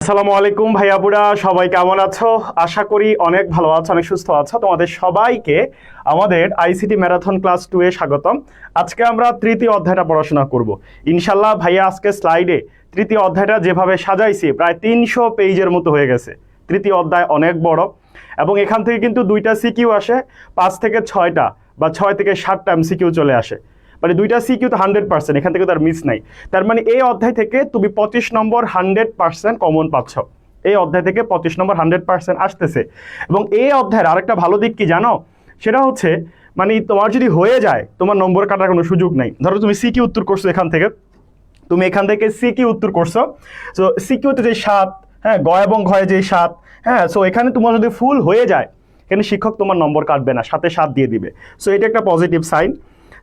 আসসালামু আলাইকুম ভাইয়াপুরা, সবাই কেমন আছো? আশা করি অনেক ভালো আছো, অনেক সুস্থ আছো। তোমাদের সবাইকে আমাদের আইসিটি ম্যারাথন ক্লাস 2 এ স্বাগতম। আজকে আমরা তৃতীয় অধ্যায়টা পড়াশোনা করব ইনশাল্লাহ। ভাইয়া আজকে স্লাইডে তৃতীয় অধ্যায়টা যেভাবে সাজাইছি প্রায় 300 পেজের মতো হয়ে গেছে। তৃতীয় অধ্যায় অনেক বড় এবং এখান থেকে কিন্তু 2টা সিকিউ আসে, 5 থেকে 6টা বা 6 থেকে 7টা এমসিকিউ চলে আসে। মানে 2টা সিকিউ তো 100%, এখান থেকে তার মিস নাই। তার মানে এই অধ্যায় থেকে তুমি 25 নম্বর 100% কমন পাচ্ছ। এই অধ্যায় থেকে 25 নম্বর 100% আসতেছে। এবং এই অধ্যায়ের আরেকটা ভালো দিক কি জানো? সেটা হচ্ছে মানে তোমার যদি হয়ে যায় তোমার নম্বর কাটার কোনো সুযোগ নাই। ধরো তুমি সিকিউ উত্তর করছো এখান থেকে, তুমি এখান থেকে সিকিউ উত্তর করছো, সো সিকিউতে যে 7, হ্যাঁ, গ এবং ঘয়ে যে 7, হ্যাঁ, সো এখানে তোমার যদি ফুল হয়ে যায় এখানে শিক্ষক তোমার নম্বর কাটবে না, 7-এ 7 দিয়ে দিবে। সো এটা একটা পজিটিভ সাইন।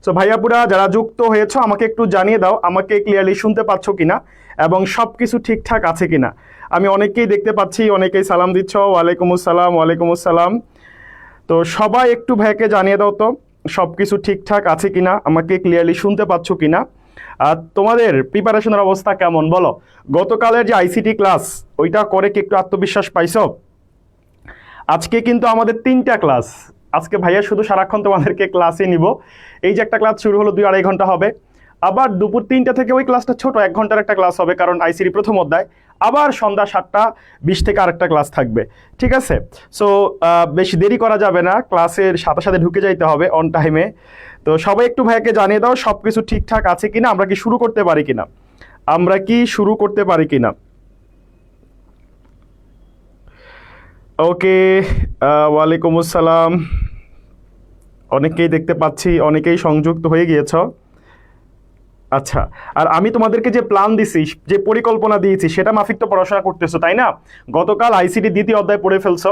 সো ভাইয়াপুরা যারা যুক্ত হয়েছো আমাকে একটু জানিয়ে দাও আমাকে ক্লিয়ারলি শুনতে পাচ্ছ কিনা এবং সব কিছু ঠিকঠাক আছে কিনা। আমি অনেকেই দেখতে পাচ্ছি, অনেকেই সালাম দিচ্ছ, ওয়ালাইকুম আসসালাম, ওয়ালাইকুম আসসালাম। তো সবাই একটু ভাইকে জানিয়ে দাও তো সব কিছু ঠিকঠাক আছে কিনা, আমাকে ক্লিয়ারলি শুনতে পাচ্ছ কিনা। আর তোমাদের প্রিপারেশনের অবস্থা কেমন বলো? গতকালের যে আইসিটি ক্লাস ওইটা করে কি একটু আত্মবিশ্বাস পাইছো? আজকে কিন্তু আমাদের 3টা ক্লাস। আজকে ভাইয়া শুধু সারাক্ষণ তোমাদেরকে ক্লাসে নিব। এই যে একটা ক্লাস শুরু হলো 2-2.5 ঘন্টা হবে, আবার দুপুর 3টা থেকে ওই ক্লাসটা ছোট 1 ঘন্টার একটা ক্লাস হবে, কারণ আইসিটি প্রথম অধ্যায়। আবার সন্ধ্যা 7টা 20 থেকে আরেকটা ক্লাস থাকবে, ঠিক আছে? সো বেশি দেরি করা যাবে না, ক্লাসের সাথে সাথে ঢুকে যাইতে হবে অন টাইমে। তো সবাই একটু ভাইয়াকে জানিয়ে দাও সব কিছু ঠিকঠাক আছে কিনা, আমরা কি শুরু করতে পারি কিনা, আমরা কি শুরু করতে পারি কিনা। ওকে, ওয়ালাইকুম আসসালাম। অনেকেই দেখতে পাচ্ছি, অনেকেই সংযুক্ত হয়ে গিয়েছ। আচ্ছা, আর আমি তোমাদেরকে যে প্ল্যান দিছি, যে পরিকল্পনা দিয়েছি সেটা মাফিক তো পড়াশোনা করতেছো, তাই না? গতকাল আইসিটি 2য় অধ্যায় পড়ে ফেলছো,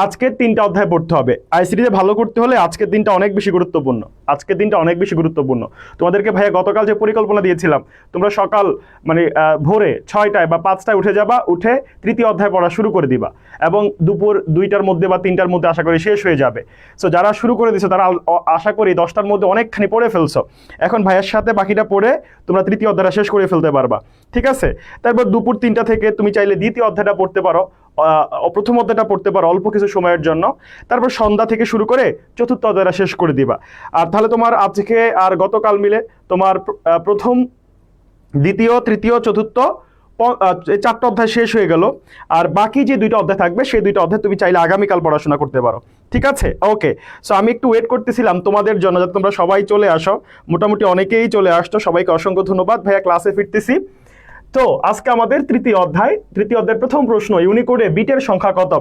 আজকের 3টা অধ্যায় পড়তে হবে। আইসিটিতে ভালো করতে হলে আজকের দিনটা অনেক বেশি গুরুত্বপূর্ণ, আজকের দিনটা অনেক বেশি গুরুত্বপূর্ণ। তোমাদেরকে ভাইয়া গতকাল যে পরিকল্পনা দিয়েছিলাম, তোমরা সকাল মানে ভোরে 6টায় বা 5টায় উঠে যাবা, উঠে তৃতীয় অধ্যায় পড়া শুরু করে দিবা এবং দুপুর 2টার মধ্যে বা 3টার মধ্যে আশা করি শেষ হয়ে যাবে। সো যারা শুরু করে দিছো তারা আশা করি 10টার মধ্যে অনেকখানি পড়ে ফেলছো। এখন ভাইয়ের সাথে বাকিটা পড়ে তোমরা তৃতীয় অধ্যায়টা শেষ করে ফেলতে পারবা, ঠিক আছে? তারপর দুপুর 3টা থেকে তুমি চাইলে দ্বিতীয় অধ্যায়টা পড়তে পারো, প্রথম অধ্যায়টা পড়তে পারো অল্প কিছু সময়ের জন্য। তারপর সন্ধ্যা থেকে শুরু করে চতুর্থ অধ্যায়টা শেষ করে দিবা। আর তাহলে তোমার আজকে আর গতকাল মিলে তোমার প্রথম, দ্বিতীয়, তৃতীয়, চতুর্থ 4টা অধ্যায় শেষ হয়ে গেল। আর বাকি যে 2টা অধ্যায় থাকবে সেই 2টা অধ্যায় তুমি চাইলে আগামীকাল পড়াশোনা করতে পারো, ঠিক আছে? ওকে, সো আমি একটু ওয়েট করতেছিলাম তোমাদের জন্য যাতে তোমরা সবাই চলে আসো। মোটামুটি অনেকেই চলে আসতো, সবাইকে অসংখ্য ধন্যবাদ। ভাইয়া ক্লাসে ফিরতেছি। তো আজকে আমাদের তৃতীয় অধ্যায়ের প্রথম প্রশ্ন, ইউনিকোডে বিটের সংখ্যা কত?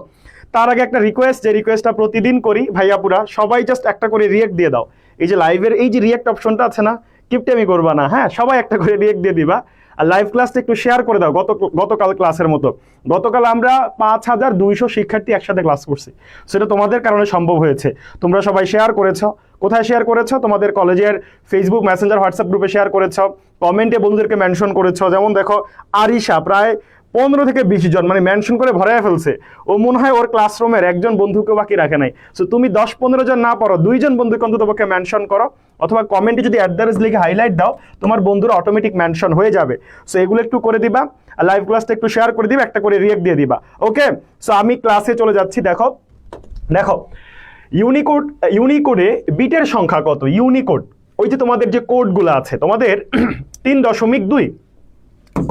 তার আগে একটা রিকোয়েস্ট, যে রিকোয়েস্টটা প্রতিদিন করি ভাইয়াপুরা, সবাই জাস্ট একটা করে রিয়েক্ট দিয়ে দাও। এই যে লাইভের এই যে রিয়েক্ট অপশনটা আছে না, কিপটেমি করবা না, হ্যাঁ, সবাই একটা করে রিয়েক্ট দিয়ে দিবা। আর লাইভ ক্লাসটা একটু শেয়ার করে দাও। গতকাল ক্লাসের মতো, গতকাল আমরা 5200 শিক্ষার্থী একসাথে ক্লাস করছি, সেটা তোমাদের কারণে সম্ভব হয়েছে। তোমরা সবাই শেয়ার করেছো। কোথায় শেয়ার করেছো? তোমাদের কলেজের ফেসবুক, মেসেঞ্জার, হোয়াটসঅ্যাপ গ্রুপে শেয়ার করেছো, কমেন্টে বন্ধুদেরকে মেনশন করেছো। যেমন দেখো আরিশা প্রায় 15 থেকে 20 জন মানে মেনশন করে ভরাইয়া ফেলছে। ও মনে হয় ওর ক্লাসরুমের একজন বন্ধুকে বাকি রাখে নাই। সো তুমি 10-15 জন না পারো, 2 জন বন্ধুকে অন্তত পক্ষে মেনশন করো, অথবা কমেন্টে যদি অ্যাড্রেস লিখে হাইলাইট দাও, তোমার বন্ধুরা অটোমেটিক মেনশন হয়ে যাবে। সো এগুলো একটু করে দিবা, আর লাইভ ক্লাসটা একটু শেয়ার করে দিবা, একটা করে রিয়েক্ট দিয়ে দিবা। ওকে, সো আমি ক্লাসে চলে যাচ্ছি। দেখো ইউনিকোডে বিটের সংখ্যা কত? ইউনিকোড, ওই যে তোমাদের যে কোডগুলো আছে, তোমাদের 3.2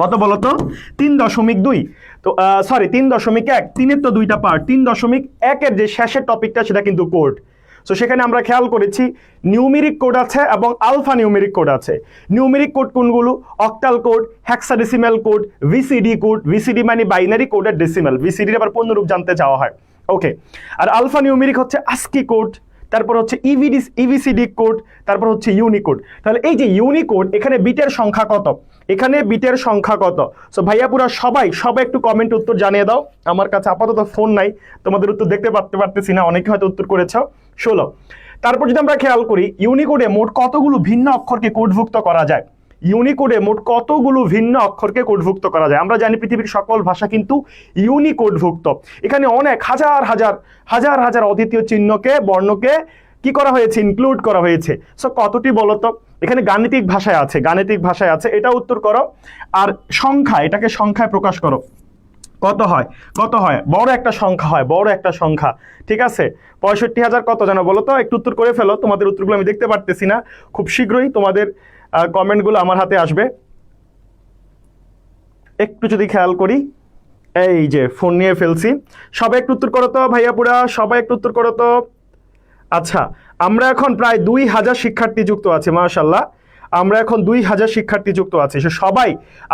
কত বলো তো? 3.2, তো সরি 3.1, 3-এর তো 2টা পার্ট, 3.1-এর যে শেষের টপিকটা সেটা কিন্তু কোড। সো সেখানে আমরা খেয়াল করেছি নিউমেরিক কোড আছে এবং আলফা নিউমেরিক কোড আছে। নিউমেরিক কোড কোনগুলো? Octal code, hexadecimal code, VCD code. VCD মানে বাইনারি কোডের ডেসিমাল, ভিসিডির আবার পূর্ণরূপ জানতে চাওয়া হয়। ওকে, আর আলফা নিউমেরিক হচ্ছে আস্কি কোড, তারপর হচ্ছে ইভিসিডি কোড, তারপর হচ্ছে ইউনিকোড। তাহলে এই যে ইউনিকোড, এখানে বিটের সংখ্যা কত? এখানে বিটের সংখ্যা কত? সো ভাইয়াপুরা সবাই একটু কমেন্ট উত্তর জানিয়ে দাও। আমার কাছে আপাতত ফোন নাই, তোমাদের উত্তর দেখতে পারতেছি না, অনেকে হয়তো উত্তর করেছ। 16। তারপর যদি আমরা খেয়াল করি ইউনিকোডে মোট কতগুলো ভিন্ন অক্ষরকে কোডভুক্ত করা যায়? ইউনিকোডে মোট কতগুলো ভিন্ন অক্ষরকে কোডভুক্ত করা যায়? আমরা জানি পৃথিবীর সকল ভাষা কিন্তু ইউনিকোডভুক্ত। এখানে অনেক হাজার অদ্বিতীয় চিহ্নকে, বর্ণকে কি করা হয়েছে? ইনক্লুড করা হয়েছে। সো কতটি বলতো? এখানে গাণিতিক ভাষায় আছে, এটা উত্তর করো। আর সংখ্যা, এটাকে সংখ্যায় প্রকাশ করো। কত হয়? কত হয়? বড় একটা সংখ্যা হয়, বড় একটা সংখ্যা। ঠিক আছে, 65,000 কত জানো বলো তো? একটু উত্তর করে ফেলো, তোমাদের উত্তরগুলো আমি দেখতে পারতেছি না। খুব শীঘ্রই তোমাদের কমেন্টগুলো আমার হাতে আসবে। একটু যদি খেয়াল করি, এই যে ফোন নিয়ে ফেলছি। সবাই একটু উত্তর করো তো ভাইয়া পুরা, সবাই একটু উত্তর করো তো। আচ্ছা, আমরা এখন প্রায় 2,000 শিক্ষার্থী যুক্ত আছে, মাশাআল্লাহ। আমরা এখন 2,000 শিক্ষার্থী যুক্ত আছে। সে সবাই,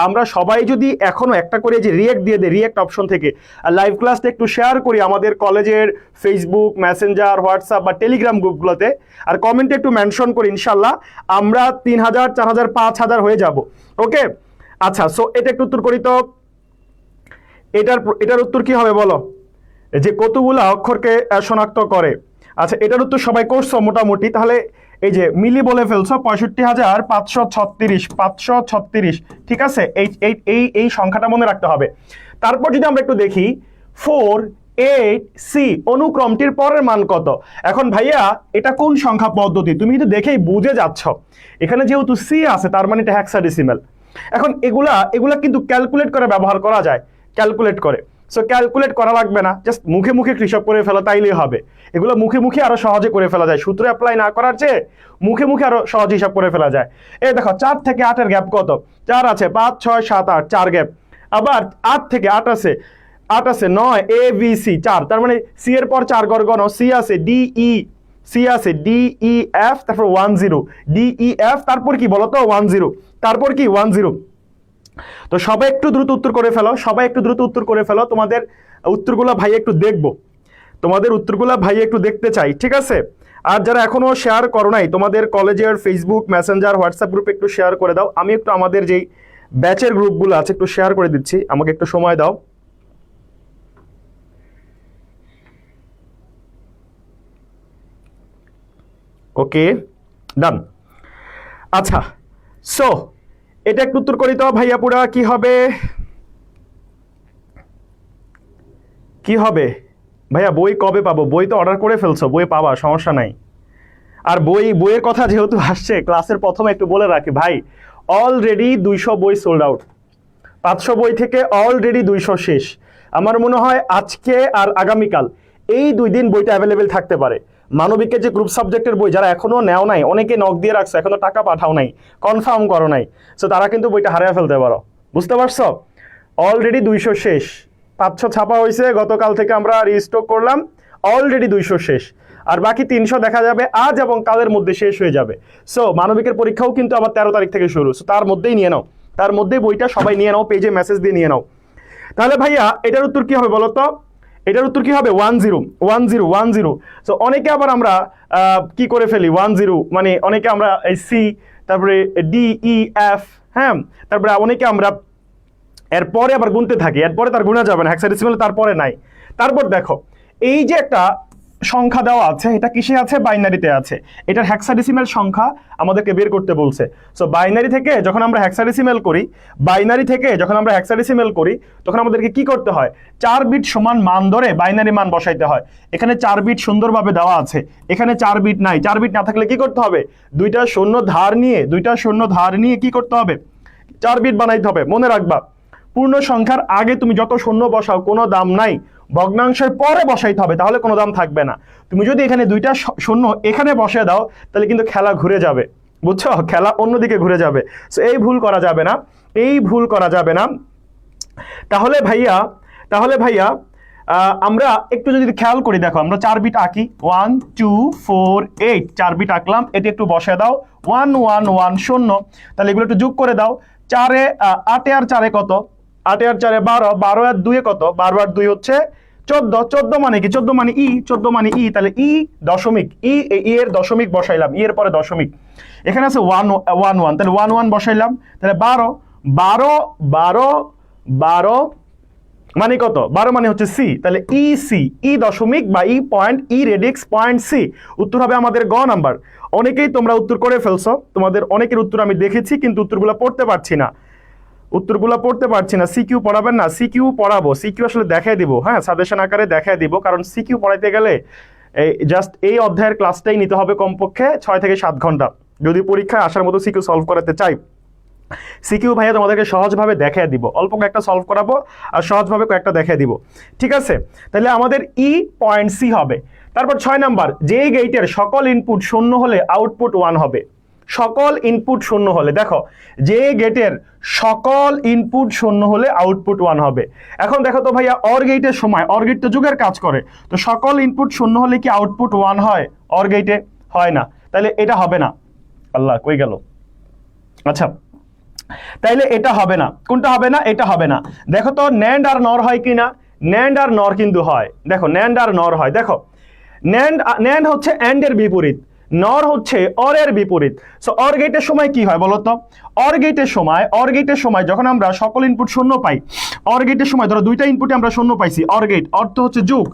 আমরা সবাই যদি এখনো একটা করে যে রিয়েক্ট দিয়ে দেয়, রিয়েক্ট অপশন থেকে, আর লাইভ ক্লাসটা একটু শেয়ার করি আমাদের কলেজের ফেসবুক, মেসেঞ্জার, হোয়াটসঅ্যাপ বা টেলিগ্রাম গ্রুপগুলোতে, আর কমেন্টে একটু মেনশন করি, ইনশাল্লাহ আমরা 3,000, 4,000, 5,000 হয়ে যাব। ওকে, আচ্ছা, সো এটা একটু উত্তর করি তো। এটার উত্তর কি হবে বলো? যে কতগুলো অক্ষরকে শনাক্ত করে। আচ্ছা, এটার উত্তর সবাই করছো মোটামুটি। তাহলে এই যে মিলি বলে ফেলছো 65,536, 536। ঠিক আছে, এই সংখ্যাটা মনে রাখতে হবে। তারপর যদি আমরা একটু দেখি 4, 8, C অনুক্রমটির পরের মান কত? এখন ভাইয়া এটা কোন সংখ্যা পদ্ধতি তুমি কিন্তু দেখেই বুঝে যাচ্ছ। এখানে যেহেতু C আছে তার মানে এটা হেক্সাডেসিমাল। এখন এগুলা কিন্তু ক্যালকুলেট করে ব্যবহার করা যায়, ক্যালকুলেট করে। সো ক্যালকুলেট করা লাগবে না, জাস্ট মুখে মুখে কৃষক করে ফেলা, তাইলেই হবে। এগুলো মুখে মুখে আরো সহজে করে ফেলা যায়, সূত্র অ্যাপ্লাই না করার চেয়ে মুখে মুখে আরো সহজ হিসাব করে ফেলা যায়। এই দেখো 4 থেকে 8 গ্যাপ কত? 4 আছে, 5, 6, 7, 8, 4 গ্যাপ। আবার 8 থেকে 8 আছে, 9, ABC 4, তার মানে সি এর পর 4 গণ, সি আছে DEF, তারপর 10 DEF, তারপর কি বলতো? 10, তারপর কি 10। তো সবাই একটু দ্রুত উত্তর করে ফেলো, সবাই একটু দ্রুত উত্তর করে ফেলো। তোমাদের উত্তরগুলো ভাই একটু দেখবো, তোমাদের উত্তরগুলো ভাই একটু দেখতে চাই। ঠিক আছে, আর যারা এখনো শেয়ার করো নাই তোমাদের কলেজের ফেসবুক, মেসেঞ্জার, হোয়াটসঅ্যাপ গ্রুপে একটু শেয়ার করে দাও। আমি একটু আমাদের যেই ব্যাচের গ্রুপগুলো আছে একটু শেয়ার করে দিচ্ছি, আমাকে একটু সময় দাও। ওকে, ডান। আচ্ছা, সো এটা একটু উত্তর করি তো ভাইয়া পুরা। কি হবে? কি হবে ভাইয়া? বই কবে পাবো? বই তো অর্ডার করে ফেলছো, বই পাবা, সমস্যা নাই। আর বইয়ের কথা যেহেতু আসছে, ক্লাসের প্রথমে একটু বলে রাখি ভাই, অলরেডি 200 বই সোল্ড আউট। 500 বই থেকে অলরেডি 200 শেষ। আমার মনে হয় আজকে আর আগামীকাল এই 2 দিন বইটা অ্যাভেলেবেল থাকতে পারে। মানবিকের যে গ্রুপ সাবজেক্টের বই যারা এখনো নেও নাই, অনেকে নক দিয়ে রাখছে, এখনো টাকা পাঠাও নাই, কনফার্ম করো নাই, সো তারা কিন্তু বইটা হারিয়ে ফেলতে পারো। বুঝতে পারছো? অলরেডি 200 শেষ। 500 ছাপা হয়েছে, গতকাল থেকে আমরা রিস্টক করলাম, অলরেডি 200 শেষ। আর বাকি 300 দেখা যাবে আজ এবং কালের মধ্যে শেষ হয়ে যাবে। সো মানবিকের পরীক্ষাও কিন্তু আবার 13 তারিখ থেকে শুরু, সো তার মধ্যেই নিয়ে নাও, তার মধ্যেই বইটা সবাই নিয়ে নাও, পেজে মেসেজ দিয়ে নিয়ে নাও। তাহলে ভাইয়া এটার উত্তর কি হবে বলো তো? এটার উত্তর কি হবে? 10। সো অনেকে আবার আমরা কি করে ফেলি 10, মানে অনেকে আমরা এই সি, তারপরে DEF, হ্যাঁ, তারপরে অনেকে আমরা এরপরে আবার গুনতে থাকি, এরপরে তার গুণা যাবে না, হেক্সাডেসিমাল তারপরে নাই। তারপর দেখো এই যে একটা সংখ্যা দেওয়া আছে, এটা কিসে আছে? বাইনারিতে আছে। এটার হেক্সাডেসিমাল সংখ্যা আমাদেরকে বের করতে বলছে। সো বাইনারি থেকে যখন আমরা হেক্সাডেসিমাল করি, তখন আমাদেরকে কি করতে হয়? 4 বিট সমান মান ধরে বাইনারি মান বসাইতে হয়। এখানে 4 বিট সুন্দরভাবে দেওয়া আছে, এখানে 4 বিট নাই। 4 বিট না থাকলে কি করতে হবে? 2টা শূন্য ধার নিয়ে কি করতে হবে? 4 বিট বানাইতে হবে। মনে রাখবা, পূর্ণ সংখ্যার আগে তুমি যত শূন্য বসাও কোনো দাম নাই, ভগ্নাংশের পরে বসাইতে হবে, তাহলে কোনো দাম থাকবে না। তুমি যদি এখানে 2টা শূন্য এখানে বসে দাও, তাহলে কিন্তু খেলা ঘুরে যাবে, বুঝছো? খেলা অন্যদিকে ঘুরে যাবে। সো এই ভুল করা যাবে না, তাহলে ভাইয়া আমরা একটু যদি খেয়াল করি, দেখো আমরা 4 বিট আঁকি, 1 2 4 8, 4 বিট আঁকলাম। এটি একটু বসে দাও, 1 1 1 0। তাহলে এগুলো একটু যোগ করে দাও। 8 আর 4 কত? 8 আর 4 12, 12 আর 2 কত? 12 আর 2 হচ্ছে 14। 14 মানে কি? 14 মানে ই, তাহলে ই দশমিক, ই এর দশমিক বসাইলাম, ই এর পরে দশমিক। এখানে আছে 1 1 1, তাহলে 1 1 বসাইলাম। তাহলে 12 মানে কত? 12 মানে হচ্ছে সি, তাহলে ই দশমিক বা ই পয়েন্ট, ই রেডিক্স পয়েন্ট সি। উত্তর হবে আমাদের গ নাম্বার। অনেকেই তোমরা উত্তর করে ফেলছো, তোমাদের অনেকের উত্তর আমি দেখেছি, কিন্তু উত্তরগুলো পড়তে পারছি না। সিকিউ পড়াবেন না? সিকিউ পড়াবো, সিকিউ আসলে দেখাই দিব, হ্যাঁ, সাজেশন আকারে দেখাই দিব। কারণ সিকিউ পড়াইতে গেলে জাস্ট এই অধ্যায়ের ক্লাসটাই নিতে হবে কমপক্ষে 6 থেকে 7 ঘন্টা, যদি পরীক্ষায় আসার মতো সিকিউ সলভ করাতে চাই। সিকিউ ভাইয়া তোমাদেরকে সহজভাবে দেখিয়ে দিব, অল্প কয়েকটা সলভ করাবো আর সহজভাবে কয়েকটা দেখিয়ে দিব, ঠিক আছে? তাহলে আমাদের ই পয়েন্ট সি হবে। তারপর 6 নাম্বার, যে গেটের সকল ইনপুট শূন্য হলে আউটপুট 1 হবে। সকল ইনপুট শূন্য হলে, দেখো যে গেটের সকল ইনপুট শূন্য হলে আউটপুট 1 হবে। এখন দেখো তো ভাইয়া, অর গেটের সময়, অর গেট তো যুগের কাজ করে, তো সকল ইনপুট শূন্য হলে কি আউটপুট 1 হয়? অর গেটে হয় না, তাহলে এটা হবে না। আল্লাহ কই গেল? আচ্ছা, তাইলে এটা হবে না। কোনটা হবে না? এটা হবে না। দেখো তো ন্যান্ড আর নর হয় কি না? ন্যান্ড আর নর কিন্তু হয়। দেখো ন্যান্ড আর নর হয়। দেখো ন্যান্ড হচ্ছে অ্যান্ড এর বিপরীত, নর হচ্ছে অর এর বিপরীত। সো অর গেটের সময় কি হয় বলো তো? অর গেটের সময় যখন আমরা সকল ইনপুট শূন্য পাই, অর গেটের সময় ধরো দুইটা ইনপুটে আমরা শূন্য পাইছি, অর গেট অর্থ হচ্ছে যোগ,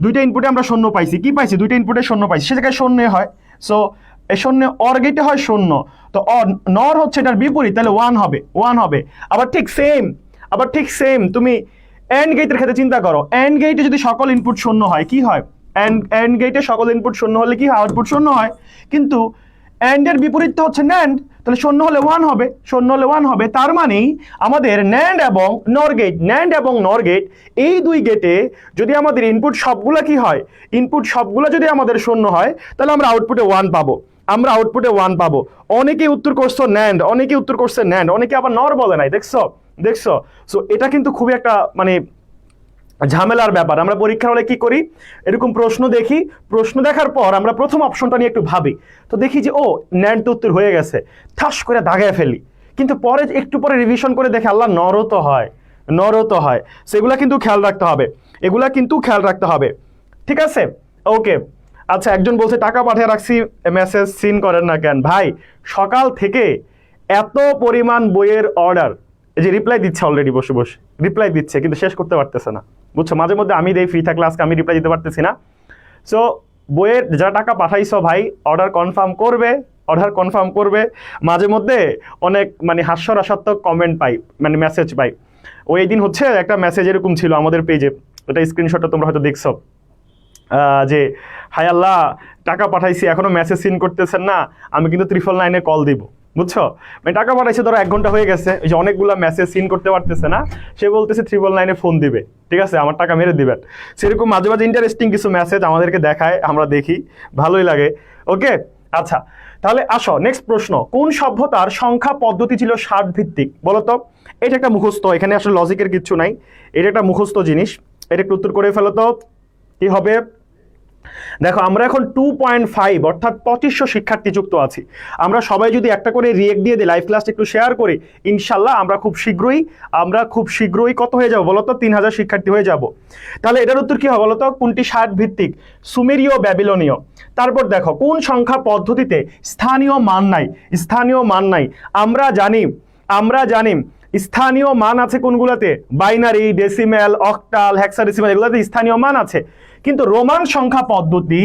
দুইটা ইনপুটে আমরা শূন্য পাইছি, কি পাইছি? দুইটা ইনপুটে শূন্য পাইছি, সে জায়গায় শূন্য হয়। সো এই শূন্য অর গেটে হয় শূন্য, তো নর হচ্ছে এটার বিপরীত, তাহলে 1 হবে, 1 হবে। আবার ঠিক সেম তুমি এন্ড গেটের ক্ষেত্রে চিন্তা করো, এন্ড গেটে যদি সকল ইনপুট শূন্য হয় কি হয়? এন্ড গেটে সকল ইনপুট শূন্য হলে কি আউটপুট শূন্য হয়, কিন্তু এন্ড এর বিপরীত হচ্ছে ন্যান্ড, তাহলে শূন্য হলে 1 হবে, শূন্য হলে 1 হবে। তার মানে আমাদের ন্যান্ড এবং নর গেট এই দুই গেটে যদি আমাদের ইনপুট সবগুলা কি হয়, ইনপুট সবগুলা যদি আমাদের শূন্য হয়, তাহলে আমরা আউটপুটে 1 পাবো, আমরা আউটপুটে 1 পাবো। অনেকেই উত্তর করছো ন্যান্ড, অনেকেই উত্তর করছে ন্যান্ড, অনেকে আবার নর বলে নাই, দেখছো? সো এটা কিন্তু খুবই একটা মানে ঝামেলার ব্যাপার। আমরা পরীক্ষার হলে কি করি, এরকম প্রশ্ন দেখি, প্রশ্ন দেখার পর আমরা প্রথম অপশনটা নিয়ে একটু ভাবি, তো দেখি যে ও ন্যান্ড তো উত্তর হয়ে গেছে, ঠাস করে দাগায় ফেলি, কিন্তু পরে একটু পরে রিভিশন করে দেখে আল্লাহ নরও তো হয়। সেগুলা কিন্তু খেয়াল রাখতে হবে, এগুলা কিন্তু খেয়াল রাখতে হবে, ঠিক আছে? ওকে, আচ্ছা, একজন বলছে টাকা পাঠিয়ে রাখছি, মেসেজ সিন করেন না কেন? ভাই সকাল থেকে এত পরিমাণ বইয়ের অর্ডার, এই যে রিপ্লাই দিচ্ছে অলরেডি, বসে রিপ্লাই দিচ্ছে, কিন্তু শেষ করতে পারতেছে না, বুঝছো? মাঝে মধ্যে আমি দেই ফ্রি থাকলে, আজকে আমি রিপ্লাই দিতে পারতেছি না। সো বইয়ের যারা টাকা পাঠাইছো ভাই, অর্ডার কনফার্ম করবে। মাঝে মধ্যে অনেক মানে হাস্যরসাত্মক কমেন্ট পাই, মানে মেসেজ পাই। ওই দিন হচ্ছে একটা মেসেজ এরকম ছিল আমাদের পেজে, ওটা স্ক্রিনশটটা তোমরা হয়তো দেখছো, যে হায় আল্লাহ টাকা পাঠাইছি এখনো মেসেজ সিন করতেছেন না, আমি কিন্তু 999-এ কল দিব, বুঝছো? মানে টাকা পাঠাইছে ধরো 1 ঘন্টা হয়ে গেছে, ওই যে অনেকগুলো মেসেজ সিন করতে পারতেছে না, সে বলতেছে 999-এ ফোন দিবে, ঠিক আছে, আমার টাকা মেরে দিবেন। সেরকম মাঝে মাঝে ইন্টারেস্টিং কিছু মেসেজ আমাদেরকে দেখায়, আমরা দেখি, ভালোই লাগে। ওকে, আচ্ছা, তাহলে আসো নেক্সট প্রশ্ন, কোন সভ্যতার সংখ্যা পদ্ধতি ছিল 60 ভিত্তিক? বলো তো। এটা একটা মুখস্থ, এখানে আসলে লজিকের কিচ্ছু নাই, এটা একটা মুখস্থ জিনিস, এটা একটু উত্তর করে ফেলো তো। কি হবে? দেখো আমরা এখন 2.5 অর্থাৎ 2500 শিক্ষার্থী যুক্ত আছি। আমরা সবাই যদি একটা করে রিয়েক্ট দিয়ে দিই, লাইভ ক্লাস একটু শেয়ার করি, ইনশাল্লাহ আমরা খুব শীঘ্রই কত হয়ে যাব বলো তো? 3000 শিক্ষার্থী হয়ে যাব। তাহলে এটার উত্তর কি হবে বলো তো? কোনটি 60 ভিত্তিক? সুমেরীয়, ব্যাবিলনীয়। তারপর দেখো কোন সংখ্যা পদ্ধতিতে স্থানীয় মান নাই? আমরা জানি স্থানীয় মান আছে কোনগুলোতে? বাইনারি, ডেসিমেল, অক্টাল, হেক্সাডেসিমেল, এগুলোতে স্থানীয় মান আছে। কিন্তু রোমান সংখ্যা পদ্ধতি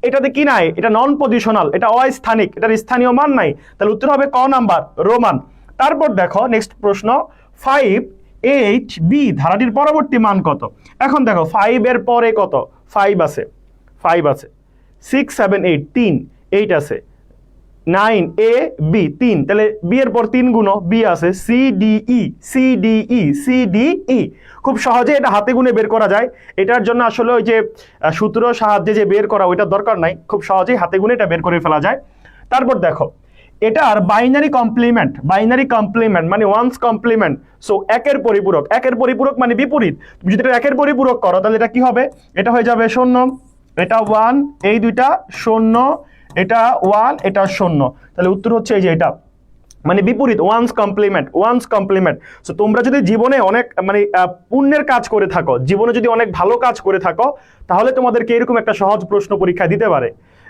এটাতে কি নাই? এটা নন পজিশনাল, এটা অস্থানিক, এটার স্থানীয় মান নাই। তাহলে উত্তর হবে ক নাম্বার, রোমান। তারপর দেখো নেক্সট প্রশ্ন, 5, 8, B ধারাটির পরবর্তী মান কত? এখন দেখো 5 এর পরে কত? 5 আছে, 6, 7, 8, 3, 8 আছে, 9, A, B 3, তাহলে বি এর পর 3 গুণ বি আছে, CDE। খুব সহজে এটা হাতে গুণে বের করা যায়। এটার জন্য আসলে ওই যে সূত্র সাহায্যে যে বের করা, ওইটার দরকার নাই, খুব সহজেই হাতে গুণে এটা বের করে ফেলা যায়। তারপর দেখো এটার বাইনারি কমপ্লিমেন্ট মানে ওয়ান্স কমপ্লিমেন্ট। সো একের পরিপূরক মানে বিপরীত। তুমি যদি এটা একের পরিপূরক করো তাহলে এটা কি হবে? এটা হয়ে যাবে 0, এটা 1, এই দুইটা 0, এটা 1, এটা 0। তাহলে উত্তর হচ্ছে এই যে এটা, মানে বিপরীত, ওয়ান্স কমপ্লিমেন্ট। সো তোমরা যদি জীবনে অনেক মানে পুণ্যের কাজ করে থাকো, জীবনে যদি অনেক ভালো কাজ করে থাকো, তাহলে তোমাদেরকে এরকম একটা সহজ প্রশ্ন পরীক্ষা দিতে পারে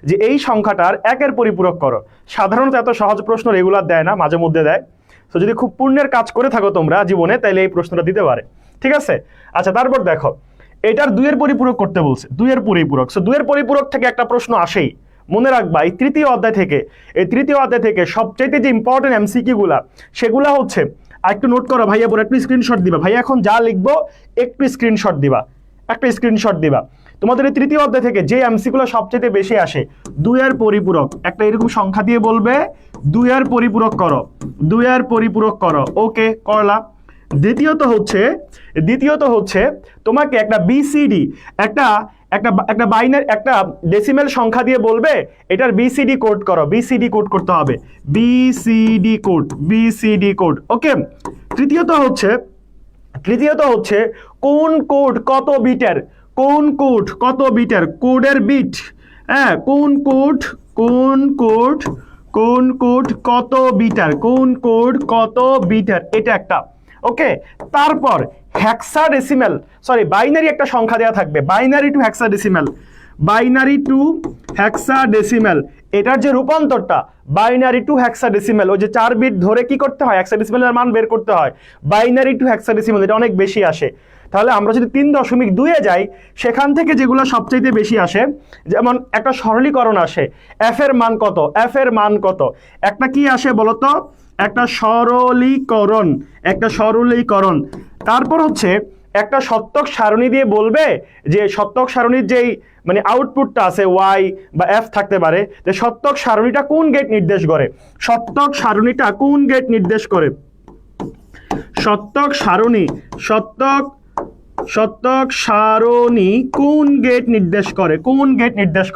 যে এই সংখ্যাটার একের পরিপূরক করো। সাধারণত এত সহজ প্রশ্ন রেগুলার দেয় না, মাঝে মধ্যে দেয়। তো যদি খুব পুণ্যের কাজ করে থাকো তোমরা জীবনে, তাহলে এই প্রশ্নটা দিতে পারে, ঠিক আছে? আচ্ছা, তারপর দেখো এটার 2 এর পরিপূরক করতে বলছে, 2 এর পরিপূরক। সো 2 এর পরিপূরক থেকে একটা প্রশ্ন আসেই, মনে রাখবা এই তৃতীয় অধ্যায় থেকে সবচাইতে যে ইম্পর্টেন্ট এমসিকিউ গুলা, সেগুলা হচ্ছে, একটু নোট করো ভাইয়া, পরে একটু স্ক্রিনশট দিবা। ভাইয়া এখন যা লিখবো একটু স্ক্রিনশট দিবা। তোমাদের এই তৃতীয় অধ্যায় থেকে যে এমসিকিউগুলো সবচাইতে বেশি আসে, 2 এর পরিপূরক, একটা এরকম সংখ্যা দিয়ে বলবে 2 এর পরিপূরক করো, 2 এর পরিপূরক করো, ওকে করলা। দ্বিতীয়ত হচ্ছে তোমাকে একটা বিসিডি, একটা একটা একটা বাইনারি, একটা ডেসিমেল সংখ্যা দিয়ে বলবে এটার বিসিডি কোড করো, বিসিডি কোড করতে হবে, বিসিডি কোড, ওকে। তৃতীয়ত হচ্ছে কোন কোড কত বিটের, কোন কোড কত বিটের, কোডের বিট, হ্যাঁ, কোন কোড কত বিটার, কোন কোড কত বিটার, এটা একটা, ওকে। তারপর হেক্সাডেসিমাল, সরি বাইনারি একটা সংখ্যা দেওয়া থাকবে, বাইনারি টু হেক্সাডেসিমাল, এটার যে রূপান্তরটা বাইনারি টু হেক্সাডেসিমাল, ওই যে 4 বিট ধরে কি করতে হয়, হেক্সাডেসিমালের মান বের করতে হয়, বাইনারি টু হেক্সাডেসিমাল এটা অনেক বেশি আসে। তাহলে আমরা যদি 3.2-এ যাই, সেখান থেকে যেগুলো সবচাইতে বেশি আসে, যেমন একটা সরলীকরণ আসে, এফ এর মান কত, একটা কি আসে বলতো, একটা সরলীকরণ। তারপর হচ্ছে একটা সত্যক সারণী দিয়ে বলবে যে সত্যক সারণীর যেই মানে আউটপুটটা আছে ওয়াই বা এফ থাকতে পারে, যে সত্যক সারণীটা কোন গেট নির্দেশ করে, সত্যক সারণী কোন গেট নির্দেশ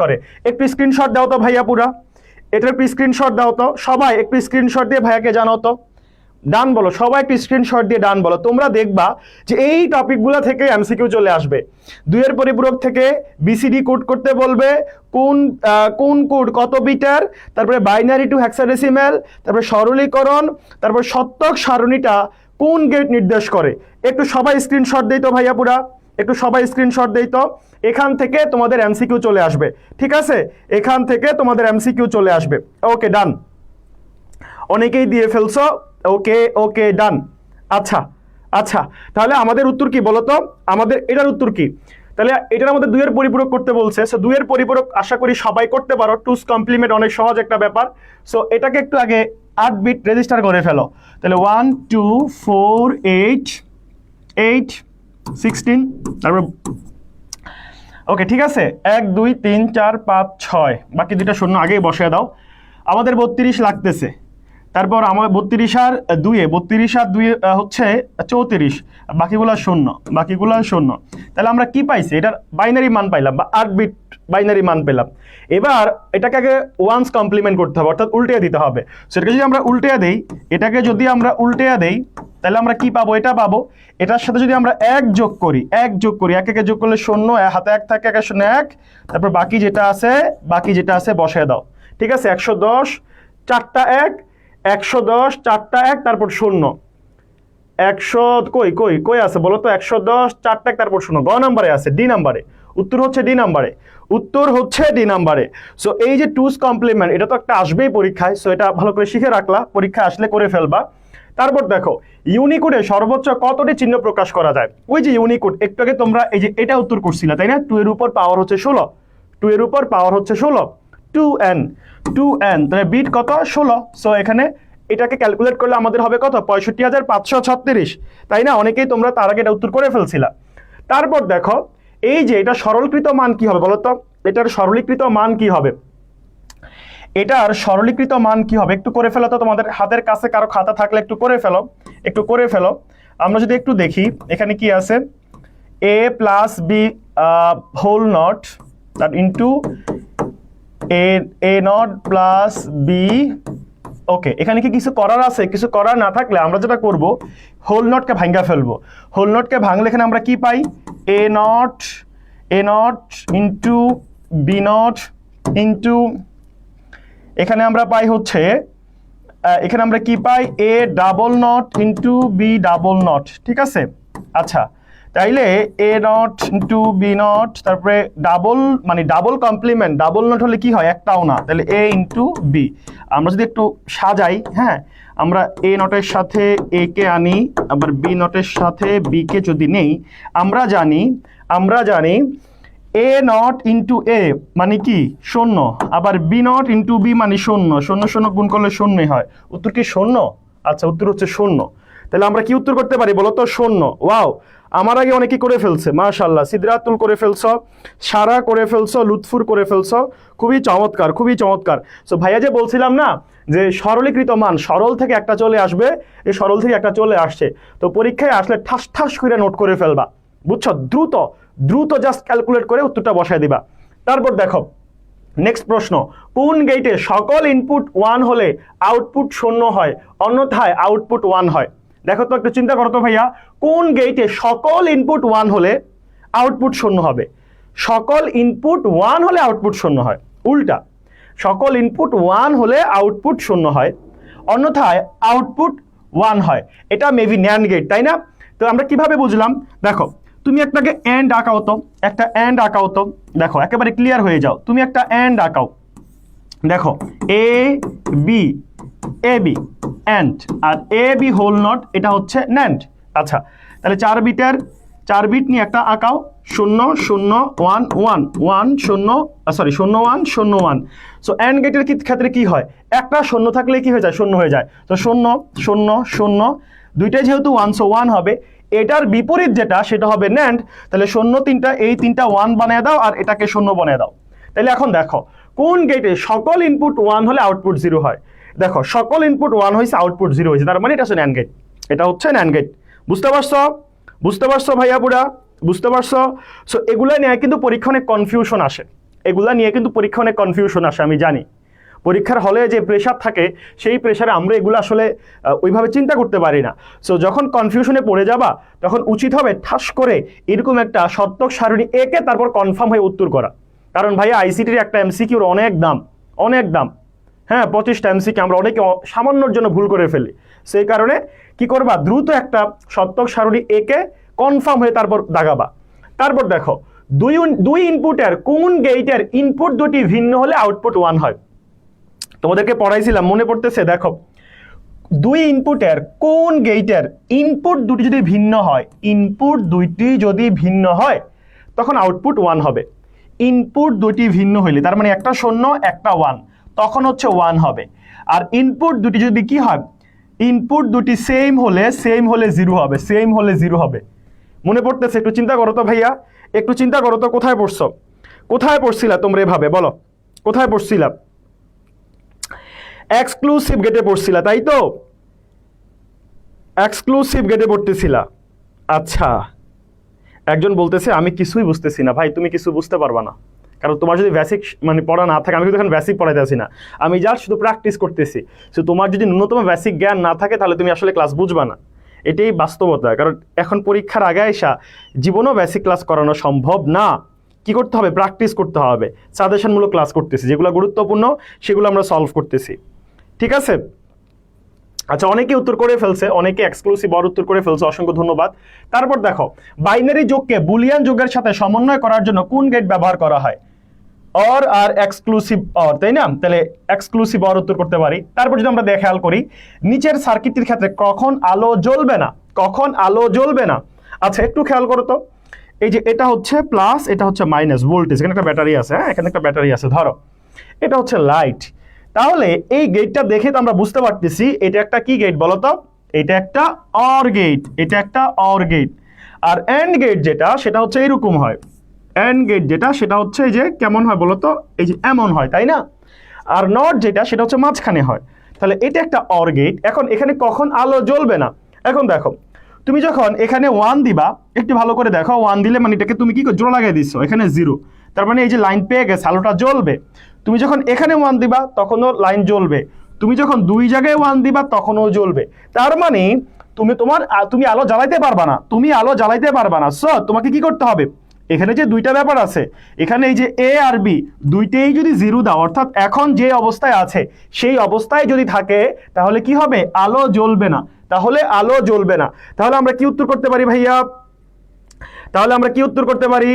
করে, একটু স্ক্রিনশট দাও তো ভাইয়া, পুরা এটার একটু স্ক্রিনশট দাও তো সবাই, একটু স্ক্রিনশট দিয়ে ভাইয়াকে জানাও তো, ডান বলো সবাই, একটু স্ক্রিনশট দিয়ে ডান বলো। তোমরা দেখবা যে এই টপিকগুলো থেকে এমসিকিউ চলে আসবে। 2 এর পরিপূরক থেকে বিসিডি কোড করতে বলবে, কোন কোড কত বিটার, তারপরে বাইনারি টু হেক্সাডেসিমাল, তারপরে সরলীকরণ, তারপর সত্যক সারণীটা কোন গেট নির্দেশ করে। একটু সবাই স্ক্রিনশট দেই তো ভাইয়া, পুরা একটু সবাই স্ক্রিনশট দেই তো। এখান থেকে তোমাদের এমসিকিউ চলে আসবে, ঠিক আছে, এখান থেকে তোমাদের এমসিকিউ চলে আসবে, ওকে ডান, অনেকেই দিয়ে ফেলছো, ওকে ডান। আচ্ছা, তাহলে আমাদের উত্তর কি বলতো, আমাদের এটার উত্তর কি, তাহলে এটার আমাদের 2 এর পরিপূরক করতে বলছে। সো 2 এর পরিপূরক আশা করি সবাই করতে পারো, 2's কমপ্লিমেন্ট অনেক সহজ একটা ব্যাপার। সো এটাকে একটু আগে 8 বিট রেজিস্টার করে ফেলো, তাহলে 1 2 4 8 16, তারপর ওকে, ঠিক আছে, 1 2 3 4 5 6, বাকি দুইটা শূন্য আগেই বসিয়ে দাও। আমাদের 32 লাগতেছে, তারপর আমার 32 আর 2 হচ্ছে 34, বাকিগুলো শূন্য, তাহলে আমরা কি পাইছি, এটার বাইনারি মান পাইলাম বা 8 বিট বাইনারি মান পেলাম। এবার এটাকে আগে ওয়ান্স কমপ্লিমেন্ট করতে হবে, অর্থাৎ উল্টে দিতে হবে। সেটাকে যদি আমরা উল্টে দেই, তাহলে আমরা কি পাবো, এটা পাবো। এটার সাথে যদি আমরা 1 যোগ করি, 1 একে যোগ করলে 0, হাতে 1 থাকে, 1 0 1, তারপর বাকি যেটা আছে বসিয়ে দাও, ঠিক আছে। 110 4টা 1, 110 4টা 1, তারপর 0, 100 কই আছে বলো তো, 110 4টা 1, তারপর 0, গ নাম্বারে আছে, ডি নাম্বারে, উত্তর হচ্ছে ডি নাম্বারে। সো এই যে 2's কমপ্লিমেন্ট, এটা তো একটা আসবেই পরীক্ষায়, সো এটা ভালো করে শিখে রাখলা, পরীক্ষা আসলে করে ফেলবা। তারপর দেখো ইউনিকোডে সর্বোচ্চ কতটি চিহ্ন প্রকাশ করা যায়, ওই যে ইউনিকোড, একটু আগে তোমরা এই যে এটা উত্তর করছিলা তাই না, 2 এর উপর পাওয়ার হচ্ছে 16, 2n, তাহলে বিট কত, 16। সো এখানে এটাকে ক্যালকুলেট করলে আমাদের হবে কত, 65,536, তাই না, অনেকেই তোমরা তার আগে এটা উত্তর করে ফেলছিলা। তারপর দেখো এই যে এটা সরলীকৃত মান কি হবে বলো তো, এটার সরলীকৃত মান কি হবে, একটু করে ফেলো তো, তোমাদের হাতের কাছে কারো খাতা থাকলে একটু করে ফেলো। আমরা যদি একটু দেখি এখানে কি আছে, a plus B whole not তার into a not plus B, okay. এখানে কি কিছু করার আছে, কিছু করার না থাকলে আমরা যেটা করব, হোল নটকে ভাঙা ফেলবো। হোল নটকে ভাঙলে এখানে আমরা কি পাই, a not into B not into, এখানে আমরা পাই হচ্ছে, এখানে আমরা কি পাই, a double not into B double not, ঠিক আছে। আচ্ছা, তাইলে a not into B not, তারপরে ডাবল কমপ্লিমেন্ট, ডাবল নট হলে কি হয়, একটাও না, তাহলে a ইন্টু বি। আমরা যদি একটু সাজাই, হ্যাঁ, আমরা a নটের সাথে a কে আনি, আবার b নটের সাথে b কে যদি নেই, আমরা জানি a নট ইন্টু a মানে কি 0, আবার b নট ইন্টু b মানে 0, 0 গুণ করলে 0 হয়, উত্তর কি 0? আচ্ছা, উত্তর হচ্ছে 0। তাহলে আমরা কি উত্তর করতে পারি বলো তো? শূন্য। ওয়াও, আমার আগে অনেকে করে ফেলছে, মাশাআল্লাহ। সিদরাতুল করে ফেলছো, সারা করে ফেলছো, লুৎফুর করে ফেলছো, খুবই চমৎকার, খুবই চমৎকার। সো ভাইয়া যে বলছিলাম না যে সরলীকৃত মান, সরল থেকে একটা চলে আসবে, এই সরল থেকে একটা চলে আসছে, তো পরীক্ষায় আসলে ঠাস ঠাস করে নোট করে ফেলবা, বুঝছো? দ্রুত দ্রুত জাস্ট ক্যালকুলেট করে উত্তরটা বসায় দিবা। তারপর দেখো নেক্সট প্রশ্ন, কোন গেটে সকল ইনপুট 1 হলে আউটপুট 0 হয়, অন্যথায় আউটপুট 1 হয়? দেখো তো, একটু চিন্তা করো তো ভাইয়া, কোন গেটে সকল ইনপুট 1 হলে আউটপুট 0 হবে? সকল ইনপুট 1 হলে আউটপুট 0 হয়, উল্টা, সকল ইনপুট 1 হলে আউটপুট 0 হয়, অন্যথায় আউটপুট 1 হয়। এটা মেবি ন্যান্ড গেট, তাই না? তো আমরা কিভাবে বুঝলাম? দেখো, তুমি একটাকে এন্ড আঁকাও তো, একটা এন্ড আঁকাও তো, দেখো একেবারে ক্লিয়ার হয়ে যাও। তুমি একটা এন্ড আঁকাও, দেখো A B, A B and, আর এ বি হোল নট, এটা হচ্ছে ন্যান্ড। আচ্ছা, তাহলে 4 বিট নিয়ে একটা আঁকাও, 0 0 1 1 1 0, সরি 0 1 0 1। সো এন্ড গেটের ক্ষেত্রে কি হয়? একটা 0 থাকলে কি হয়ে যায়? 0 হয়ে যায়। তো 0 0 0, দুইটাই যেহেতু 1, সো 1 হবে। এটার বিপরীত যেটা, সেটা হবে ন্যান্ড। তাহলে 0 3টা, এই 3টা 1 বানিয়ে দাও, আর এটাকে 0 বানিয়ে দাও। তাহলে এখন দেখো, কোন গেটে সকল ইনপুট 1 হলে আউটপুট 0 হয়? দেখো, সকল ইনপুট 1 হয়েছে, আউটপুট 0 হয়েছে, তার মানে এটা হচ্ছে ন্যান্ড গেট। এটা হচ্ছে ন্যান্ড গেট। বুঝতে পারছো? বুঝতে পারছো ভাইয়া বুড়া? বুঝতে পারছো? সো এগুলা নিয়ে কিন্তু পরীক্ষা অনেক কনফিউশন আসে, এগুলা নিয়ে কিন্তু পরীক্ষা অনেক কনফিউশন আসে, আমি জানি। পরীক্ষার হলে যে প্রেশার থাকে, সেই প্রেশারে আমরা এগুলো আসলে ওইভাবে চিন্তা করতে পারি না। সো যখন কনফিউশনে পড়ে যাবা, তখন উচিত হবে ঠাস করে এরকম একটা শর্তক সারণী এঁকে তারপর কনফার্ম হয়ে উত্তর করা। কারণ ভাইয়া আইসিটির একটা এমসিকিউর অনেক দাম, অনেক দাম। হ্যাঁ, 25টা এমসিকিউ আমরা অনেকে সামান্যর জন্য ভুল করে ফেলি। সেই কারণে কি করবা? দ্রুত একটা শর্তক সারণী এঁকে কনফার্ম হয়ে তারপর দাগাবা। তারপর দেখো, দুই ইনপুটের কোন গেটের ইনপুট দুটি ভিন্ন হলে আউটপুট 1 হয়? তোমাদেরকে পড়াইছিলাম, মনে পড়তেছে? দেখো, দুই ইনপুটের কোন গেটের ইনপুট দুটি যদি ভিন্ন হয়, ইনপুট দুইটি যদি ভিন্ন হয়, তখন আউটপুট 1 হবে। ইনপুট দুটি ভিন্ন হইলে, তার মানে একটা 0 একটা 1, তখন হচ্ছে 1 হবে। আর ইনপুট দুটি যদি কি হয়? ইনপুট দুটি সেম হলে 0 হবে, সেম হলে 0 হবে। মনে পড়তেছে? একটু চিন্তা করো তো ভাইয়া, একটু চিন্তা করো তো, কোথায় পড়ছো? কোথায় পড়ছিলা তোমরা এভাবে? বলো, কোথায় পড়ছিলা? এক্সক্লুসিভ গেটে পড়ছিলা, তাই তো? এক্সক্লুসিভ গেটে পড়তেছিলা। আচ্ছা, একজন বলতেছে আমি কিছুই বুঝতেছি না। ভাই, তুমি কিছু বুঝতে পারবা না, কারণ তোমার যদি বেসিক মানে পড়া না থাকে, আমি কিন্তু এখন বেসিক পড়াইতেছি না, আমি জাস্ট শুধু প্র্যাকটিস করতেছি। সো তোমার যদি ন্যূনতম বেসিক জ্ঞান না থাকে, তাহলে তুমি আসলে ক্লাস বুঝবা না। এটাই বাস্তবতা। কারণ এখন পরীক্ষার আগে এসা জীবনেও বেসিক ক্লাস করানো সম্ভব না। কি করতে হবে? প্র্যাকটিস করতে হবে। সাজেশনমূলক ক্লাস করতেছি, যেগুলো গুরুত্বপূর্ণ সেগুলো আমরা সলভ করতেছি। ঠিক আছে? আচ্ছা, অনেকে উত্তর করে ফেলছে, অনেকে এক্সক্লুসিভ অর উত্তর করে ফেলছে, অসংখ্য ধন্যবাদ। তারপর দেখো, বাইনারি যোগকে বুলিয়ান যোগের সাথে সমন্বয় করার জন্য কোন গেট ব্যবহার করা হয়? অর আর এক্সক্লুসিভ অর, তাই না? তাহলে এক্সক্লুসিভ অর উত্তর করতে পারি। তারপর যদি আমরা খেয়াল করি, নিচের সার্কিটটির ক্ষেত্রে কখন আলো জ্বলবে না? কখন আলো জ্বলবে না? আচ্ছা, একটু খেয়াল করো তো, এই যে এটা হচ্ছে প্লাস, এটা হচ্ছে মাইনাস ভোল্টেজ, এখানে একটা ব্যাটারি আছে। হ্যাঁ, এখানে একটা ব্যাটারি আছে, ধরো এটা হচ্ছে লাইট। তাহলে এই গেটটা দেখে তো আমরা বুঝতে পারতেছি এটা একটা কি গেট বলো তো? এটা একটা অর গেট, এটা একটা অর গেট। আর এন্ড গেট যেটা, সেটা হচ্ছে এরকম হয়। এন্ড গেট যেটা, সেটা হচ্ছে এই যে কেমন হয় বলো তো? এই যে এমন হয়, তাই না? আর নট যেটা, সেটা হচ্ছে মাঝখানে হয়। তাহলে এটা একটা অর গেট। এখন এখানে কখন আলো জ্বলবে না? এখন দেখো, তুমি যখন এখানে 1 দিবা, একটু ভালো করে দেখো, 1 দিলে মানে এটাকে তুমি কি জোড়া লাগিয়ে দিচ্ছ, এখানে 0, তার মানে এই যে লাইন পেয়ে গেছে, আলোটা জ্বলবে। তুমি যখন এখানে 1 দিবা, তখনও লাইন জ্বলবে। তুমি যখন 2 জায়গায় 1 দিবা, তখনও জ্বলবে। তার মানে তুমি আলো জ্বালাইতে পারবা না, তুমি আলো জ্বালাইতে পারবা না। সো তোমাকে কি করতে হবে? এখানে যে দুইটা ব্যাপার আছে, এখানে এই যে এ আর বি দুইটাই যদি 0 দাও, অর্থাৎ এখন যে অবস্থায় আছে সেই অবস্থায় যদি থাকে, তাহলে কি হবে? আলো জ্বলবে না। তাহলে আলো জ্বলবে না। তাহলে আমরা কি উত্তর করতে পারি ভাইয়া? তাহলে আমরা কি উত্তর করতে পারি?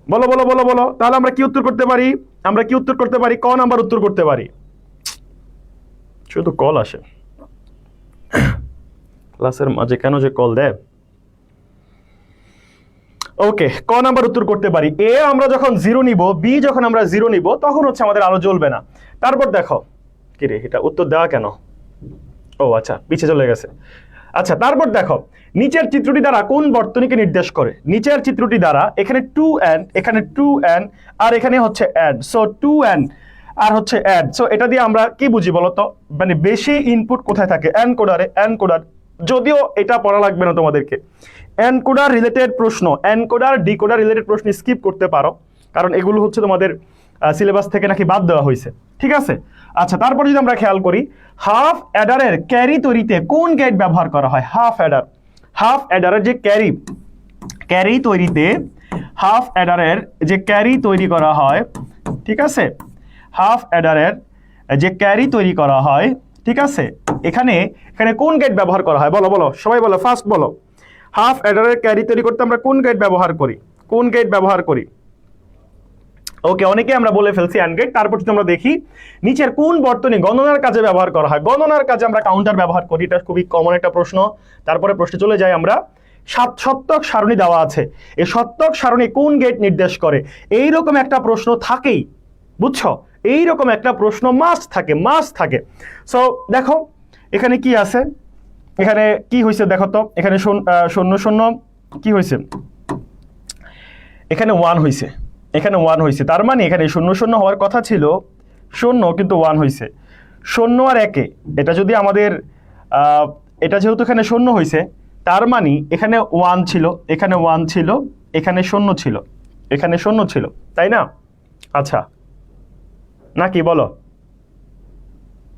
বলো বলো বলো বলো। তাহলে আমরা কি উত্তর করতে পারি? আমরা কি উত্তর করতে পারি? ক নাম্বার উত্তর করতে পারি। শুধু কল আসে ক্লাসের মাঝে, কেন যে কল দেয়। ওকে, ক নাম্বার উত্তর করতে পারি। এ আমরা যখন 0 নিব, বি যখন আমরা 0 নিব, তখন হচ্ছে আমাদের আলো জ্বলবে না। তারপর দেখো, কি রে, এটা উত্তর দেওয়া কেন? ও আচ্ছা, পিছিয়ে চলে গেছে। আচ্ছা, তারপর দেখো নিচের চিত্রটি দ্বারা কোন বর্তনীকে নির্দেশ করে। নিচের চিত্রটি দ্বারা এখানে 2n, এখানে 2n, আর এখানে হচ্ছে অ্যাড, সো 2n আর হচ্ছে অ্যাড, সো এটা দিয়ে আমরা কি বুঝি বলতো, মানে বেশি ইনপুট কোথায় থাকে, এনকোডারে। এনকোডার, যদিও এটা পড়া লাগবে না তোমাদেরকে, এনকোডার রিলেটেড প্রশ্ন, এনকোডার ডিকোডার রিলেটেড প্রশ্ন স্কিপ করতে পারো, কারণ এগুলো হচ্ছে তোমাদের সিলেবাস থেকে নাকি বাদ দেওয়া হয়েছে, ঠিক আছে। আচ্ছা, তারপর যদি আমরা খেয়াল করি, হাফ অ্যাডারের ক্যারি তৈরিতে কোন গেট ব্যবহার করা হয়। হাফ অ্যাডার, হাফ অ্যাডারের যে ক্যারি তৈরিতে, হাফ অ্যাডারের যে ক্যারি তৈরি করা হয়, ঠিক আছে, হাফ অ্যাডারের যে ক্যারি তৈরি করা হয়, ঠিক আছে, এখানে এখানে কোন গেট ব্যবহার করা হয়, বলো বলো সবাই বলো, ফার্স্ট বলো। হাফ অ্যাডারের ক্যারি তৈরি করতে আমরা কোন গেট ব্যবহার করি, কোন গেট ব্যবহার করি। ওকে, অনেকে আমরা বলে ফেলছি অ্যান্ড গেট। তারপর যদি আমরা দেখি নিচের কোন বর্তনী গণনার কাজে ব্যবহার করা হয়। গণনার কাজে আমরা কাউন্টার ব্যবহার করি, এটা খুবই কমন একটা প্রশ্ন। তারপরে প্রশ্নে চলে যাই আমরা, সত্যক সারণী দেওয়া আছে, এই সত্যক সারণী কোন গেট নির্দেশ করে। এইরকম একটা প্রশ্ন থাকেই, বুঝছো, এইরকম একটা প্রশ্ন মাস্ট থাকে। সো দেখো এখানে কি আছে, এখানে কি হয়েছে দেখো তো, এখানে 0 কি হয়েছে, এখানে 1 হয়েছে, এখানে 1 হয়েছে, তার মানে এখানে 0 হওয়ার কথা ছিল 0, কিন্তু 1 হয়েছে। 0 আর 1, এটা যদি আমাদের এটা যেহেতু এখানে 0 হয়েছে, তার মানে এখানে 1 ছিল, এখানে 1 ছিল, এখানে 0 ছিল, এখানে 0 ছিল, তাই না? আচ্ছা, নাকি বলো?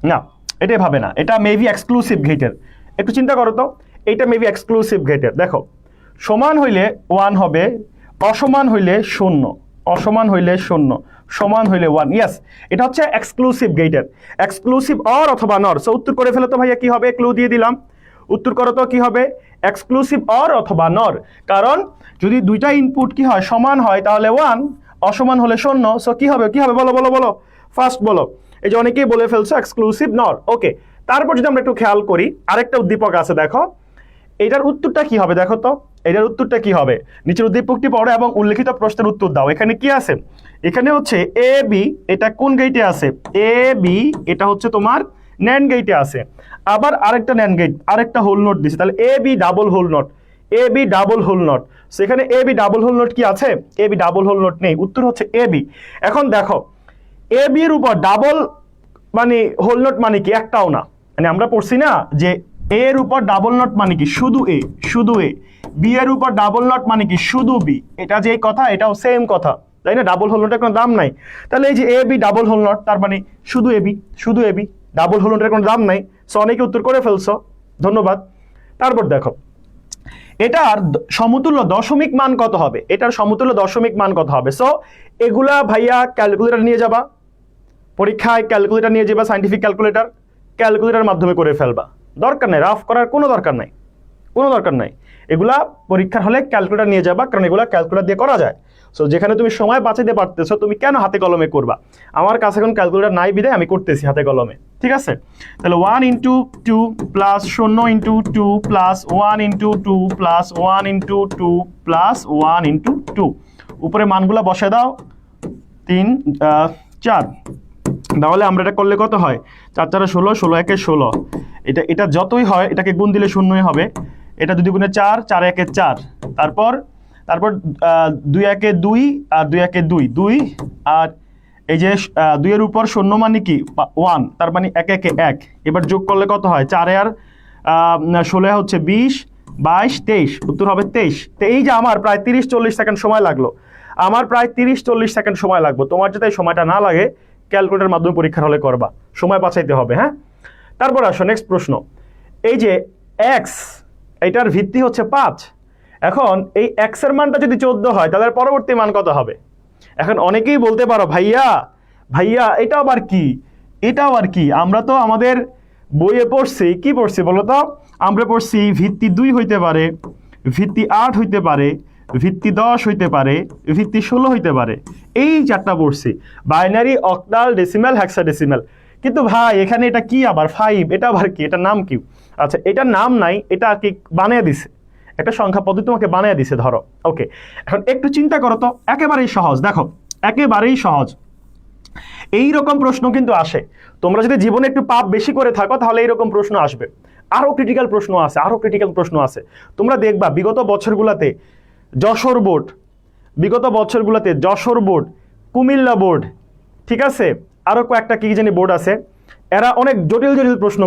না, এটাই ভাবে না, এটা মেবি এক্সক্লুসিভ গেটের। একটু চিন্তা করো তো, এটা মেবি এক্সক্লুসিভ গেটের। দেখো, সমান হইলে 1 হবে, অসমান হইলে 0, অসমান হইলে 0, সমান হইলে 1। ইয়েস, এটা হচ্ছে এক্সক্লুসিভ গেটের, এক্সক্লুসিভ অর অথবা নর। সো উত্তর করে ফেলো তো ভাইয়া, কি হবে, ক্লু দিয়ে দিলাম, উত্তর করো তো কি হবে, এক্সক্লুসিভ অর অথবা নর। কারণ যদি দুইটা ইনপুট কি হয়, সমান হয়, তাহলে 1, অসমান হলে 0। সো কি হবে, কি হবে, বলো বলো বলো, ফার্স্ট বলো। এই যে অনেকেই বলে ফেলছো এক্সক্লুসিভ নর। ওকে, তারপর যদি আমরা একটু খেয়াল করি, আরেকটা উদ্দীপক আছে, দেখো এটার উত্তরটা কি হবে, দেখো তো এটার উত্তরটা কি হবে। নিচের উদ্দীপকটি পড়ো এবং উল্লেখিত প্রশ্নের উত্তর দাও। এখানে কি আছে, এখানে হচ্ছে এ বি, এটা কোন গেটে আছে, এ বি, এটা হচ্ছে তোমার ন্যান্ড গেটে আছে। আবার আরেকটা ন্যান্ড গেট, আরেকটা হোল নোট দিছে, তাহলে A B double whole note, A B double whole note. সেখানে A B double whole note কি আছে, A B double whole note নেই, উত্তর হচ্ছে এ বি। এখন দেখো এ বি এর উপর ডাবল মানে হোল নোট মানে কি, একটাও না, মানে আমরা পড়ছি না যে এ এর উপর ডাবল নট মানে কি শুধু এ, শুধু এ, বি এর উপর ডাবল নট মানে কি শুধু বি, এটা যে কথা এটাও সেম কথা, তাই না? ডাবল হোল নটের কোনো দাম নাই, তাহলে এই যে A B double whole not, তার মানে শুধু এ বি, শুধু এ বি, ডাবল হোল নটের কোনো দাম নাই। সো অনেকে উত্তর করে ফেলছো, ধন্যবাদ। তারপর দেখো এটার সমতুল্য দশমিক মান কত হবে, এটার সমতুল্য দশমিক মান কত হবে। সো এগুলা ভাইয়া ক্যালকুলেটর নিয়ে যাবা, পরীক্ষায় ক্যালকুলেটর নিয়ে যাবা, সাইন্টিফিক ক্যালকুলেটর, ক্যালকুলেটর মাধ্যমে করে ফেলবা, দরকার নাই রাফ করার কোনো দরকার নাই, কোনো দরকার নাই। এগুলা পরীক্ষার হলে ক্যালকুলেটর নিয়ে যাবা, কারণ এগুলা ক্যালকুলেটর দিয়ে করা যায়। সো যেখানে তুমি সময় বাঁচাতে পারতেছো, তুমি কেন হাতে কলমে করবা। আমার কাছে এখন ক্যালকুলেটর নাই বিধায় আমি করতেছি হাতে কলমে, ঠিক আছে। তাহলে 1 into 2 plus 0 into 2 plus 1 into 2 plus 1 into 2 plus 1 into 2, উপরে মানগুলা বসে দাও, 3 4। তাহলে আমরা এটা করলে কত হয়, 4 4 16, 16 1 16, এটা যতই হয় এটাকে গুণ দিলে শূন্যই হবে। এটা 2 গুণে 4, 4 1 4, তারপর 2 1 2 আর 2 1 2 2, আর এই যে 2 এর উপর 0 মানে কি 1, তার মানে 1 1 1। এবার যোগ করলে কত হয়, 4 আর 16 হচ্ছে 20 22 23, উত্তর হবে 23। তো এই যে আমার প্রায় 30 40 সেকেন্ড সময় লাগলো, আমার প্রায় 30 40 সেকেন্ড সময় লাগবে। তোমার যদি এই সময়টা না লাগে ক্যালকুলেটরের মাধ্যমে পরীক্ষার হলে করবা, সময় বাঁচাইতে হবে। হ্যাঁ, তারপর আসো নেক্সট প্রশ্ন। এই যে এক্স, এটার ভিত্তি হচ্ছে 5। এখন এই এক্স এর মানটা যদি 14 হয়, তাহলে পরবর্তী মান কত হবে। এখন অনেকেই বলতে পারো ভাইয়া ভাইয়া এটা আবার কি, এটা আবার কি, আমরা তো আমাদের বইয়ে পড়ছি, কি পড়ছি বলো তো, আমরা পড়ছি ভিত্তি 2 হইতে পারে, ভিত্তি 8 হইতে পারে, ভিত্তি 10 হইতে পারে, ভিত্তি 16 হইতে পারে, এই 4টা পড়ছি, বাইনারি, অক্টাল, ডেসিমাল, হেক্সাডেসিমাল। কিন্তু ভাই এখানে এটা কি আবার 5, এটা আবার কি, এটার নাম কি? আচ্ছা, এটার নাম নাই, এটা আর কি বানিয়ে দিছে, একটা সংখ্যা পদ্ধতি তোমাকে বানিয়ে দিছে ধরো। ওকে, এখন একটু চিন্তা করো তো, একেবারেই সহজ, দেখো একেবারেই সহজ। এই রকম প্রশ্ন কিন্তু আসে। তোমরা যদি জীবনে একটু পাপ বেশি করে থাকো তাহলে এইরকম প্রশ্ন আসবে। আরো ক্রিটিক্যাল প্রশ্ন আছে, তোমরা দেখবা বিগত বছরগুলোতে যশোর বোর্ড, কুমিল্লা বোর্ড, ঠিক আছে, আরো কয়েকটা কি জানি বোর্ড আছে, এরা অনেক জটিল প্রশ্ন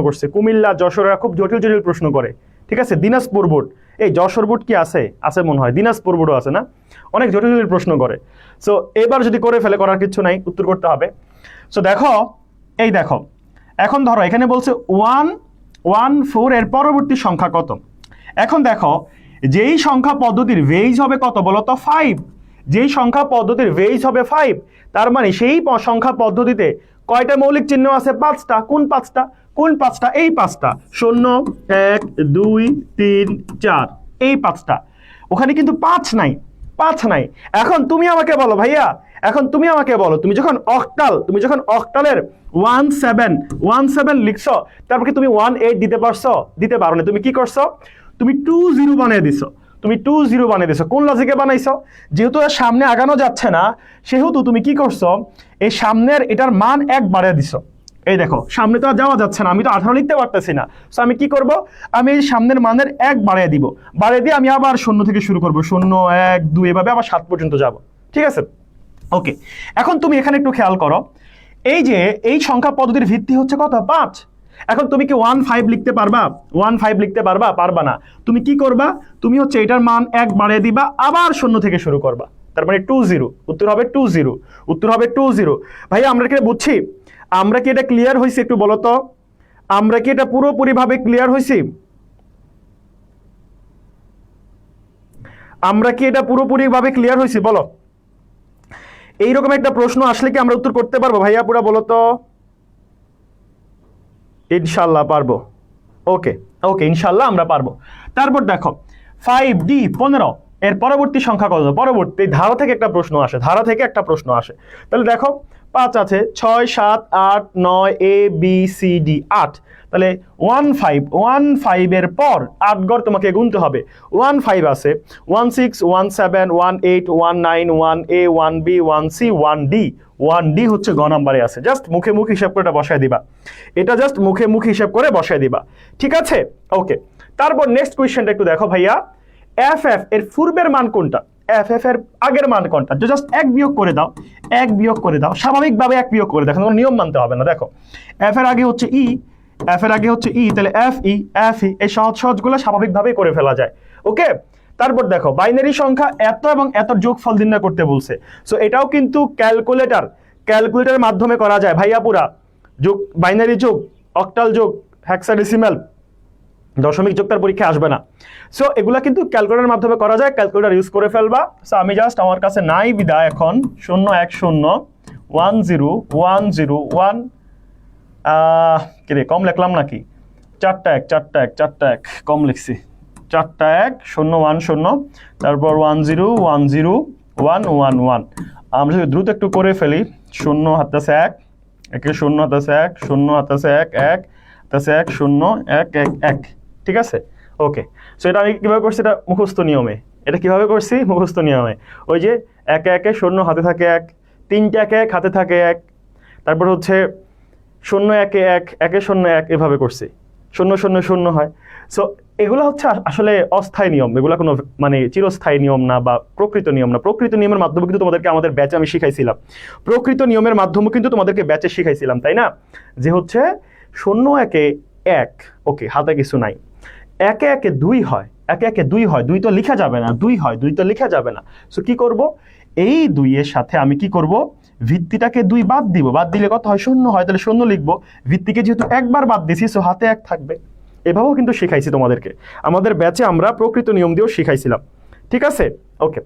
করছে, কুমিল্লা, যশোর, এরা খুব জটিল প্রশ্ন করে, ঠিক আছে। দিনাজপুর বোর্ড, এই যশোর বোর্ড কি আছে মনে হয়, দিনাজপুর বোর্ডও আছে না, অনেক জটিল প্রশ্ন করে। সো এবার যদি করে ফেলে, করার কিছু নাই, উত্তর করতে হবে। সো দেখো, এখন ধরো এখানে বলছে 114 এর পরবর্তী সংখ্যা কত। এখন দেখো, যেই সংখ্যা পদ্ধতির বেইজ হবে কত বলো তো 5, যেই সংখ্যা পদ্ধতির বেইজ হবে 5, তার মানে সেই সংখ্যা পদ্ধতিতে কয়টা মৌলিক চিহ্ন আছে? 5টা। কোন পাঁচটা? এই 5টা, 0 1 2 3 4, এই 5টা। ওখানে কিন্তু 5 নাই। এখন তুমি আমাকে বলো ভাইয়া, তুমি যখন অক্টালের 17 লিখছো, তারপর কি তুমি 18 দিতে পারছো? দিতে পারো না। তুমি কি করছো? তুমি 20 বানিয়ে দিছো। কোন লজিকে বানাইছো? যেহেতু এর সামনে আগানো যাচ্ছে না, সেহেতু তুমি কি করছো? এই সামনের এটার মান 1 বাড়িয়ে দিছো। এই দেখো, সামনে তো আর যাওয়া যাচ্ছে না, আমি তো 18 লিখতে পারতেছি না। সো আমি কি করব? আমি এই সামনের মানের 1 বাড়িয়ে দিব। বাড়িয়ে দিয়ে আমি আবার 0 থেকে শুরু করব, 0 1 2 এভাবে আবার 7 পর্যন্ত যাব, ঠিক আছে। ওকে, এখন তুমি এখানে একটু খেয়াল করো, এই যে এই সংখ্যা পদ্ধতির ভিত্তি হচ্ছে কত? 5। এখন তুমি কি 15 লিখতে পারবা? পারবা না। তুমি কি করবা? তুমি হচ্ছে এটার মান 1 বাড়িয়ে দিবা, আবার 0 থেকে শুরু করবা, তার মানে 20। উত্তর হবে 20। ভাই আমরা কি বুঝছি? আমরা কি এটা ক্লিয়ার হয়েছি? একটু বলো তো, আমরা কি এটা পুরোপুরি ভাবে ক্লিয়ার হয়েছি? বলো, এইরকম একটা প্রশ্ন আসলে কি আমরা উত্তর করতে পারবো ভাইয়া? পুরা বলো তো। ইনশাল্লাহ পারবো। ওকে, ইনশাল্লাহ আমরা পারবো। তারপর দেখো 5D 15 এর পরবর্তী সংখ্যা কত? পরবর্তী ধারা থেকে একটা প্রশ্ন আসে। তাহলে দেখো 5 আছে, 6 7 8 9 A B C D 8। তাহলে 15 এর পর 8 গড় তোমাকে গুনতে হবে। 15 আছে, 16 17 18 19 1A 1B 1C 1D। 1D হচ্ছে গ নাম্বারে আছে। জাস্ট মুখে হিসাব করে এটা বসায় দিবা। হিসাব করে বসায় দিবা, ঠিক আছে। ওকে, তারপর নেক্সট কোয়েশ্চেনটা একটু দেখো ভাইয়া, FF এর পূর্বের মান কোনটা? FF এর আগের মান কোনটা? জাস্ট 1 বিয়োগ করে দাও, স্বাভাবিকভাবে 1 বিয়োগ করে দেখো, কোনো নিয়ম মানতে হবে না। দেখো F এর আগে হচ্ছে E, তাহলে FE এই সহজগুলো স্বাভাবিকভাবেই করে ফেলা যায়। ওকে, তারপর দেখো বাইনারি সংখ্যা এত এবং এত যোগফল নির্ণয় করতে বলছে। সো এটাও কিন্তু ক্যালকুলেটরের মাধ্যমে করা যায় ভাইয়া। পুরা যোগ, বাইনারি যোগ, অক্টাল যোগ, হেক্সাডেসিমাল, দশমিক যোগ তার পরীক্ষা আসবে না। সো এগুলা কিন্তু ক্যালকুলেটরের মাধ্যমে করা যায়, ক্যালকুলেটর ইউজ করে ফেলবা। সো আমি জাস্ট, আমার কাছে নাই বিদায় এখন 0 1 0 1 0 1 0 1, কি রে, কম লিখলাম নাকি? 4টা 1 কম লিখছি। 4টা 1 0 1 0, তারপর 1 0 1 0 1 1 1। আমরা যদি দ্রুত একটু করে ফেলি, 0 হাতেছে 1, 0 হাতেছে 1, 0 হাতেছে 1 1 হাতেছে 1 0 1 1 1, ঠিক আছে। ওকে, সো এটা আমি কিভাবে করছি? এটা মুখস্থ নিয়মে। ওই যে 1 1 0 হাতে থাকে 1, 3টা 1 1 হাতে থাকে 1, তারপর হচ্ছে 0 1 1 1 0 1, এভাবে করছি, 0 0 0 হয়। সো এগুলো হচ্ছে আসলে অস্থায়ী নিয়ম, এগুলো কোনো মানে চিরস্থায়ী নিয়ম না বা প্রকৃত নিয়ম না। প্রকৃত নিয়মের মাধ্যমে কিন্তু তোমাদেরকে আমাদের ব্যাচে আমি শিখাইছিলাম, তাই না? যে হচ্ছে 0 1 1, ওকে, হাতে কিছু নাই, 1 1 2 হয়, 2 তো লেখা যাবে না। সো কি করব? এই 2 এর সাথে আমি কি করব? ভিত্তিটাকে 2 বাদ দিব, বাদ দিলে কত হয়? 0 হয়, তাহলে 0 লিখবো। ভিত্তিকে যেহেতু একবার বাদ দিছি, সো হাতে 1 থাকবে। এভাবেও কিন্তু শিখাইছি তোমাদেরকে, আমাদের ব্যাচে আমরা প্রকৃত নিয়ম দিয়েও শিখাইছিলাম, ঠিক আছে। ওকে,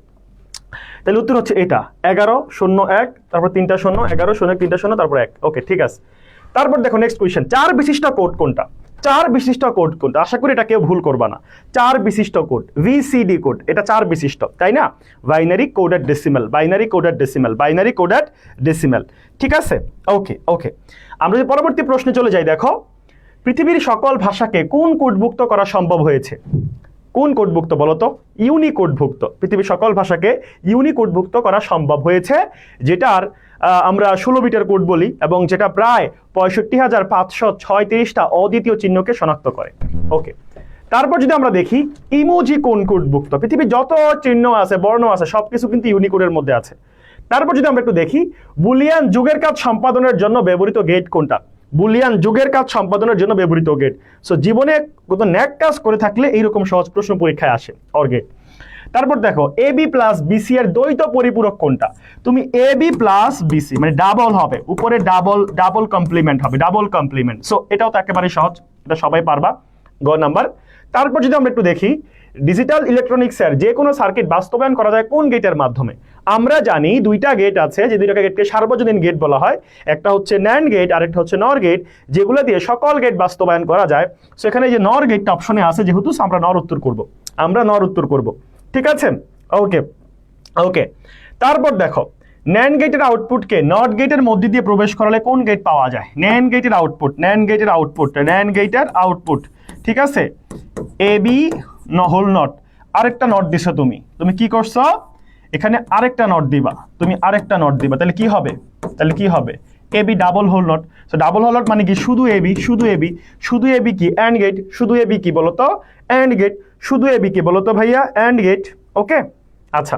তাহলে উত্তর হচ্ছে এটা 11 0 1, তারপর 3টা 0, 11 0 3টা 0, তারপর 1। ওকে, ঠিক আছে। তারপর দেখো নেক্সট কোয়েশ্চেন, 4 বিশিষ্ট কোড কোনটা? আশা করি এটা কেউ ভুল করবা না। 4 বিশিষ্ট কোড, VCD কোড, এটা 4 বিশিষ্ট, তাই না? বাইনারি কোডেড ডেসিমাল, ঠিক আছে। ওকে, আমরা যদি পরবর্তী প্রশ্নে চলে যাই, দেখো পৃথিবীর সকল ভাষাকে কোন কোডভুক্ত করা সম্ভব হয়েছে? কোন কোডভুক্ত বলো তো? ইউনিকোডভুক্ত। পৃথিবীর সকল ভাষাকে ইউনিকোডভুক্ত করা সম্ভব হয়েছে, যেটার আমরা 16 বিটের কোড বলি এবং যেটা প্রায় 65,536টা অদ্বিতীয় চিহ্নকে শনাক্ত করে। ওকে, তারপর যদি আমরা দেখি ইমোজি কোন কোডভুক্ত? পৃথিবীর যত চিহ্ন আছে, বর্ণ আছে, সবকিছু কিন্তু ইউনিকোডের মধ্যে আছে। তারপর যদি আমরা একটু দেখি বুলিয়ান যুগের কাজ সম্পাদনের জন্য ব্যবহৃত গেট কোনটা? বুলিয়ান যুগের কাজ সম্পাদনের জন্য ব্যবহৃত গেট। সো জীবনে কত ন্যাক কাজ করে থাকলে এইরকম সহজ প্রশ্ন পরীক্ষায় আসে, অর গেট। তারপর দেখো এবি প্লাস বিসি এর দ্বৈত পরিপূরক কোনটা? তুমি এবি প্লাস বিসি মানে ডাবল হবে, উপরে ডাবল কমপ্লিমেন্ট হবে, ডাবল কমপ্লিমেন্ট। সো এটাও তো একেবারে সহজ, এটা সবাই পারবা, গ নাম্বার। তারপর যদি আমরা একটু দেখি ডিজিটাল ইলেকট্রনিক্সের যে কোনো সার্কিট বাস্তবায়ন করা যায় কোন গেটের মাধ্যমে? আমরা জানি দুইটা গেট আছে, যে দুইটা গেটকে সার্বজনীন গেট বলা হয়। একটা হচ্ছে ন্যান্ড গেট আর একটা হচ্ছে নর গেট, যেগুলো দিয়ে সকল গেট বাস্তবায়ন করা যায়। সেখানে যে নর গেটটা অপশনে আছে, যেহেতু আমরা নর উত্তর করব, আমরা নর উত্তর করব, ঠিক আছে? ওকে ওকে। তারপর দেখো ন্যান্ড গেটের আউটপুটকে নট গেটের মধ্যে দিয়ে প্রবেশ করালে কোন গেট পাওয়া যায়? ন্যান্ড গেটের আউটপুট, ন্যান্ড গেটের আউটপুট, ন্যান্ড গেটের আউটপুট, ঠিক আছে? এবি হোল নট, আরেকটা নট দিছো তুমি, তুমি কি করছো? এখানে আরেকটা নট দিবা, তুমি আরেকটা নট দিবা, তাহলে কি হবে? তাহলে কি হবে? AB double whole not. So double whole not মানে কি? শুধু এবি, শুধু এবি, শুধু এবি কি? And get. শুধু এবি কি বলো তো? And get. শুধু এবি কি বলো তো ভাইয়া? And get. ওকে, আচ্ছা।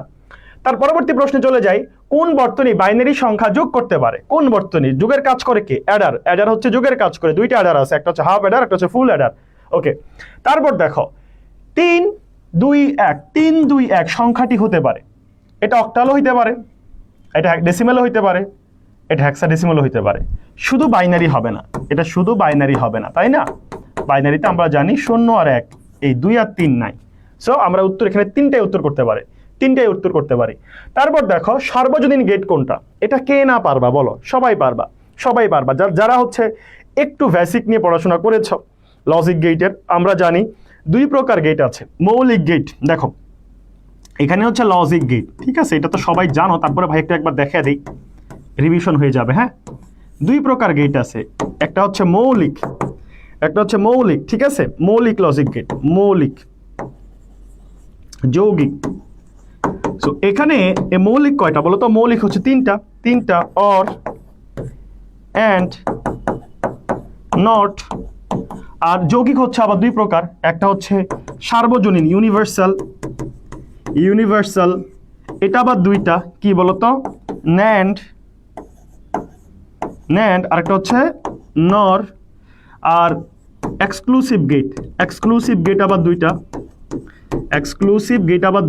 তার পরবর্তী প্রশ্নে চলে যাই, কোন বর্তনী বাইনারি সংখ্যা যোগ করতে পারে? কোন বর্তনী যোগের কাজ করে? কে? অ্যাডার। অ্যাডার হচ্ছে যোগের কাজ করে, দুইটা অ্যাডার আছে, একটা হচ্ছে হাফ অ্যাডার, একটা হচ্ছে ফুল অ্যাডার। ওকে, তারপর দেখো 3 2 1, 3 2 1 সংখ্যাটি হতে পারে, এটা অক্টালও হইতে পারে, এটা ডেসিমেলও হইতে পারে, এটা হেক্সাডেসিমেলও হইতে পারে, শুধু বাইনারি হবে না, এটা শুধু বাইনারি হবে না, তাই না? বাইনারিতে আমরা জানি 0 আর 1, এই 2 আর 3 নাই। সো আমরা উত্তর এখানে তিনটাই উত্তর করতে পারে, তিনটাই উত্তর করতে পারি। তারপর দেখো সার্বজনীন গেট কোনটা? এটা কে না পারবা বলো? সবাই পারবা, সবাই পারবা, যারা হচ্ছে একটু বেসিক নিয়ে পড়াশোনা করেছ। লজিক গেটের আমরা জানি দুই প্রকার গেট আছে। মৌলিক গেট, দেখো এখানে হচ্ছে লজিক গেট, ঠিক আছে? এটা তো সবাই জানো, তারপরে ভাই একবার দেখে দিই, রিভিশন হয়ে যাবে। হ্যাঁ, দুই প্রকার গেট আছে, একটা হচ্ছে মৌলিক, একটা হচ্ছে মৌলিক, ঠিক আছে? মৌলিক লজিক গেট, মৌলিক, যৌগিক। সো এখানে মৌলিক কয়টা বলো তো? মৌলিক হচ্ছে তিনটা, অর, অ্যান্ড, নট। আর যৌগিক হচ্ছে আবার দুই প্রকার, একটা হচ্ছে সার্বজনীন, ইউনিভার্সাল, এটা আবার দুইটা, কি বলতো? ন্যান্ড, আরেকটা হচ্ছে নর। আর এক্সক্লুসিভ গেট আবার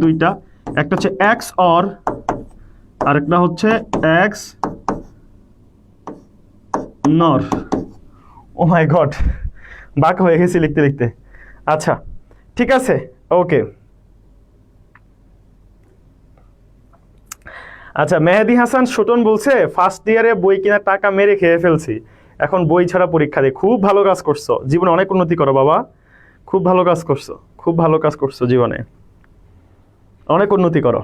দুইটা, একটা হচ্ছে এক্স অর, আরেকটা হচ্ছে এক্স নর। ও মাই গড, বাক হয়ে গেছি লিখতে লিখতে। আচ্ছা, ঠিক আছে, ওকে। আচ্ছা, মেহেদি হাসান সুটন বলছে ফার্স্ট ইয়ারে বই কেনার টাকা মেরে খেয়ে ফেলছি, এখন বই ছাড়া পরীক্ষা দিই। খুব ভালো কাজ করছো, জীবনে অনেক উন্নতি করো বাবা, খুব ভালো কাজ করছো, খুব ভালো কাজ করছো, জীবনে অনেক উন্নতি করো।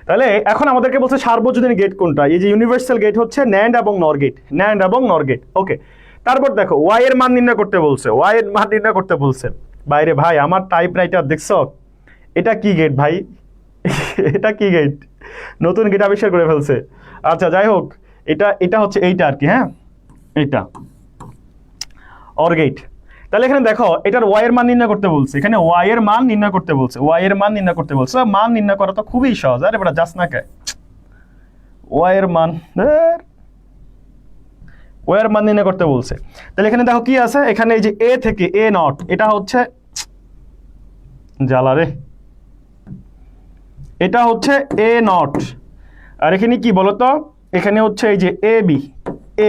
তাহলে এখন আমাদেরকে বলছে সার্বজনীন গেট কোনটা? এই যে ইউনিভার্সাল গেট হচ্ছে ন্যান্ড এবং নর গেট, ন্যান্ড এবং নর গেট। ওকে, তারপর দেখো ওয়াই এর মান নির্ণয় করতে বলছে, ওয়াই এর মান নির্ণয় করতে বলছে। বাইরে ভাই আমার টাইপরাইটার দেখছো, এটা কি গেট ভাই? এটা কি গেট? নতুন গেট আবিষ্কার করে ফেলছে। আচ্ছা যাই হোক, এটা হচ্ছে এইটা আর কি। হ্যাঁ, এইটা অর গেট। তাহলে এখানে দেখো এটার ওয়াই এর মান নির্ণয় করতে বলছে, এখানে ওয়াই এর মান নির্ণয় করতে বলছে, ওয়াই এর মান নির্ণয় করতে বলছে। মান নির্ণয় করা তো খুবই সহজ, আরে বেটা যাস না কে? ওয়াই এর মান, ওয়াই এর মান নির্ণয় করতে বলছে। তাহলে এখানে দেখো কি আছে, এখানে এই যে এ থেকে এ নট, এটা হচ্ছে জ্বালা রে, এটা হচ্ছে এ নট। আর এখানে কি বলতো? এখানে হচ্ছে এই যে এ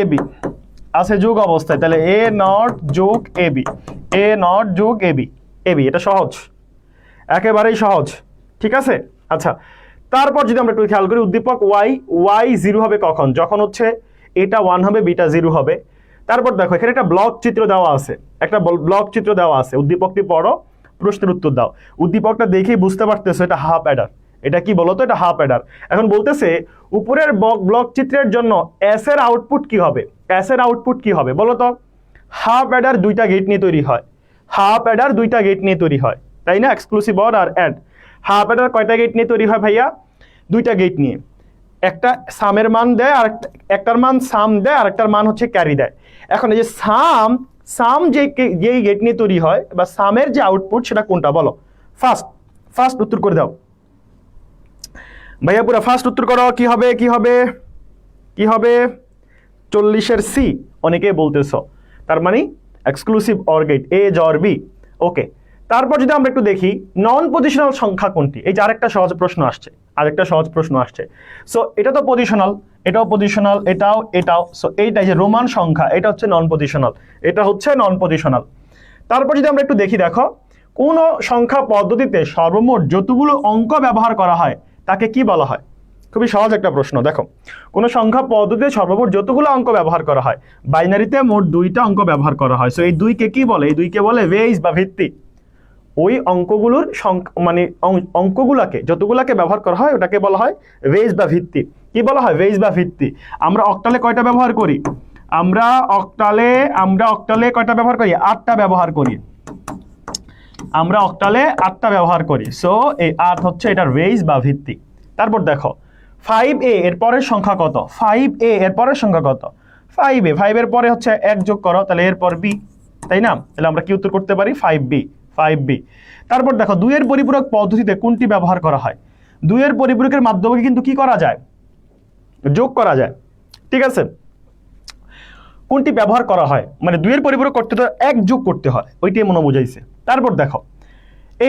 বি আছে যোগ অবস্থায়, তাহলে এ নট যোগ এ নট যোগ এ বি, এটা সহজ, একেবারেই সহজ, ঠিক আছে? আচ্ছা, তারপর যদি আমরা একটু খেয়াল করি উদ্দীপক ওয়াই 0 হবে কখন? যখন হচ্ছে এটা 1 হবে, বিটা 0 হবে। তারপর দেখো এখানে একটা ব্লক চিত্র দেওয়া আছে, উদ্দীপকটি পড়ো, প্রশ্নের উত্তর দাও। উদ্দীপকটা দেখেই বুঝতে পারতেছো এটা হাফ অ্যাডার। এটা কি বলতো? এটা হাফ অ্যাডার। এখন বলতেছে উপরের ব্লক চিত্রের জন্য এস এর আউটপুট কি হবে? এস এর আউটপুট কি হবে বলো তো? হাফ অ্যাডার দুইটা গেট নিয়ে তৈরি হয়, হাফ অ্যাডার দুইটা গেট নিয়ে তৈরি হয়, তাই না? এক্সক্লুসিভ অর আর অ্যাড। হাফ অ্যাডার কয়টা গেট নিয়ে তৈরি হয় ভাইয়া? দুইটা গেট নিয়ে। একটা সামের মান দেয় আর একটার মান সাম দেয় আর একটার মান হচ্ছে ক্যারি দেয়। এখন এই যে সাম যেই গেট নিয়ে তৈরি হয় বা সামের যে আউটপুট সেটা কোনটা বলো? ফার্স্ট উত্তর করে দাও ভাইয়া, পুরো ফার্স্ট উত্তর করো। কি হবে? 40-এর সি অনেকে বলতেছো, তার মানে exclusive or gate A or B. Okay, তারপর যদি আমরা একটু দেখি নন পজিশনাল সংখ্যা কোনটি, এই যে আরেকটা সহজ প্রশ্ন আসছে। সো এটা তো পজিশনাল, এটাও পজিশনাল, এটাও। সো এইটা যে রোমান সংখ্যা এটা হচ্ছে নন পজিশনাল। তারপর যদি আমরা একটু দেখি, দেখো কোন সংখ্যা পদ্ধতিতে সর্বমোট যতগুলো অঙ্ক ব্যবহার করা হয় তাকে কি বলা হয়? খুবই সহজ একটা প্রশ্ন। দেখো, কোন সংখ্যা পদ্ধতিতে সর্বমোট যতগুলো অঙ্ক ব্যবহার করা হয়, বাইনারিতে মোট 2টা অঙ্ক ব্যবহার করা হয়। সো এই 2কে কি বলে? এই 2কে বলে বেস বা ভিত্তি। ওই অঙ্কগুলোর মানে অঙ্কগুলাকে যতগুলাকে ব্যবহার করা হয় ওটাকে বলা হয় বেস বা ভিত্তি। কি বলা হয়? বেস বা ভিত্তি। আমরা অক্টালে কয়টা ব্যবহার করি? আমরা অক্টালে কয়টা ব্যবহার করি? 8টা ব্যবহার করি। আমরা অক্টালে 8টা ব্যবহার করি। সো এই 8 হচ্ছে এটার বেস বা ভিত্তি। তারপর দেখো 5a এর পরের সংখ্যা কত? 5a এর পরের সংখ্যা কত? 5a। 5 এর পরে হচ্ছে 1 যোগ করো, তাহলে এরপর b, তাই না? তাহলে আমরা কি উত্তর করতে পারি? 5b। তারপর দেখো 2 এর পরিপূরক পদ্ধতিতে কোনটি ব্যবহার করা হয়? 2 এর পরিপূরকের মাধ্যমে কিন্তু কি করা যায়? যোগ করা যায়, ঠিক আছে? কোনটি ব্যবহার করা হয়? মানে 2 এর পরিপূরক করতে তো 1 যোগ করতে হয়, ওইটাই মনে বুঝাইছে। তারপর দেখো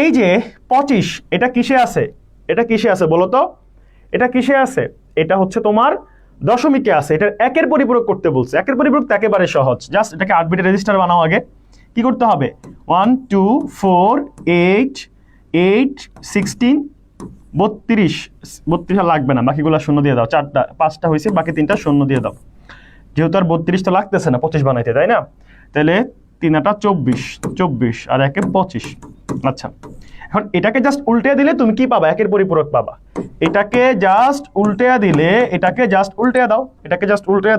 এই যে 25 এটা কিসে আছে বলো তো? এটা কিসে আছে? এটা হচ্ছে তোমার দশমিকে আছে। এটার 1 এর পরিপূরক করতে বলছে। 1 এর পরিপূরক তো একেবারে সহজ, জাস্ট এটাকে 8 বিটের রেজিস্টার বানাও। আগে কি করতে হবে? 1 2 4 8 8 16 32 আর লাগবে না, বাকিগুলো শূন্য দিয়ে দাও। 5টা হয়েছে, বাকি 3টা শূন্য দিয়ে দাও। যেহেতু আর 32টা লাগতেছে না 25 বানাইতে, তাই না? তাহলে 3টা 24 আর 1 25। আচ্ছা, এখন এটাকে জাস্ট উল্টে দিলে তুমি কি পাবা? 1 এর পরিপূরক পাবা। এটাকে জাস্ট উল্টে দিলে, এটাকে জাস্ট উল্টে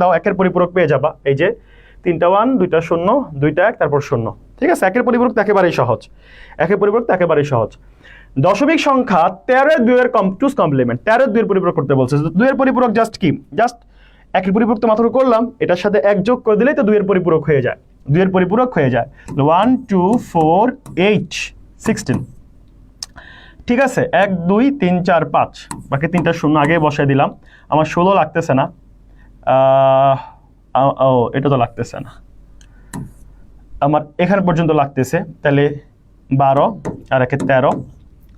দাও, 1 এর পরিপূরক পেয়ে যাবা। এই যে 3টা 1 2টা 0 2টা 1 তারপর 0, ঠিক আছে? 1 এর পরিপূরক একেবারেই সহজ। দশমিক সংখ্যা 13 এর 2 এর চুজ কমপ্লিমেন্ট। 13 এর 2 এর পরিপূরক করতে বলছে। 2 এর পরিপূরক জাস্ট কি? জাস্ট 1 এর পরিপূরক তো মাত্র করলাম, এটার সাথে 1 যোগ করে দিলেই তো 2 এর পরিপূরক হয়ে যায়। 1 2 4 8 16, ঠিক আছে? 1 2 3 4 5, বাকি 3টা শূন্য আগে বসাই দিলাম। আমার 16 লাগতেছে না, এটা তো লাগতেছে না, আমার এখানে পর্যন্ত লাগতেছে। তাহলে 12 আর 1 13।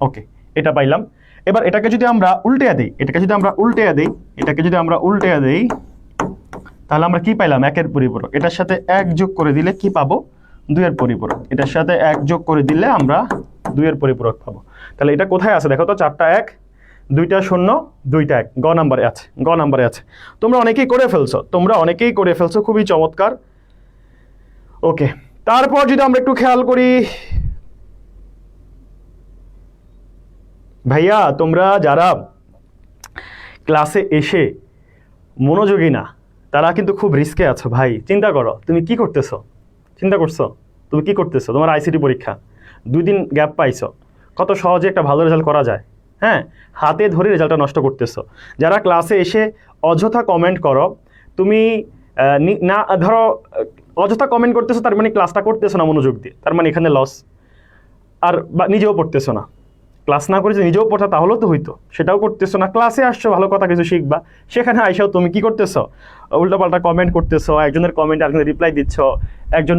ওকে, এটা পাইলাম। এবার এটাকে যদি আমরা উল্টে দিই, তাহলে আমরা কি পাইলাম? 1 এর পরিপূরক। এটার সাথে 1 যোগ করে দিলে কি পাবো? 2 এর পরিপূরক। এটার সাথে 1 যোগ করে দিলে আমরা 2 এর পরিপূরক পাবো। তাহলে এটা কোথায় আছে দেখো তো? 4টা 1 2টা 0 2টা 1, গ নাম্বারে আছে। তোমরা অনেকেই করে ফেলছো, খুবই চমৎকার। ওকে, তারপর যদি আমরা একটু খেয়াল করি, ভাইয়া তোমরা যারা ক্লাসে এসে মনোযোগী না, তারা কিন্তু খুব রিস্কে আছো ভাই। চিন্তা করো তুমি কি করতেছো, তোমার আইসিটি পরীক্ষা, 2 দিন গ্যাপ পাইছো, কত সহজে একটা ভালো রেজাল্ট করা যায়। হ্যাঁ, হাতে ধরে রেজাল্টটা নষ্ট করতেছো। যারা ক্লাসে এসে অযথা কমেন্ট করো, তুমি না ধরো অযথা কমেন্ট করতেছো, তার মানে ক্লাসটা করতেছো না মনোযোগ দিয়ে, তার মানে এখানে লস। আর নিজেও পড়তেছো না, ক্লাস না করে নিজেও পড়া তাহলেও তো হইতো, সেটাও করতেছো না। ক্লাসে আসছো ভালো কথা কিছু শিখবা, সেখানে আইসাও তুমি কি করতেছো? উল্টাপাল্টা কমেন্ট করতেছো, একজনের কমেন্ট আরেকজনের রিপ্লাই দিচ্ছ। একজন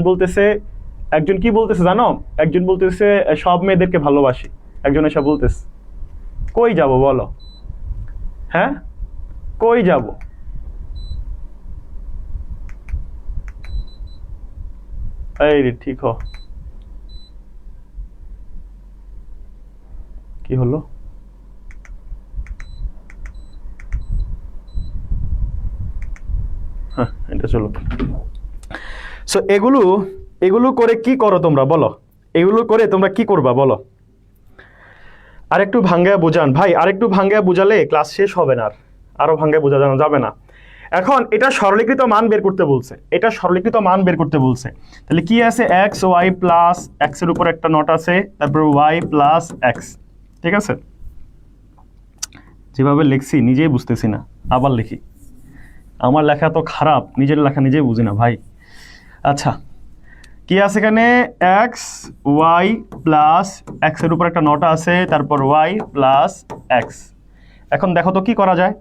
কি বলতেছে জানো? একজন বলতেছে সব মেয়েদেরকে ভালোবাসি, একজন এসে বলতেছে। কই যাব বলো? হ্যাঁ, কই যাব? এই রে, ঠিক হ, কি হলো? হ্যাঁ, এটা চলো। সো এগুলো করে কি করো তোমরা বলো? এগুলো করে তোমরা কি করবা বলো? আরেকটু ভাঙ্গায় বোঝান ভাই, আরেকটু ভাঙ্গায় বোঝালে ক্লাস শেষ হবে না, আরো ভাঙ্গায় বোঝানো যাবে না। এখন এটা সরলীকৃত মান বের করতে বলছে, এটা সরলীকৃত মান বের করতে বলছে। তাহলে কি আছে, এক্স ওয়াই প্লাস এক্স এর উপর একটা নট আছে, তারপর ওয়াই প্লাস এক্স। ঠিক আছে, যেভাবে লিখছি নিজেই বুঝতেছি না, আবার লিখি। আমার লেখা তো খারাপ, নিজের লেখা নিজেই বুঝি না ভাই। আচ্ছা, কি আছে এখানে, এক্স ওয়াই প্লাস এক্স এর উপর একটা নটা আছে, তারপর ওয়াই প্লাস এক্স। এখন দেখো তো কি করা যায়,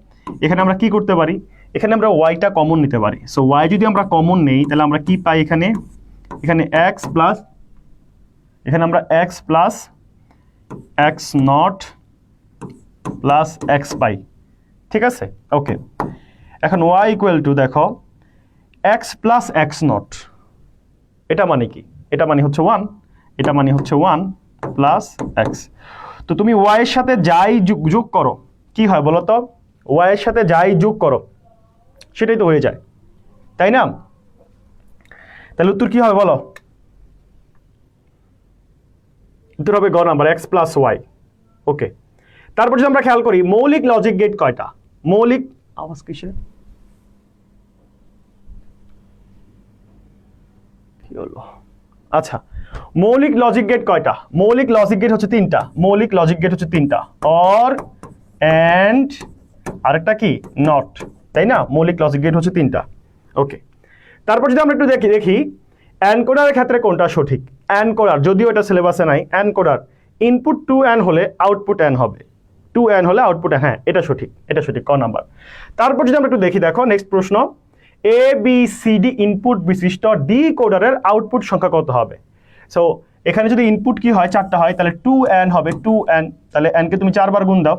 এখানে আমরা কি করতে পারি, এখানে আমরা ওয়াইটা কমন নিতে পারি। সো ওয়াই যদি আমরা কমন নেই তাহলে আমরা কি পাই, এখানে এখানে এক্স প্লাস, এখানে আমরা X plus X not plus X পাই। ঠিক আছে, ওকে। এখন ওয়াই ইকুয়াল টু, দেখো এক্স প্লাস এক্স নট, এটা মানে কি, এটা মানে হচ্ছে 1, এটা মানে হচ্ছে 1 প্লাস এক্স। তো তুমি ওয়াই এর সাথে যাই যোগ করো কি হয় বলো তো, ওয়াই এর সাথে যাই যোগ করো সেটাই তো হয়ে যায়, তাই না? তাহলে উত্তর কি হবে বলো, উত্তর হবে গ নাম্বার, এক্স প্লাস ওয়াই। ওকে, তারপর যদি আমরা খেয়াল করি মৌলিক লজিক গেট কয়টা, মৌলিক, আওয়াজ কিসের, কি হলো? আচ্ছা, মৌলিক লজিক গেট কয়টা, মৌলিক লজিক গেট হচ্ছে 3টা, মৌলিক লজিক গেট হচ্ছে 3টা, অর এন্ড আরেকটা কি নট, তাই না? মৌলিক লজিক গেট হচ্ছে 3টা। ওকে, তারপর যদি আমরা একটু দেখি এনকোডারের ক্ষেত্রে কোনটা সঠিক। এনকোডার, যদিও এটা সিলেবাসে নাই, এনকোডার ইনপুট 2n হলে আউটপুট n হবে, 2n হলে আউটপুট, হ্যাঁ এটা সঠিক, এটা সঠিক, ক নাম্বার। তারপর যদি আমরা একটু দেখি, দেখো নেক্সট প্রশ্ন, এ বি সি ডি ইনপুট বিশিষ্ট ডিকোডারের আউটপুট সংখ্যা কত হবে? সো এখানে যদি ইনপুট কি হয়, 4টা হয়, তাহলে 2n হবে, 2n, তাহলে n কে তুমি 4 বার গুণ দাও,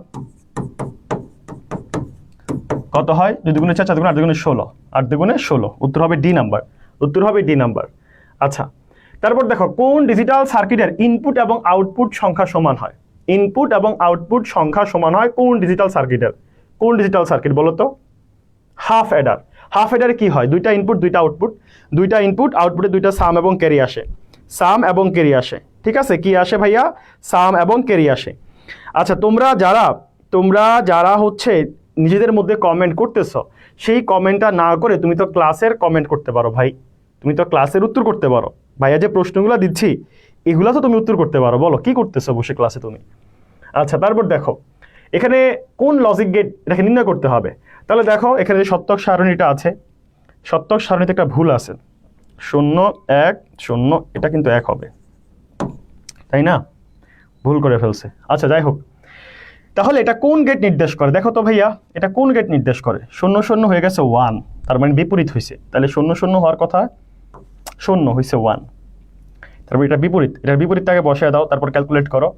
কত হয়, 2 দুগুণে 4, 4 দুগুণে 8, দুগুণে 16, 8 দুগুণে 16, উত্তর হবে ডি নাম্বার, উত্তর হবে ডি নাম্বার। আচ্ছা, তারপর দেখো কোন ডিজিটাল সার্কিটের ইনপুট এবং আউটপুট সংখ্যা সমান হয়, ইনপুট এবং আউটপুট সংখ্যা সমান হয় কোন ডিজিটাল সার্কিটের, কোন ডিজিটাল সার্কিট বলো তো? Half Eder. হাফ অ্যাডারে কি হয়, 2টা ইনপুট 2টা আউটপুট, 2টা ইনপুট আউটপুটে 2টা সাম এবং ক্যারি আসে, সাম এবং ক্যারি আসে। ঠিক আছে, কি আসে ভাইয়া, সাম এবং ক্যারি আসে। আচ্ছা, তোমরা যারা হচ্ছে নিজেদের মধ্যে কমেন্ট করতেছ, সেই কমেন্টটা না করে তুমি তো ক্লাসের কমেন্ট করতে পারো ভাই, তুমি তো ক্লাসের উত্তর করতে পারো। ভাইয়া যে প্রশ্নগুলো দিচ্ছি এগুলো তো তুমি উত্তর করতে পারো, বলো কি করতেছো বসে ক্লাসে তুমি। আচ্ছা, তারপর দেখো এখানে কোন লজিক গেট এটাকে নির্ণয় করতে হবে। তাহলে দেখো এখানে যে সত্যক সারণীটা আছে, সত্যক সারণীতে একটা ভুল আছে, 0 1 0, এটা কিন্তু 1 হবে, তাই না? ভুল করে ফেলছে। আচ্ছা, যাই হোক, তাহলে এটা কোন গেট নির্দেশ করে দেখো তো ভাইয়া, এটা কোন গেট নির্দেশ করে, 0 0 হয়ে গেছে 1, তার মানে বিপরীত হয়েছে, তাহলে 0 0 হওয়ার কথা 0 হয়েছে 1, তারপর এটা বিপরীত, এটার বিপরীতটাকে বসায় দাও, তারপর ক্যালকুলেট করো,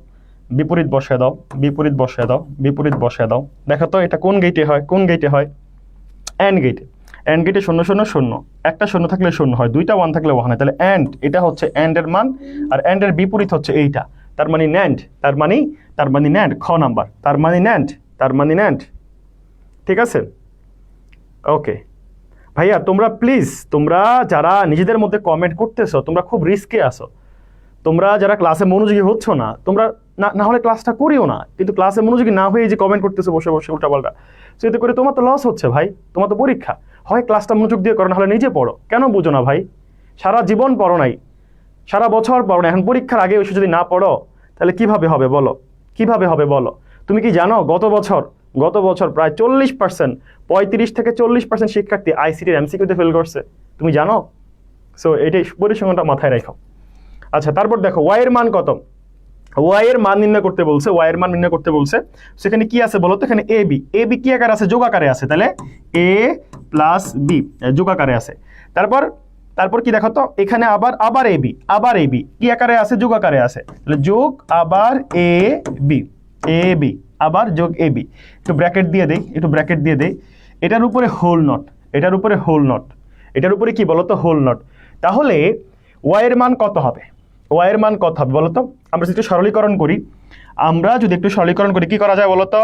বিপরীত বসায় দাও, বিপরীত বসায় দাও, বিপরীত বসায় দাও, দেখো তো এটা কোন গেটে হয়, কোন গেটে হয়, এন্ড গেটে। এন্ড গেটে 0 0 0, একটা 0 থাকলে 0 হয়, 2টা 1 থাকলে 1 হয়, তাহলে এন্ড, এটা হচ্ছে এন্ড এর মান, আর এন্ড এর বিপরীত হচ্ছে এইটা, তার মানে ন্যান্ড, তার মানে ন্যান্ড, খ নাম্বার, তার মানে ন্যান্ড, তার মানে ন্যান্ড। ঠিক আছে, ওকে ভাইয়া, তোমরা প্লিজ, তোমরা যারা নিজেদের মধ্যে কমেন্ট করতেছো তোমরা খুব রিস্কে আসো, তোমরা যারা ক্লাসে মনোযোগী হচ্ছ না, তোমরা না হলে ক্লাসটা করিও না, কিন্তু ক্লাসে মনোযোগী না হয়ে যে কমেন্ট করতেছো বসে বসে উল্টাপাল্টা, তো এতে করে তোমার তো লস হচ্ছে ভাই, তোমার তো পরীক্ষা, হয় ক্লাসটা মনোযোগ দিয়ে করো, না হলে নিজে পড়ো, কেন বুঝো না ভাই? সারা জীবন পড়ো নাই, সারা বছর পড়ো না, এখন পরীক্ষার আগে এসে যদি না পড়ো তাহলে কিভাবে হবে বলো, কিভাবে হবে বলো? তুমি কি জানো গত বছর প্রায় 40%, 35 থেকে 40% শিক্ষার্থী আইসিটির এমসিকিউতে ফেল করছে, তুমি জানো? সো এটাই পরিসংখ্যানটা মাথায় রাখো। আচ্ছা, তারপর দেখো ওয়াই এর মান কত, ওয়াই এর মান নির্ণয় করতে বলছে, ওয়াই এর মান নির্ণয় করতে বলছে, সেখানে কি আছে বলো তো, এখানে এ বি কি আকারে আছে, যোগ আকারে আছে, তাহলে এ প্লাস বি যোগ আকারে আছে। তারপর কি দেখো তো, এখানে আবার এ বি কি আকারে আছে, যোগ আকারে আছে, তাহলে যোগ আবার এ বি আবার যোগ এ বি, একটু ব্র্যাকেট দিয়ে দেই, এটার উপরে হোল নট, এটার উপরে হোল নট, এটার উপরে কি বলো তো, হোল নট। তাহলে ওয়াই এর মান কত হবে, ওয়াই এর মান কত হবে বলো তো? আমরা যদি একটু সরলীকরণ করি, কি করা যায় বলো তো?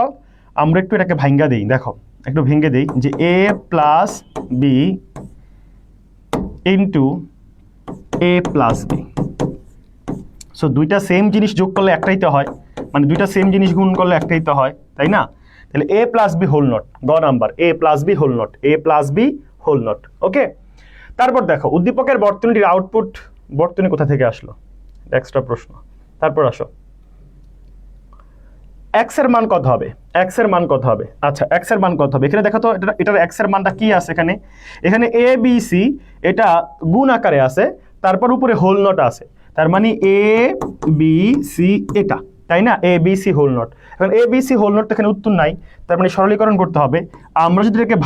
আমরা একটু এটাকে ভাঙ্গা দিই, দেখো একটু ভেঙে দিই, যে এ প্লাস বি ইন্টু এ প্লাস বি। সো দুইটা সেম জিনিস যোগ করলে একটাই তো হয়, মানে দুইটা সেম জিনিস গুণ করলে একটাই তো হয়, তাই না? তাহলে A plus B whole not, গ number A plus B whole not, A plus B whole not. Okay, তারপর দেখো উদ্দীপকের বর্তনীটির আউটপুট বর্তনী কোথা থেকে আসলো, এক্সট্রা প্রশ্ন। তারপর আসো এক্স এর মান কত হবে, এক্স এর মান কত হবে। আচ্ছা এক্স এর মান কত হবে, এখানে দেখো তো এটার এক্স এর মানটা কি আছে, এখানে এ বি সি এটা গুণ আকারে আছে, তারপর উপরে হোল নট আছে, তার মানে এ বি সি এটা, তাই না, এ বি সি হোল নট। এখন এ বি সি হোল নট এখানে উত্তর নাই, তার মানে সরলীকরণ করতে হবে। আমরা যদি এটাকে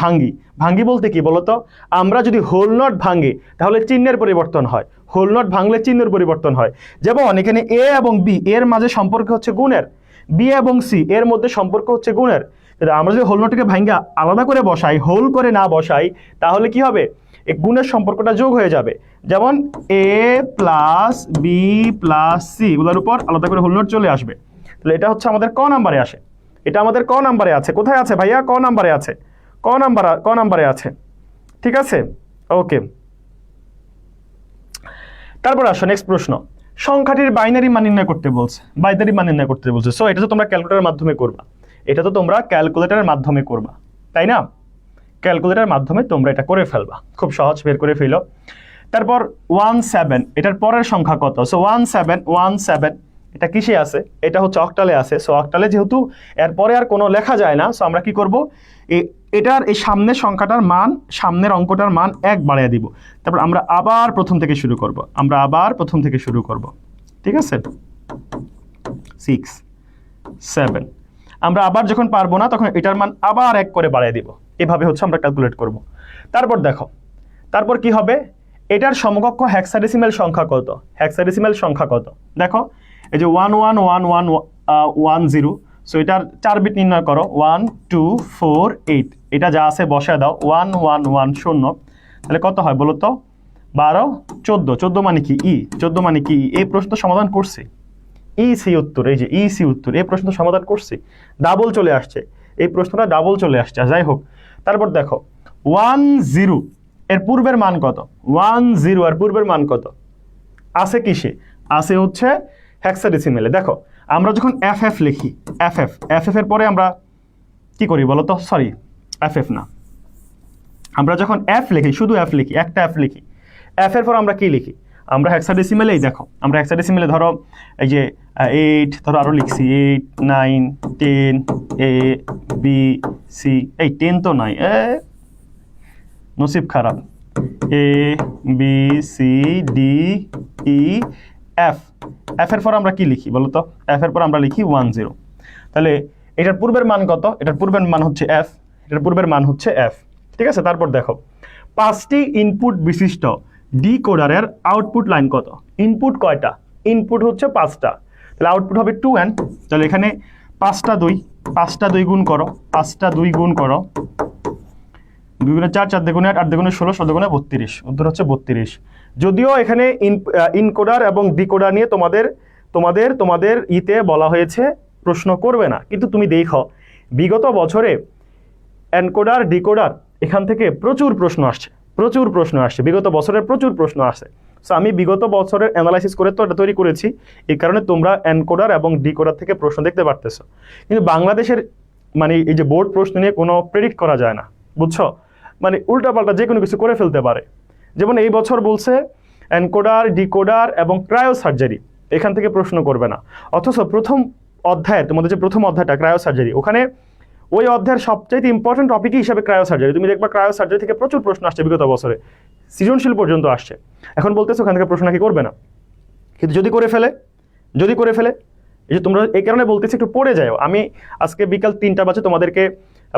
ভাঙ্গি বলতে কি বলতো, আমরা যদি হোল নট ভাঙ্গি তাহলে চিহ্নের পরিবর্তন হয়, হোল নট ভাঙলে চিহ্নের পরিবর্তন হয়। যেমন এখানে এ এবং বি এর মাঝে সম্পর্ক হচ্ছে গুণের, বি এবং সি এর মধ্যে সম্পর্ক হচ্ছে গুণের। আমরা যদি হোল নটকে ভাঙ্গা আলাদা করে বসাই, হোল করে না বসাই, তাহলে কি হবে, এই গুণের সম্পর্কটা যোগ হয়ে যাবে। যেমন এ প্লাস বি প্লাস সি এগুলোর উপর আলাদা করে হোল নট চলে আসবে। তাহলে এটা হচ্ছে আমাদের ক নাম্বারে আসে, এটা আমাদের ক নাম্বারে আছে। কোথায় আছে ভাইয়া, ক নাম্বারে আছে, ক নাম্বারে আছে, ঠিক আছে। ওকে, তারপর আসো নেক্সট প্রশ্ন, সংখ্যাটির বাইনারি মান নির্ণয় করতে বলছে, বাইনারি মান নির্ণয় করতে বলছে। সো এটা তো তোমরা ক্যালকুলেটরের মাধ্যমে করবা, এটা তো তোমরা ক্যালকুলেটরের মাধ্যমে করবা, তাই না, ক্যালকুলেটরের মাধ্যমে তোমরা এটা করে ফেলবা, খুব সহজ, বের করে ফেলো। তারপর 17 এটার পরের সংখ্যা কত, সো 17 এটা কিসে আছে, এটা হচ্ছে অক্টালে আছে। সো অক্টালে যেহেতু এরপরে আর কোনো লেখা যায় না, সো আমরা কি করব, এটার এই সামনের সংখ্যাটার মান, সামনের অঙ্কটার মান 1 বাড়িয়ে দিব। তারপর আমরা আবার প্রথম থেকে শুরু করব, ঠিক আছে। 6 7 আমরা আবার যখন পারবো না তখন এটার মান আবার 1 করে বাড়িয়ে দিব, এভাবে হচ্ছে আমরা ক্যালকুলেট করব। তারপর দেখো, তারপর কি হবে, এটার সমকক্ষ হেক্সাডেসিমাল সংখ্যা কত, হেক্সাডেসিমাল সংখ্যা কত, দেখো এই যে 111110, সো এটার 4 বিট নির্ণয় করো, 1 2 4 8, এটা যা আছে বসায় দাও, 1110, তাহলে কত হয় বলো তো, 12 14, 14 মানে কি ই, 14 মানে কি, এই প্রশ্ন সমাধান করছি, ই সি উত্তর, এই যে ই সি উত্তর, এই প্রশ্ন সমাধান করছি, ডাবল চলে আসছে, এই প্রশ্নটা ডাবল চলে আসছে। যাই হোক, তারপর দেখো 10 এর পূর্বের মান কত, 10 এর পূর্বের মান কত আছে কিসে, আছে হচ্ছে হেক্সাডেসিমেলে। দেখো আমরা যখন এফ এফ লিখি, এফ এফ এর পরে আমরা কি করি বলো তো, সরি এফ এফ না, আমরা যখন এফ লিখি, শুধু এফ লিখি, একটা এফ লিখি, এফ এর পর আমরা কি লিখি, আমরা হেক্সাডেসিমেলেই, দেখো আমরা হেক্সাডেসিমেলে ধরো এই যে 8, ধরো আরও লিখছি 8 9 10 এ বি সি, এই 10 তো নাই, নসিব খারাপ, A B C D E F, F এর পর আমরা কি লিখি বলো তো, এফ এর পর আমরা লিখি 10। তাহলে এটার পূর্বের মান কত, এটার পূর্বের মান হচ্ছে এফ, এটার পূর্বের মান হচ্ছে এফ, ঠিক আছে। তারপর দেখো 5টি ইনপুট বিশিষ্ট ডিকোডারের আউটপুট লাইন কত, ইনপুট কয়টা, ইনপুট হচ্ছে 5টা, তাহলে আউটপুট হবে 2n। তাহলে এখানে 5টা 2 গুণ করো, 5টা 2 গুণ করো, 2 গুণে 4, 4 দুগুণে 8, 8 দুগুণে 16, 16 দুগুণে 32, উত্তর হচ্ছে 32। যদিও এখানে ইনকোডার এবং ডিকোডার নিয়ে তোমাদের ইতে বলা হয়েছে প্রশ্ন করবে না, কিন্তু তুমি দেখো বিগত বছরে এনকোডার ডিকোডার এখান থেকে প্রচুর প্রশ্ন আসছে, বিগত বছরের প্রচুর প্রশ্ন আসে। সো আমি বিগত বছরের অ্যানালাইসিস করে তো এটা তৈরি করেছি, এই কারণে তোমরা এনকোডার এবং ডিকোডার থেকে প্রশ্ন দেখতে পারতেছো। কিন্তু বাংলাদেশের মানে এই যে বোর্ড প্রশ্ন নিয়ে কোনো প্রেডিক্ট করা যায় না, বুঝছো, মানে উল্টাপাল্টা যে কোনো কিছু করে ফেলতে পারে। যেমন এই বছর বলছে এনকোডার ডিকোডার এবং ক্রায়ো সার্জারি, এখান থেকে প্রশ্ন করবে না, অথচ প্রথম অধ্যায়ের তোমাদের যে প্রথম অধ্যায়টা ক্রায়ো সার্জারি, ওখানে ওই অধ্যায়ের সবচাইতে ইম্পর্টেন্ট টপিকই হিসাবে ক্রায়ো সার্জারি, তুমি দেখবা ক্রায়ো সার্জারি থেকে প্রচুর প্রশ্ন আসছে বিগত বছরে, সৃজনশীল পর্যন্ত আসছে। এখন বলতেছে ওখান থেকে প্রশ্ন নাকি করবে না, কিন্তু যদি করে ফেলে এই যে তোমরা এই কারণে বলতেছি একটু পড়ে যাও। আমি আজকে বিকাল 3টা বাজে তোমাদেরকে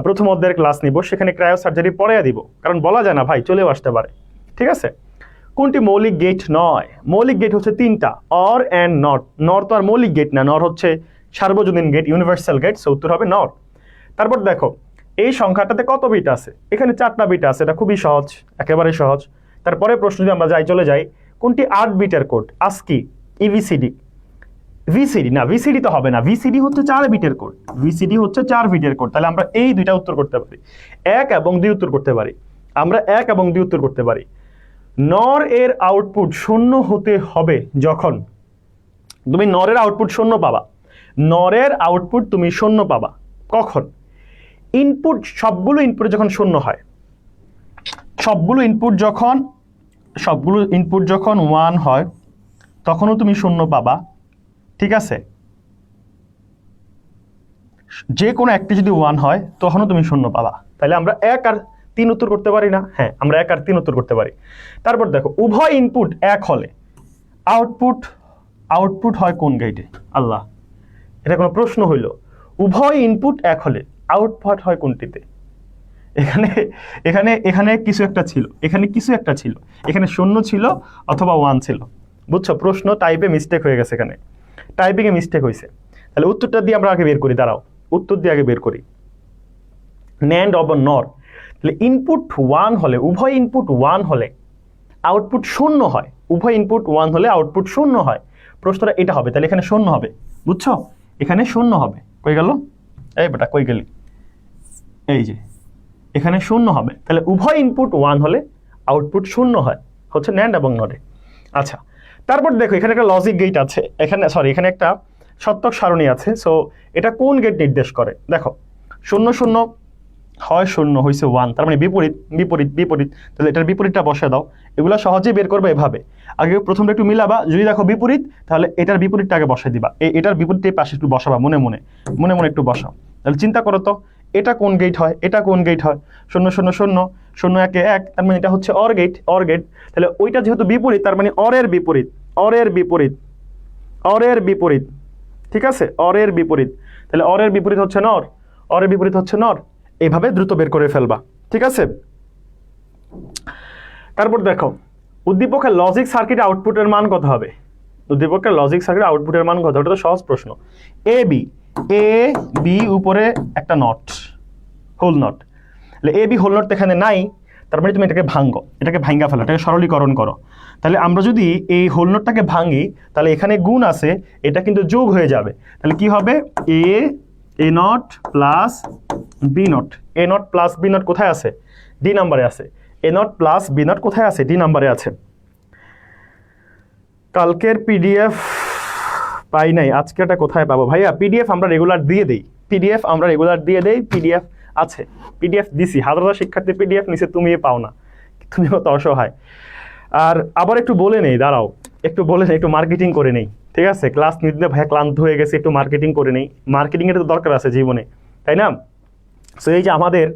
প্রথম অধ্যায়ের ক্লাস নিব, সেখানে ক্রায়ো সার্জারি পড়াইয়া দিব, কারণ বলা যায় না ভাই, চলেও আসতে পারে, ঠিক আছে। কোনটি মৌলিক গেট নয়, মৌলিক গেট হচ্ছে 3টা, অর অ্যান্ড নট। নর তো আর মৌলিক গেট না, নর হচ্ছে সার্বজনীন গেট, ইউনিভার্সাল গেট, সো উত্তর হবে নর। তারপর দেখো এই সংখ্যাটাতে কত বিট আছে, এখানে 4টা বিট আছে, এটা খুবই সহজ, একেবারে সহজ। তারপরে প্রশ্ন যদি আমরা চলে যাই, কোনটি 8 বিটের কোড, ASCII EBCD, ভিসিডি না, ভিসিডি তো হবে না, ভিসিডি হচ্ছে 4 বিটের কোড, ভিসিডি হচ্ছে 4 বিটের কোড। তাহলে আমরা এই দুইটা উত্তর করতে পারি, 1 এবং 2 উত্তর করতে পারি, আমরা 1 এবং 2 উত্তর করতে পারি। নর এর আউটপুট 0 হতে হবে যখন তুমি নরের আউটপুট 0 পাবা, নরের আউটপুট তুমি 0 পাবা কখন, ইনপুট সবগুলো ইনপুট যখন শূন্য হয়, সবগুলো ইনপুট যখন 1 হয় তখনও তুমি শূন্য পাবা, ঠিক আছে? যে কোনো একটি যদি 1 হয় তখনও তুমি শূন্য পাবা। তাহলে আমরা 1 আর 3 উত্তর করতে পারি না? হ্যাঁ, আমরা 1 আর 3 উত্তর করতে পারি। তারপর দেখো, উভয় ইনপুট 1 হলে আউটপুট হয় কোন গেটে? আল্লাহ, এটা কোনো প্রশ্ন হইল? উভয় ইনপুট 1 হলে আউটপুট হয় কোনটিতে? এখানে এখানে এখানে কিছু একটা ছিল, এখানে কিছু একটা ছিল, এখানে 0 ছিল অথবা 1 ছিল। বুঝছো? প্রশ্ন টাইপে মিস্টেক হয়ে গেছে, এখানে টাইপিংয়ে মিস্টেক হয়েছে। তাহলে উত্তরটা দিয়ে আমরা আগে বের করি, দাঁড়াও, উত্তর দিয়ে আগে বের করি। ন্যান্ড অব নর, তাহলে ইনপুট 1 হলে, উভয় ইনপুট 1 হলে আউটপুট 0 হয়। উভয় ইনপুট 1 হলে আউটপুট 0 হয়। প্রশ্নটা এটা হবে, তাহলে এখানে 0 হবে। বুঝছো? এখানে 0 হবে। কই গেল? এই বেটা কই গেলি? এই যে এখানে 0 হবে। তাহলে উভয় ইনপুট 1 হলে আউটপুট 0 হয়, হচ্ছে ন্যান্ড এবং নরে। আচ্ছা, তারপর দেখো এখানে একটা লজিক গেট আছে, এখানে একটা সত্যক সারণী আছে। সো এটা কোন গেট নির্দেশ করে? দেখো 0 0 হয় 0 হয়েছে 1, তার মানে বিপরীত বিপরীত বিপরীত। তাহলে এটার বিপরীতটা বসে দাও। এগুলো সহজেই বের করবে এভাবে। আগে প্রথমটা একটু মিলাবা, যদি দেখো বিপরীত তাহলে এটার বিপরীতটা আগে বসাই দিবা। এটার বিপরীত পাশে একটু বসাবা, মনে মনে মনে মনে একটু বসাও। তাহলে চিন্তা করো তো, এটা কোন গেট হয়, এটা কোন গেট হয়? 0 0 0 0 1 1, তার মানে এটা হচ্ছে অর গেট, অর গেট। তাহলে ওইটা যেহেতু বিপরীত, তার মানে অরের বিপরীত, অরের বিপরীত, অরের বিপরীত, ঠিক আছে? অরের বিপরীত। তাহলে অরের বিপরীত হচ্ছে নর, অরের বিপরীত হচ্ছে নর। এইভাবে দ্রুত বের করে ফেলবা, ঠিক আছে? তারপর দেখো, উদ্দীপকের লজিক সার্কিট আউটপুটের মান কত হবে? উদ্দীপকের লজিক সার্কিট আউটপুটের মান কত? ওটা তো সহজ প্রশ্ন। এ বি উপরে একটা নট, হোল নট। তাহলে এ বি হোল নট এখানে নাই, তার মানে তুমি এটাকে ভাঙ্গো, এটাকে ভাঙ্গা ফেলো, এটাকে সরলীকরণ করো। তাহলে আমরা যদি এই হোল নটটাকে ভাঙি, তাহলে এখানে গুণ আছে, এটা কিন্তু যোগ হয়ে যাবে। তাহলে কি হবে? A not plus B not. A not plus B not কোথায় আছে? ডি নাম্বারে আছে। A not plus B not কোথায় আছে? ডি নাম্বারে আছে। কালকের পিডিএফ পাই নাই, আজকে এটা কোথায় পাবো ভাইয়া? পিডিএফ আমরা রেগুলার দিয়ে দেই, পিডিএফ আমরা রেগুলার দিয়ে দেই। পিডিএফ আছে, পিডিএফ দিছি, হাজার হাজার শিক্ষার্থী পিডিএফ নিচে, তুমি পাও না, তুমি কত অসহায়। আর আবার একটু বলে নেই, দাঁড়াও একটু বলে নেই, একটু মার্কেটিং করে নেই, ঠিক আছে? ক্লাস নিতে ভাই ক্লান্ত হয়ে গেছে, একটু মার্কেটিং করে নেই। মার্কেটিংয়ের তো দরকার আছে জীবনে, তাই না? সো এই যে আমাদের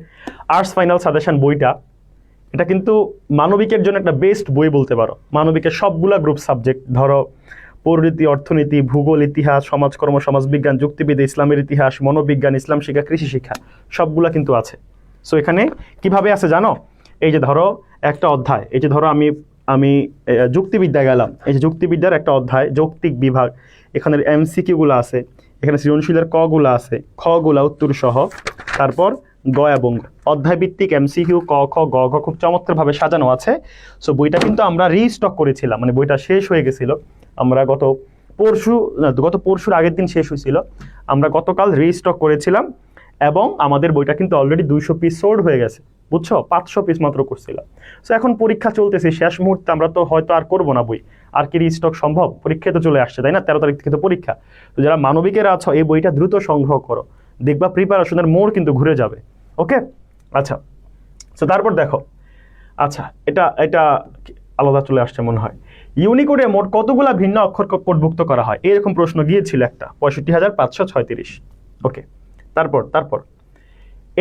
আর্টস ফাইনাল সাজেশন বইটা, এটা কিন্তু মানবিকের জন্য একটা বেস্ট বই বলতে পারো। মানবিকের সবগুলা গ্রুপ সাবজেক্ট, ধরো পরিনীতি, অর্থনীতি, ভূগোল, ইতিহাস, সমাজকর্ম, সমাজবিজ্ঞান, যুক্তিবিদ্যা, ইসলামের ইতিহাস, মনোবিজ্ঞান, ইসলাম শিক্ষা, কৃষি শিক্ষা, সবগুলা কিন্তু আছে। সো এখানে কিভাবে আছে জানো? এই যে ধরো একটা অধ্যায়, এই যে ধরো আমি যুক্তিবিদ্যায় গেলাম, এই যে যুক্তিবিদ্যার একটা অধ্যায়, যৌক্তিক বিভাগ, এখানে এমসিকিউগুলো আছে, এখানে সৃজনশীলের কগুলো আছে, খগুলা উত্তর সহ, তারপর গ এবং অধ্যায় ভিত্তিক এমসিকিউ ক খ গ ঘ খুব চমৎকারভাবে সাজানো আছে। সো বইটা কিন্তু আমরা রিস্টক করেছিলাম, মানে বইটা শেষ হয়ে গেছিল। আমরা গত পরশুর আগের দিন শেষ হয়েছিল, আমরা গতকাল রিস্টক করেছিলাম, এবং আমাদের বইটা কিন্তু অলরেডি 200 পিস সোল্ড হয়ে গেছে। বুঝছো? 500 পিস মাত্র করছিলাম। সো এখন পরীক্ষা চলতেছে, শেষ মুহূর্তে আমরা তো হয়তো আর করবো না বই, আর কি রিস্টক সম্ভব? পরীক্ষা তো চলে আসছে, তাই না? 13 তারিখ থেকে তো পরীক্ষা। তো যারা মানবিকের আছো, এই বইটা দ্রুত সংগ্রহ করো, দেখবা প্রিপারেশনের মোড় কিন্তু ঘুরে যাবে। ওকে, আচ্ছা। তো তারপর দেখো, আচ্ছা এটা আলাদা চলে আসছে মনে হয়। ইউনিকোডে মোট কতগুলা ভিন্ন অক্ষর কোডভুক্ত করা হয়? এরকম প্রশ্ন গিয়েছিল একটা, 65,536। ওকে, তারপর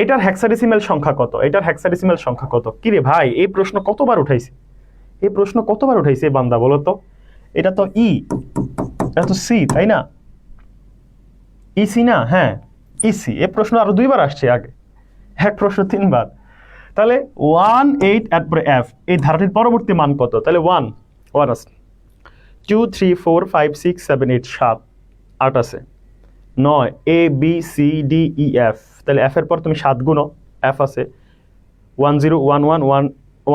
এটার হেক্সাডেসিমাল সংখ্যা কত? এটার হেক্সাডেসিমাল সংখ্যা কত? কি রে ভাই, এই প্রশ্ন কতবার উঠাইছে, এই প্রশ্ন কতবার উঠাইছে বান্দা, বলো তো? এটা তো এটা তো সি, তাই না? ইসি না? হ্যাঁ ইসি। এই প্রশ্ন আরো 2বার আসছে, আগে এক প্রশ্ন 3বার। তাহলে 1 8 এরপরে এফ, এই ধারাটির পরবর্তী মান কত? তাহলে 1 আছে, 2 3 4 5 6 7 8 7 8 আছে, 9 A B C D E F. তাহলে এফ এর পর তুমি 7 গুণ, এফ আছে 1 0 1 1 1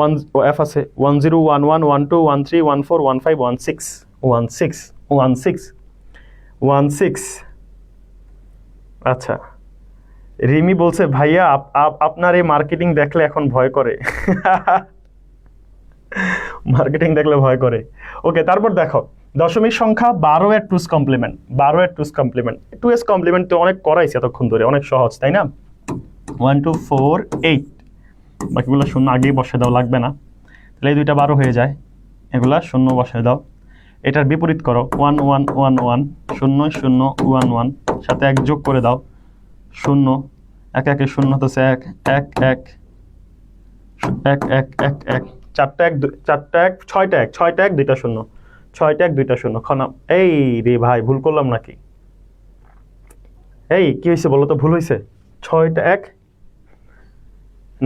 1, এফ আছে 1 0 1 1 1 2 1 3 1 4 1 5 1 6 1 6 1 6 1 6। আচ্ছা, রিমি বলছে ভাইয়া আপনার এই মার্কেটিং দেখলে এখন ভয় করে। মার্কেটিং দেখলে ভয় করে। ওকে, তারপর দেখো দশমিক সংখ্যা 12 এর 2's কমপ্লিমেন্ট, 12 এর 2's কমপ্লিমেন্ট। 2s কমপ্লিমেন্ট তো অনেক করাইছে এতক্ষণ ধরে, অনেক সহজ, তাই না? 1 2 4 8, বাকিগুলো শূন্য আগেই বসে দাও, লাগবে না। তাহলে এই দুইটা 12 হয়ে যায়, এগুলা শূন্য বসে দাও। এটার বিপরীত করো, 1 1 1 1, 0 0 1 1, সাথে 1 যোগ করে দাও, 0 1 1 0 হতেছে 1 1 1 1 1 1 1, 4টা 1 4টা 1 6টা 1 6টা 1 2টা 0, 6টা 1 2টা 0। খনা এই রে ভাই, ভুল করলাম নাকি? এই কি হয়েছে বলো তো, ভুল হয়েছে? 6টা 1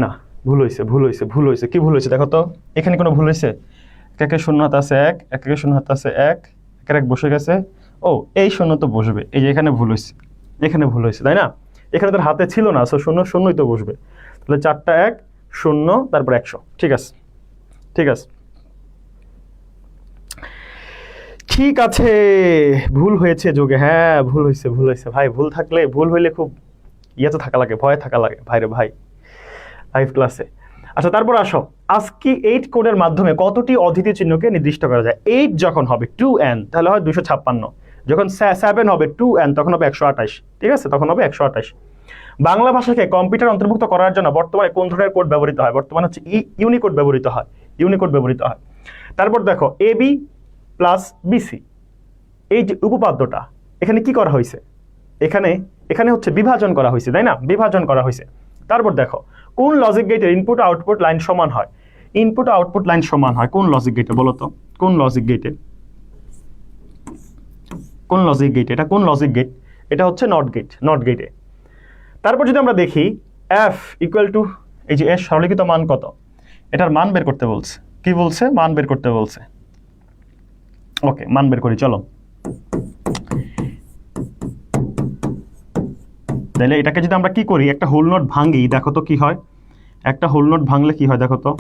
না, ভুল হয়েছে, ভুল হয়েছে, ভুল হয়েছে। কি ভুল হয়েছে দেখো তো, এখানে কোনো ভুল হয়েছে? 1 1 0 হাতে আছে 1 1 1 0 হাতে আছে 1 1 1 বসে গেছে। ও এই 0 তো বসবে, এই যে এখানে ভুল হয়েছে, এখানে ভুল হয়েছে, তাই না? এখানে তোর হাতে ছিল না, সো 0 0ই তো বসবে। তাহলে 4টা 1 0 তারপর 100। ঠিক আছে, ঠিক আছে, ঠিক আছে। ভুল হয়েছে যোগে, হ্যাঁ ভুল হয়েছে, ভুল হয়েছে ভাই। ভুল থাকলে, ভুল হইলে খুব ইয়েতে থাকা লাগে, ভয়ে থাকা লাগে ভাইরে ভাই, 5 ক্লাসে। আচ্ছা তারপর আসো, ASCII 8 কোডের মাধ্যমে কতটি অদ্বিতীয় চিহ্নকে নির্দিষ্ট করা যায়? 8 যখন হবে 2n তাহলে হয় 256, যখন 7 হবে 2n তখন হবে 128। ঠিক আছে, তখন হবে 128। বাংলা ভাষাকে কম্পিউটার অন্তর্ভুক্ত করার জন্য বর্তমানে কোন ধরনের কোড ব্যবহৃত হয়? বর্তমানে হচ্ছে ইউনিকোড ব্যবহৃত হয়, ইউনিকোড ব্যবহৃত হয়। তারপর দেখো AB প্লাস BC, এই যে উপপাদ্যটা, এখানে কি করা হয়েছে? এখানে এখানে হচ্ছে বিভাজন করা হয়েছে, তাই না? বিভাজন করা হয়েছে। তারপর দেখো কোন লজিক গেটের ইনপুট আউটপুট লাইন সমান হয়? ইনপুট আউটপুট লাইন সমান হয় কোন লজিক গেটে বলো তো? কোন লজিক গেটে? কোন লজিক গেট? এটা কোন লজিক গেট? এটা হচ্ছে নট গেট, নট গেটে। তারপর যদি আমরা দেখি f ইকুয়াল টু, এই যে এর সরলীকৃত মান কত, এটার মান বের করতে বলছে। কি বলছে? মান বের করতে বলছে। ওকে, মান বের করি চলো। তাহলে এটাকে যদি আমরা কি করি, একটা হোল নোট ভাঙি, দেখো তো কি হয়। একটা হোল নোট ভাঙলে কি হয় দেখো তো,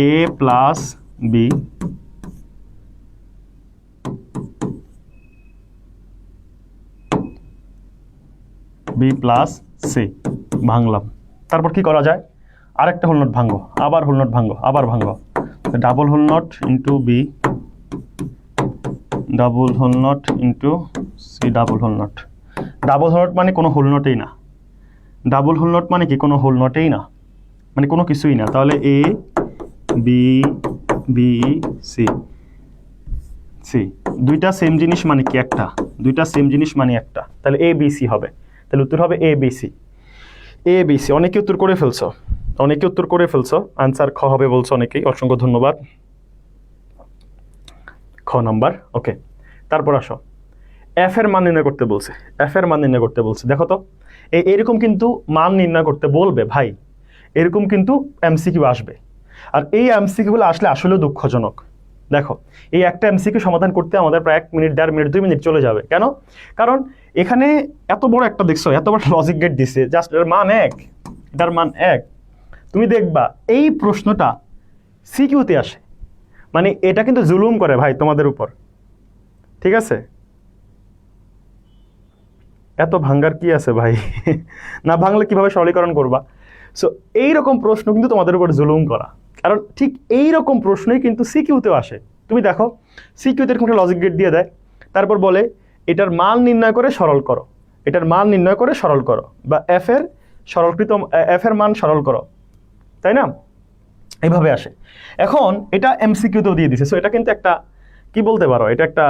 a plus B B plus C ভাঙলাম। তারপর কি করা যায়? আরেকটা হোল নোট ভাঙো, আবার হোল নোট ভাঙো, আবার ভাঙো। Double whole not into B, double whole not into C, double whole not. Double whole not মানে কোনো হোল নোটেই না। ডাবল হোল নোট মানে কি? কোনো হোল নোটেই না, মানে কোনো কিছুই না। তাহলে A B B C C, দুইটা সেম জিনিস মানে কি? একটা। দুইটা সেম জিনিস মানে একটা, তাহলে এ বি সি হবে। তাহলে উত্তর হবে এ বি সি, এ বি সি। অনেকে উত্তর করে ফেলছো, অনেকে উত্তর করে ফেলছো। আনসার খ হবে বলছো অনেকেই, অসংখ্য ধন্যবাদ। খ নাম্বার। ওকে, তারপর আসো, এফ এর মান নির্ণয় করতে বলছে। এফ এর মান নির্ণয় করতে বলছে, দেখো তো এরকম কিন্তু মান নির্ণয় করতে বলবে ভাই, এরকম কিন্তু এমসিকিউ আসবে। আর এই এমসিকিউগুলো আসলে আসলেও দুঃখজনক। দেখো এই একটা এমসিকিউ সমাধান করতে আমাদের প্রায় 1 মিনিট 1.5 মিনিট 2 মিনিট চলে যাবে। কেন? কারণ এখানে এত বড় একটা দেখছো, এত বড় লজিক গেট দিছে, জাস্ট এর মান 1, এটার মান 1। তুমি দেখবা এই প্রশ্নটা সিকিউতে আসে, মানে এটা কিন্তু জুলুম করে ভাই তোমাদের উপর। ঠিক আছে, এত ভাঙ্গার কি আছে ভাই? না ভাঙলে কিভাবে সরলীকরণ করবা? সো এইরকম প্রশ্ন কিন্তু তোমাদের উপর জুলুম করা, কারণ ঠিক এইরকম প্রশ্নই কিন্তু সিকিউতেও আসে। তুমি দেখো সিকিউতে এরকম একটা লজিক গেট দিয়ে দেয়, তারপর বলে এটার মান নির্ণয় করে সরল করো, এটার মান নির্ণয় করে সরল করো, বা এফ এর সরলকৃত এফ এর মান সরল করো, তাই না? এইভাবে আসে। এখন এটা এমসিকিউতেও দিয়ে দিছে, সো এটা কিন্তু একটা কি বলতে পারো, এটা একটা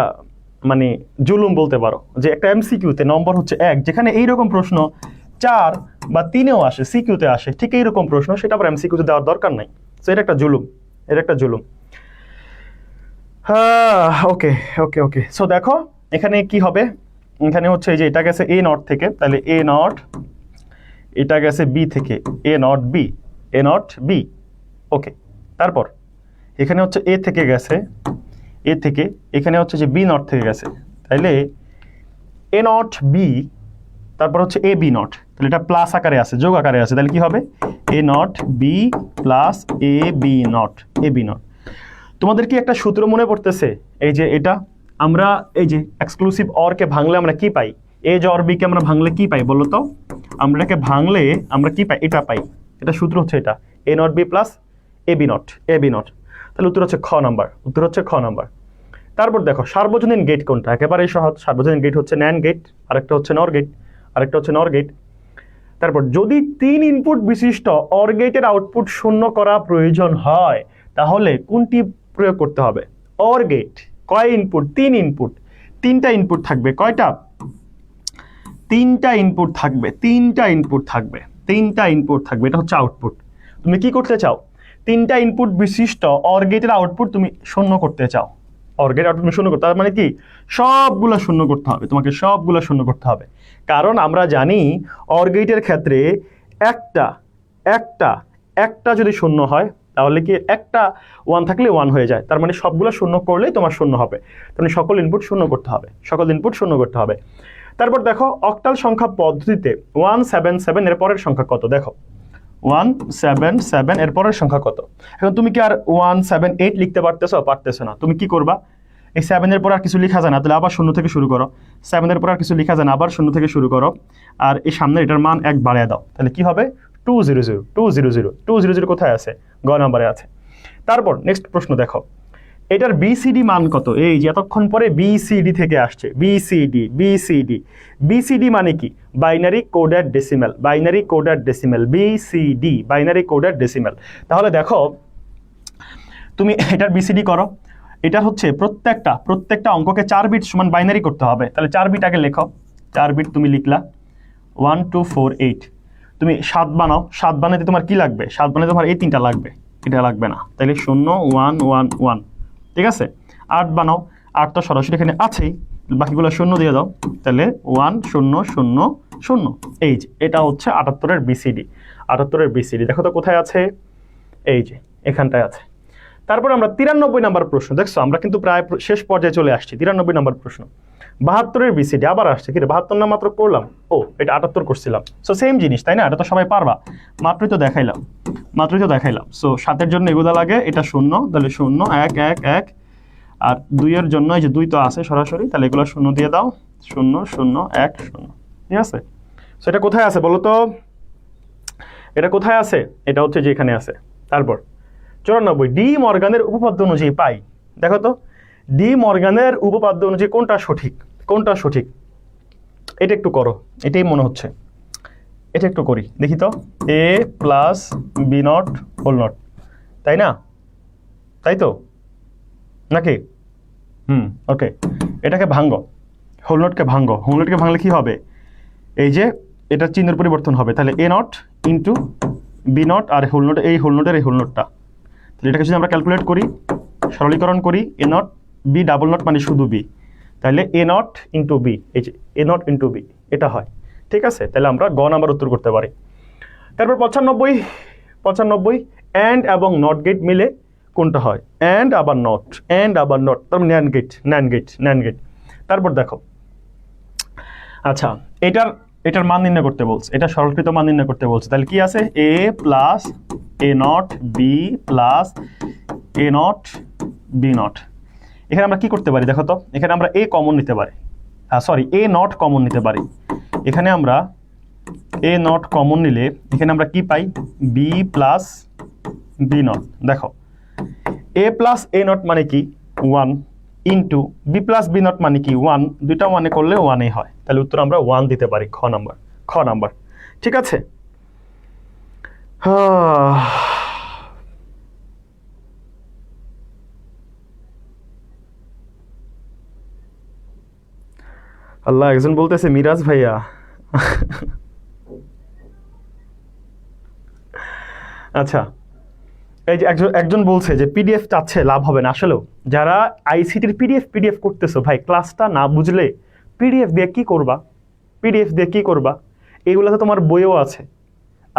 মানে জুলুম বলতে পারো, যে একটা এমসিকিউতে নম্বর হচ্ছে 1, যেখানে এইরকম প্রশ্ন 4 বা 3-এও আসে, সিকিউতে আসে ঠিক এইরকম প্রশ্ন, সেটা আবার এমসিকিউতে দেওয়ার দরকার নাই। সো এটা একটা জুলুম, এটা একটা জুলুম। হ্যাঁ, ওকে ওকে ওকে। সো দেখো এখানে কি হবে, এখানে হচ্ছে এই যে এটা গেছে এ নট থেকে, তাহলে এ নট, এটা গেছে বি থেকে, A not B, A not B. Okay, তারপর এখানে হচ্ছে এ থেকে গেছে, এ থেকে, এখানে হচ্ছে যে বি নট থেকে গেছে, তাইলে এ নট বি, তারপর হচ্ছে এ বি নট, তাহলে এটা প্লাস আকারে আছে, যোগ আকারে আছে, তাহলে কি হবে? A not B plus A B not, A B not. তোমাদের কি একটা সূত্র মনে পড়তেছে? এই যে এটা আমরা এই যে এক্সক্লুসিভ অরকে ভাঙলে আমরা কি পাই? এ যে অর বি কে আমরা ভাঙলে কি পাই বলো তো? আমরা এটাকে ভাঙলে আমরা কি পাই? এটা পাই। এটা সূত্র হচ্ছে এটা, A not B plus A B not, A B not. তাহলে উত্তর হচ্ছে খ নাম্বার, উত্তর হচ্ছে খ নাম্বার। তারপর দেখো সার্বজনীন গেট কোনটা? একেবারেই সহজ, সার্বজনীন গেট হচ্ছে ন্যান্ড গেট, আরেকটা হচ্ছে নর গেট, আরেকটা হচ্ছে নর গেট। তারপর যদি 3 ইনপুট বিশিষ্ট অর গেটের আউটপুট শূন্য করা প্রয়োজন হয় তাহলে কোনটি প্রয়োগ করতে হবে? অর গেট কয় ইনপুট? 3 ইনপুট, 3টা ইনপুট থাকবে। কয়টা? 3টা ইনপুট থাকবে, 3টা ইনপুট থাকবে, 3টা ইনপুট থাকবে। এটা হচ্ছে আউটপুট। তুমি কি করতে চাও? 3টা ইনপুট বিশিষ্ট অর গেটের আউটপুট তুমি শূন্য করতে চাও। অর গেট আউটপুট তুমি শূন্য করতে, তার মানে কি সবগুলা শূন্য করতে হবে, তোমাকে সবগুলা শূন্য করতে হবে। কারণ আমরা জানি অর গেটের ক্ষেত্রে একটা একটা একটা যদি শূন্য হয় তাহলে কি একটা 1 থাকলে 1 হয়ে যায়, তার মানে সবগুলো শূন্য করলেই তোমার শূন্য হবে। তাহলে সকল ইনপুট শূন্য করতে হবে, সকল ইনপুট শূন্য করতে হবে। তারপর দেখো অক্টাল সংখ্যা পদ্ধতিতে 177 এর পরের সংখ্যা কত? দেখো 177 এর পরের সংখ্যা কত? এখন তুমি কি আর 178 লিখতে পারতেছো না। তুমি কি করবা? এই 7 এর পর আর কিছু লেখা যায় না, তাহলে আবার শূন্য থেকে শুরু করো। 7 এর পর আর কিছু লেখা যায় না, আবার শূন্য থেকে শুরু করো। আর এই সামনে এটার মান 1 বাড়িয়ে দাও, তাহলে কি হবে? 200 200 200 কোথায় আছে? গ নাম্বারে আছে। তারপর নেক্সট প্রশ্ন দেখো, এটার বিসিডি মান কত? এই যে এতক্ষণ পরে বিসিডি থেকে আসছে, বিসিডি বিসিডি বিসিডি মানে কি? Binary coded decimal, binary coded decimal, BCD binary coded decimal. তাহলে দেখো তুমি এটার বিসিডি করো। এটা হচ্ছে প্রত্যেকটা অঙ্ককে 4 বিট সমান বাইনারি করতে হবে। তাহলে 4 বিট আগে লেখো, 4 বিট তুমি লিখলা 1 2 4 8। তুমি 7 বানাও, 7 বানাতে তোমার কি লাগবে? 7 বানাতে তোমার এই 3টা লাগবে, এটা লাগবে না। তাহলে 0 1 1 1, ঠিক আছে। 8 বানাও, 8 তো সরাসরি এখানে আছেই, বাকিগুলো শূন্য দিয়ে দাও, তাহলে 1 0 0 0। এই যে এটা হচ্ছে 78 এর বিসিডি। 78 এর বিসিডি দেখো তো কোথায় আছে? এই যে এখানটায় আছে। তারপর আমরা 93 নাম্বার প্রশ্ন, দেখছো আমরা কিন্তু প্রায় শেষ পর্যায়ে চলে আসছি। 93 নাম্বার প্রশ্ন 72 এর বিসিডি আবার আসছে। কি রে, 72 না মাত্র করলাম? ও এটা 78 করছিলাম। সো সেম জিনিস, তাই না? এটা তো সবাই পারবা, মাত্রই তো দেখাইলাম। সো 7 এর জন্য এগুলো লাগে, এটা 0, তাহলে 0 1 1 1। আর 2 এর জন্য এই যে 2 তো আছে সরাসরি, তাহলে এগুলো 0 দিয়ে দাও, 0 0 1 0, ঠিক আছে। সো এটা কোথায় আছে বলো তো? এটা কোথায় আছে? এটা হচ্ছে যে এখানে আছে। তারপর 94 ডি মর্গানের উপপাদ্য অনুযায়ী পাই। দেখো তো ডি মর্গানের উপপাদ্য অনুযায়ী কোনটা সঠিক, কোনটা সঠিক? এটা একটু করো, এটাই মনে হচ্ছে, এটা একটু করি দেখি তো। A plus B not whole not, তাই না? তাই তো নাকি? ওকে, এটাকে ভাঙ্গো, হোল নটকে ভাঙ্গো। হোল নটকে ভাঙলে কি হবে? এই যে এটা চিহ্নের পরিবর্তন হবে, তাহলে A not into B not, আর হোল নট, এই হোল নটের এই হোল নটটা। তাহলে এটাকে যদি আমরা ক্যালকুলেট করি, সরলীকরণ করি, এ নট বি ডাবল নট মানে শুধু বি, তাহলে এ নট ইন্টু বি, এই যে এ নট ইন্টু বি, এটা হয়। ঠিক আছে, তাহলে আমরা গ নাম্বার উত্তর করতে পারি। তারপর 95 অ্যান্ড এবং নট গেট মিলে কোনটা হয়? অ্যান্ড আবার নট, অ্যান্ড আবার নট, তারপর NAND gate, NAND gate, NAND gate. তারপর দেখো, আচ্ছা এটার মান নির্ণয় করতে বলছে, এটা সরলীকৃত মান নির্ণয় করতে বলছে। তাহলে কি আছে? A plus A not B plus A not B not. এখানে আমরা কি করতে পারি দেখো তো? এখানে আমরা এ কমন নিতে পারি, সরি এ নট কমন নিতে পারি। এখানে আমরা এ নট কমন নিলে এখানে আমরা কি পাই? B plus B not. দেখো এ প্লাস এ নট মানে কি? 1 into B plus B not মানে কি? 1, দুইটা 1 করলে 1 হয়। তাহলে উত্তর আমরা 1 দিতে পারি, খ নাম্বার। ঠিক আছে। আল্লাহ, একজন বলতেছে মিরাজ ভাইয়া। আচ্ছা, এই যে একজন বলছে যে পিডিএফ চাচ্ছে, লাভ হবে না। আসলেও যারা আইসিটির পিডিএফ করতেছো ভাই, ক্লাসটা না বুঝলে পিডিএফ দিয়ে কি করবা? পিডিএফ দিয়ে কি করবা? এইগুলো তো তোমার বইও আছে।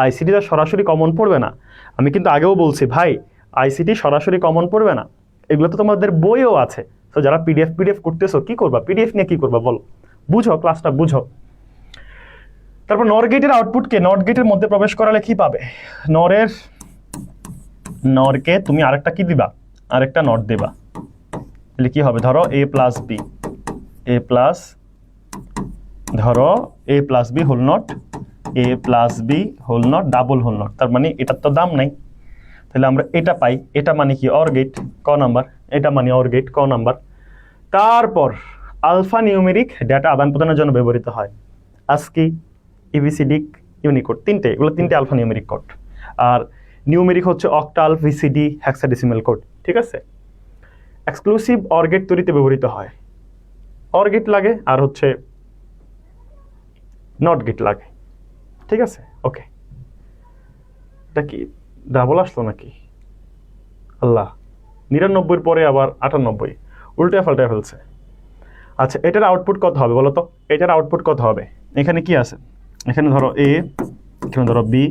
আইসিটিটা সরাসরি কমন পড়বে না। আমি কিন্তু আগেও বলছি ভাই, আইসিটি সরাসরি কমন পড়বে না, এগুলো তো তোমাদের বইও আছে। তো যারা পিডিএফ করতেছো, কি করবা? পিডিএফ নিয়ে কি করবা বলো? বুঝো, ক্লাসটা বুঝো। তারপর নর গেটের আউটপুটকে নট গেটের মধ্যে প্রবেশ করালে কি পাবে? নরকে তুমি আরেকটা কি দিবা? আরেকটা নট দিবা। তাহলে কি হবে? ধরো A plus B, A plus, ধরো A plus B whole not, A plus B whole not double whole not. তার মানে এটার তো দাম নাই, তাহলে আমরা এটা পাই। এটা মানে কি? অর গেট, ক নাম্বার। এটা মানে অর গেট, ক নাম্বার। তারপর আলফা নিউমেরিক ডেটা আদান প্রদানের জন্য ব্যবহৃত হয়। ASCII, ABCD, ইউনিকোড, তিনটে, এগুলো তিনটে আলফা নিউমেরিক কোড। আর নিউমেরিক হচ্ছে অক্টাল, ভিসিডি, হেক্সাডেসিমাল কোড, ঠিক আছে। এক্সক্লুসিভ অর গেট তৈরিতে ব্যবহৃত হয়, অর গেট লাগে আর হচ্ছে নট গেট লাগে, ঠিক আছে। ওকে, এটা কি ডাবল আসলো নাকি? আল্লাহ, 99 পরে আবার 98, উল্টে পাল্টে ফেলছে। আচ্ছা, এটার আউটপুট কত হবে বলো তো? এটার আউটপুট কত হবে? এখানে কি আছে? এখানে ধরো এ, এখানে ধরো বি,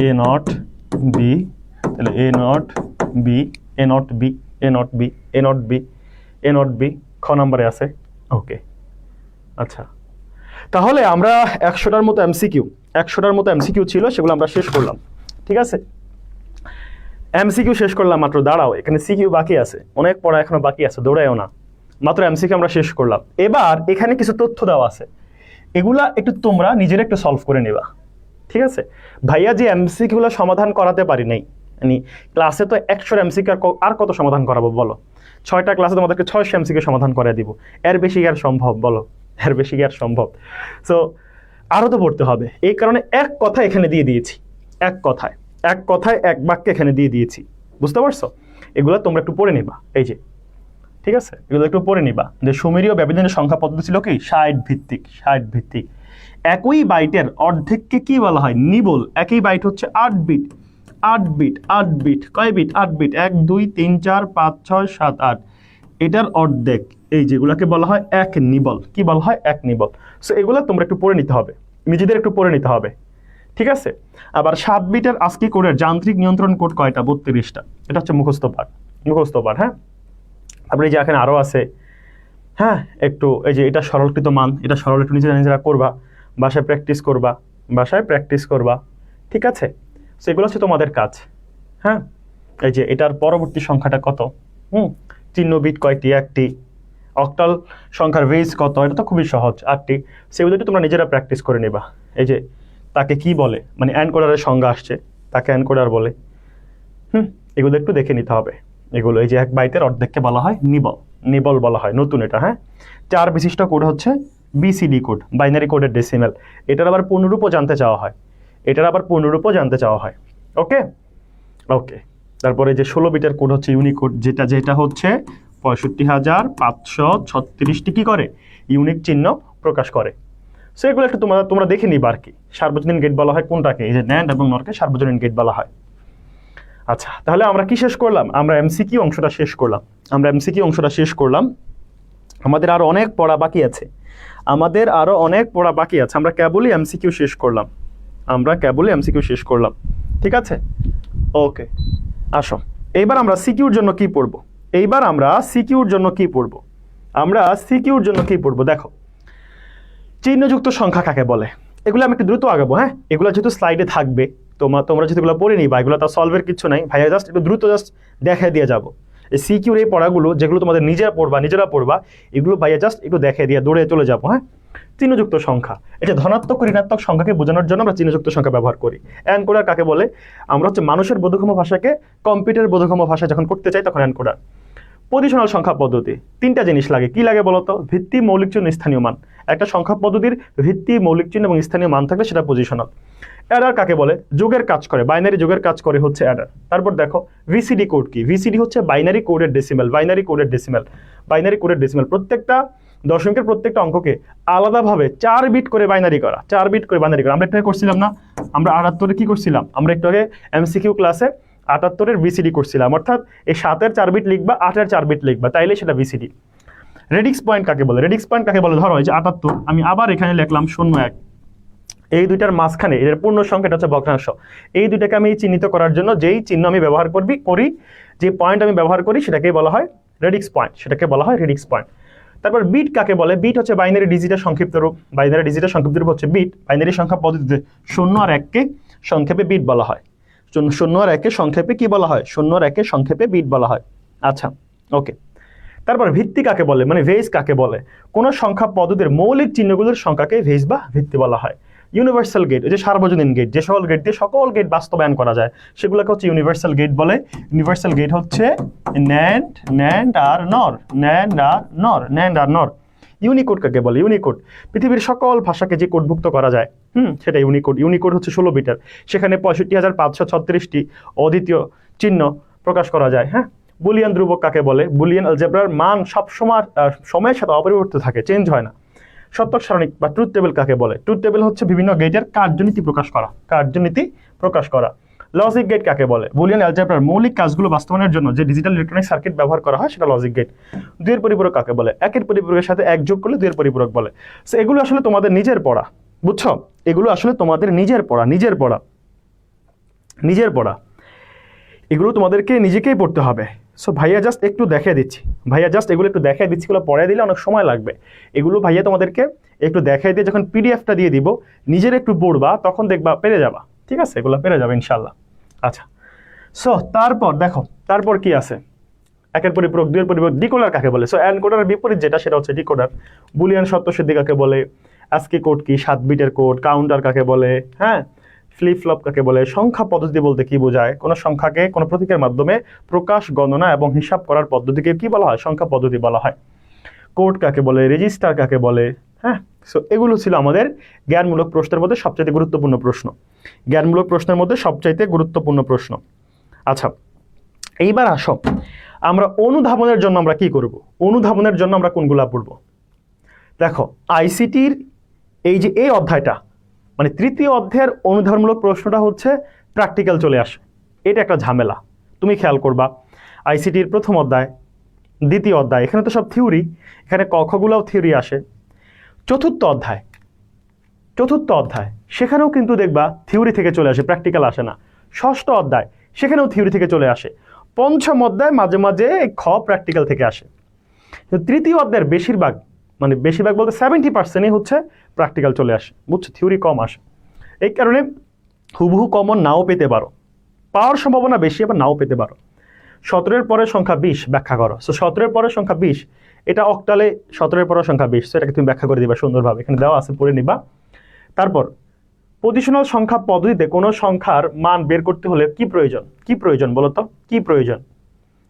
এ নট বি, তাহলে A not B, A not B, A not B, A not B, A not B, খ নম্বরে আছে। ওকে, আচ্ছা, তাহলে আমরা 100টার মতো এমসিকিউ ছিল, সেগুলো আমরা শেষ করলাম, ঠিক আছে। এমসিকিউ শেষ করলাম মাত্র। দাঁড়াও, এখানে সিকিউ বাকি আছে, অনেক পড়া এখনো বাকি আছে, দৌড়ায়ও না। মাত্র এমসিকিউ আমরা শেষ করলাম। এবার এখানে কিছু তথ্য দেওয়া আছে, এগুলা একটু তোমরা নিজেরা একটু সলভ করে নেবা, ঠিক আছে। ভাইয়া যে এমসিকিউগুলো সমাধান করাতে পারি নাই, মানে ক্লাসে তো 100 এমসিকিউ আর কত সমাধান করাবো বলো? 6টা ক্লাসে তোমাদেরকে 600 এমসিকিউ সমাধান করে দিব, এর বেশি কি আর সম্ভব বলো? এর বেশি কি আর সম্ভব? সো আরও তো পড়তে হবে, এই কারণে এক কথা এখানে দিয়ে দিয়েছি, এক কথায় এক বাক্যে এখানে দিয়ে দিয়েছি, বুঝতে পারছো? এগুলো তোমরা একটু পড়ে নিবা, এই যে, ঠিক আছে, এগুলো একটু পড়ে নিবা যে সুমেরীয় ব্যবধানের সংখ্যা পদ্ধতি ছিল কি 60 ভিত্তিক। একই বাইটের অর্ধেককে কি বলা হয়? নিবল। একই বাইট হচ্ছে 8 বিট, কয় বিট? 8 বিট, 1 2 3 4 5 6 7 8, এটার অর্ধেক, এই যেগুলাকে বলা হয় এক নিবল। কি বলা হয়? এক নিবল। সো এগুলো তোমরা একটু পড়ে নিতে হবে, নিজেদের একটু পড়ে নিতে হবে, ঠিক আছে। আবার 7 বিটের আজকে কোডের যান্ত্রিক নিয়ন্ত্রণ কোড কয়টা? 32টা। এটা হচ্ছে মুখস্থ পাঠ, হ্যাঁ। তারপরে এই যে এখানে আরও আছে, হ্যাঁ, একটু এই যে এটা সরলীকৃত মান, এটা সরল একটু নিজেরা করবা, বাসায় প্র্যাকটিস করবা, ঠিক আছে। সো এগুলো হচ্ছে তোমাদের কাজ, হ্যাঁ। এই যে এটার পরবর্তী সংখ্যাটা কত? চিহ্ন বিট কয়টি? 1টি। অক্টাল সংখ্যার বেস কত? এটা তো খুবই সহজ, 8টি। সেগুলো তোমরা নিজেরা প্র্যাকটিস করে নেবা। এই যে তাকে কি বলে, মানে এনকোডারের সংজ্ঞা আসছে, তাকে এনকোডার বলে, এগুলো একটু দেখে নিতে হবে। এগুলো এই যে 1 বাইটের অর্ধেককে বলা হয় নিবল বলা হয়, নতুন এটা, হ্যাঁ। 4 বিশিষ্ট কোড হচ্ছে বিসিডি কোড, বাইনারি কোডের ডেসিমেল। এটার আবার পূর্ণরূপও জানতে চাওয়া হয়, ওকে। তারপরে যে 16 বিটের কোড হচ্ছে ইউনিকোড, যেটা হচ্ছে 65,536টি কি করে? ইউনিক চিহ্ন প্রকাশ করে। সো এগুলো একটু তোমরা দেখে নিবা আর কি। সার্বজনীন গেট বলা হয় কোনটাকে? এই যে ন্যান্ড এবং নরকে সার্বজনীন গেট বলা হয়। আচ্ছা, তাহলে আমরা কি শেষ করলাম? আমরা এমসিকিউ অংশটা শেষ করলাম। আমাদের আরো অনেক পড়া বাকি আছে, আমরা কেবলই এমসিকিউ শেষ করলাম, ঠিক আছে। ওকে, আসো এইবার আমরা সিকিউর জন্য কি পড়বো? আমরা সিকিউর জন্য কি পড়বো? দেখো, চিহ্নযুক্ত সংখ্যা কাকে বলে? এগুলো আমি একটু দ্রুত আগাবো, হ্যাঁ। এগুলো যেহেতু স্লাইডে থাকবে, তোমরা যদি এগুলো পড়ে নিবা, এগুলো তো সলভের কিছু নাই ভাইয়া, জাস্ট একটু দ্রুত দেখাই দিয়ে যাবো। এই সিকিউর এই পড়াগুলো যেগুলো তোমাদের নিজেরা পড়বা, এগুলো ভাইয়া জাস্ট একটু দেখাই দিয়ে দৌড়ে চলে যাবো, হ্যাঁ। চিহ্নযুক্ত সংখ্যা, এটা ধনাত্মক ঋণাত্মক সংখ্যাকে বোঝানোর জন্য আমরা চিহ্নযুক্ত সংখ্যা ব্যবহার করি। এনকোডার কাকে বলে? আমরা হচ্ছে মানুষের বোধগম্য ভাষাকে কম্পিউটারের বোধগম্য ভাষা যখন করতে চাই তখন এনকোডার। পজিশনাল সংখ্যা পদ্ধতি, 3টা জিনিস লাগে। কি লাগে বলতো? ভিত্তি, মৌলিক চিহ্ন, স্থানীয় মান। একটা সংখ্যা পদ্ধতির ভিত্তি, মৌলিক চিহ্ন এবং স্থানীয় মান থাকলে সেটা পজিশনাল। অ্যাডার কাকে বলে? যোগের কাজ করে, বাইনারি যোগের কাজ করে হচ্ছে অ্যাডার। তারপর দেখো ভিসিডি কোড কি? ভিসিডি হচ্ছে বাইনারি কোডের ডেসিমেল। প্রত্যেকটা দশমিকের প্রত্যেকটা অঙ্ককে আলাদাভাবে 4 বিট করে বাইনারি করা, আমরা একটু আগে করছিলাম না? আমরা 78 কি করছিলাম? আমরা একটু আগে এমসিকিউ ক্লাসে 78 বিসিডি করছিলাম, অর্থাৎ এই 7-এর 4 বিট লিখবা, 8-এর 4 বিট লিখবা, তাইলে সেটা বিসিডি। রেডিক্স পয়েন্ট কাকে বলে? ধরো এই যে 78, আমি আবার এখানে লিখলাম 01, এই দুইটার মাঝখানে এর পূর্ণ সংখ্যাটা হচ্ছে ভগ্নাংশ। এই দুইটাকে আমি চিহ্নিত করার জন্য যেই চিহ্ন আমি ব্যবহার করি, যে পয়েন্ট আমি ব্যবহার করি, সেটাকেই বলা হয় রেডিক্স পয়েন্ট। তারপর বিট কাকে বলে? বিট হচ্ছে বাইনারি ডিজিটের সংক্ষিপ্ত রূপ। হচ্ছে বিট। বাইনারি সংখ্যা পদ্ধতিতে 0 আর 1কে সংক্ষেপে বিট বলা হয়। 0 আর 1কে সংক্ষেপে কি বলা হয়? 0 আর 1কে সংক্ষেপে বিট বলা হয়। আচ্ছা, ওকে। তারপর ভিত্তি কাকে বলে, মানে ভেজ কাকে বলে? কোন সংখ্যা পদ্ধতির মৌলিক চিহ্নগুলোর সংখ্যাকে ভেজ বা ভিত্তি বলা হয়। ইউনিভার্সাল গেট, এই যে সার্বজনীন গেট, যে সকল গেট দিয়ে সকল গেট বাস্তবায়ন করা যায় সেগুলোকে হচ্ছে ইউনিভার্সাল গেট বলে। ইউনিভার্সাল গেট হচ্ছে ন্যান্ড আর নর। ইউনিকোড কাকে বলে? ইউনিকোড পৃথিবীর সকল ভাষাকে যে কোডভুক্ত করা যায়, সেটা ইউনিকোড। ইউনিকোড হচ্ছে 16 বিটার, সেখানে 65,536টি অদ্বিতীয় চিহ্ন প্রকাশ করা যায়। হ্যাঁ, বুলিয়ান ধ্রুবক কাকে বলে? বুলিয়ান অলজেব্রার মান সবসময় সময়ের সাথে অপরিবর্তিত থাকে, চেঞ্জ হয় না। সত্যক সারণী বা ট্রুথ টেবিল কাকে বলে? ট্রুথ টেবিল হচ্ছে বিভিন্ন গেটের কার্যনীতি প্রকাশ করা, কার্যনীতি প্রকাশ করা। লজিক গেট কাকে বলে? বুলিয়ান অ্যালজেব্রার মৌলিক কাজগুলো বাস্তবায়নের জন্য যে ডিজিটাল ইলেকট্রনিক সার্কিট ব্যবহার করা হয় সেটা লজিক গেট। দুইয়ের পরিপূরক কাকে বলে? একের পরিপূরকের সাথে এক যোগ করলে দুইয়ের পরিপূরক বলে। সো এগুলো আসলে তোমাদের নিজের পড়া, বুঝছো? এগুলো আসলে তোমাদের নিজের পড়া, এগুলো তোমাদেরকে নিজেকেই পড়তে হবে। সো ভাইয়া জাস্ট একটু দেখিয়ে দিচ্ছি, এগুলো একটু দেখিয়ে দিচ্ছি, এগুলো পড়ে দিলে অনেক সময় লাগবে। এগুলো ভাইয়া তোমাদেরকে একটু দেখাই দিয়ে যখন পিডিএফটা দিয়ে দিব, নিজের একটু পড়বা, তখন দেখবা পেরে যাবা। ঠিক আছে, এগুলো পেরে যাবে ইনশাল্লাহ। আচ্ছা, সো তারপর দেখো, তারপর কি আছে? একের পরিপূরক, দুইয়ের পরিপূরক। ডিকোডার কাকে বলে? সো এনকোডারের বিপরীত যেটা, সেটা হচ্ছে ডিকোডার। বুলিয়ান সত্যসিদ্ধি কাকে বলে? আজকে কোড কি? 7 বিটের কোড। কাউন্টার কাকে বলে? হ্যাঁ, ফ্লিপ ফ্লপ কাকে বলে? সংখ্যা পদ্ধতি বলতে কি বোঝায়? কোনো সংখ্যাকে কোনো প্রতীকের মাধ্যমে প্রকাশ, গণনা এবং হিসাব করার পদ্ধতিকে কি বলা হয়? সংখ্যা পদ্ধতি বলা হয়। কোড কাকে বলে? রেজিস্টার কাকে বলে? হ্যাঁ, সো এগুলো ছিল আমাদের জ্ঞানমূলক প্রশ্নের মধ্যে সবচাইতে গুরুত্বপূর্ণ প্রশ্ন। আচ্ছা, এইবার আসো, আমরা অনুধাবনের জন্য আমরা কি করব? অনুধাবনের জন্য আমরা কোনগুলা পড়ব? দেখো, আইসিটির এই যে এই অধ্যায়টা, মানে তৃতীয় অধ্যায়ের অনুধাবনমূলক প্রশ্নটা হচ্ছে প্র্যাকটিক্যাল চলে আসে। এটা একটা ঝামেলা, তুমি খেয়াল করবা। আইসিটির প্রথম অধ্যায়, দ্বিতীয় অধ্যায়, এখানে তো সব থিওরি, এখানে কখগুলোও থিওরি আসে। চতুর্থ অধ্যায় সেখানেও কিন্তু দেখবা থিওরি থেকে চলে আসে, প্র্যাকটিক্যাল আসে না। ষষ্ঠ অধ্যায়, সেখানেও থিওরি থেকে চলে আসে। পঞ্চম অধ্যায় মাঝে মাঝে প্র্যাকটিক্যাল থেকে আসে। তৃতীয় অধ্যায়ের বেশিরভাগ বলতে 70%ই হচ্ছে প্র্যাকটিক্যাল চলে আসে, বুঝছো? থিওরি কম আসে। এই কারণে হুবহু কমন নাও পেতে পারো, পাওয়ার সম্ভাবনা বেশি, আবার নাও পেতে পারো। 17-এর পরের সংখ্যা 20 ব্যাখ্যা করো। সো 17-এর পরের সংখ্যা 20, এটা অক্টালে 17-এর পরের সংখ্যা 20, সো এটাকে তুমি ব্যাখ্যা করে দিবা সুন্দরভাবে, এখানে দেওয়া আছে, পড়ে নিবা। তারপর পজিশনাল সংখ্যা পদ্ধতিতে কোনো সংখ্যার মান বের করতে হলে কি প্রয়োজন বলো তো? কি প্রয়োজন?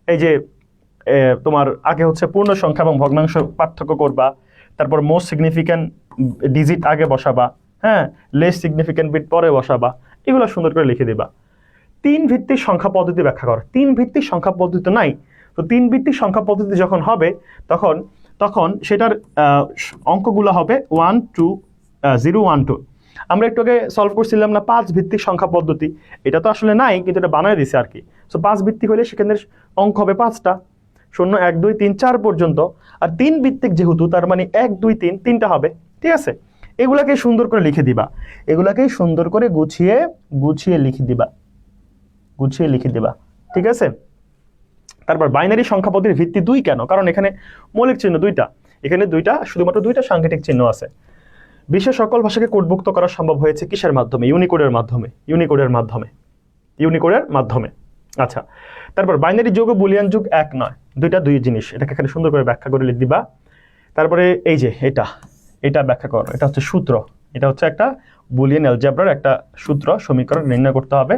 এই যে তোমার আগে হচ্ছে পূর্ণ সংখ্যা এবং ভগ্নাংশ পার্থক্য করবা, তারপর মোস্ট সিগনিফিক্যান্ট ডিজিট আগে বসাবা, হ্যাঁ, লেস সিগনিফিক্যান্ট বিট পরে বসাবা, এগুলো সুন্দর করে লিখে দিবা। 3 ভিত্তিক সংখ্যা পদ্ধতি ব্যাখ্যা করো। 3 ভিত্তিক সংখ্যা পদ্ধতি তো নাই, তো 3 ভিত্তিক সংখ্যা পদ্ধতি যখন হবে তখন সেটার অঙ্কগুলো হবে 1 2 0 1 2। আমরা একটু আগে সলভ করছিলাম না 5 ভিত্তিক সংখ্যা পদ্ধতি, এটা তো আসলে নাই, কিন্তু এটা বানায় দিছে আর কি। সো 5 ভিত্তিক হলে সেখানে অঙ্ক হবে 5টা, 0 1 2 3 4 পর্যন্ত। আর 3 ভিত্তিক যেহেতু, তার মানে 1 2 3 3টা হবে। ঠিক আছে, এগুলাকে সুন্দর করে লিখে দিবা, এগুলাকে সুন্দর করে গুছিয়ে লিখে দিবা। ঠিক আছে। তারপর বাইনারি সংখ্যা পদ্ধতির ভিত্তি 2 কেন? কারণ এখানে মৌলিক চিহ্ন দুইটা, এখানে শুধুমাত্র দুইটা সাংকেতিক চিহ্ন আছে। বিশ্বের সকল ভাষাকে কোডভুক্ত করা সম্ভব হয়েছে কিসের মাধ্যমে? ইউনিকোডের মাধ্যমে। আচ্ছা, তারপর বাইনারি যোগ ও বুলিয়ান যোগ এক নয়, দুই জিনিস, এটাকে এখানে সুন্দর করে ব্যাখ্যা করে লিখে দিবা। তারপরে এই যে এটা ব্যাখ্যা করো, এটা হচ্ছে সূত্র, এটা হচ্ছে একটা বুলিয়ান অ্যালজেব্রার একটা সূত্র, সমীকরণ নির্ণয় করতে হবে।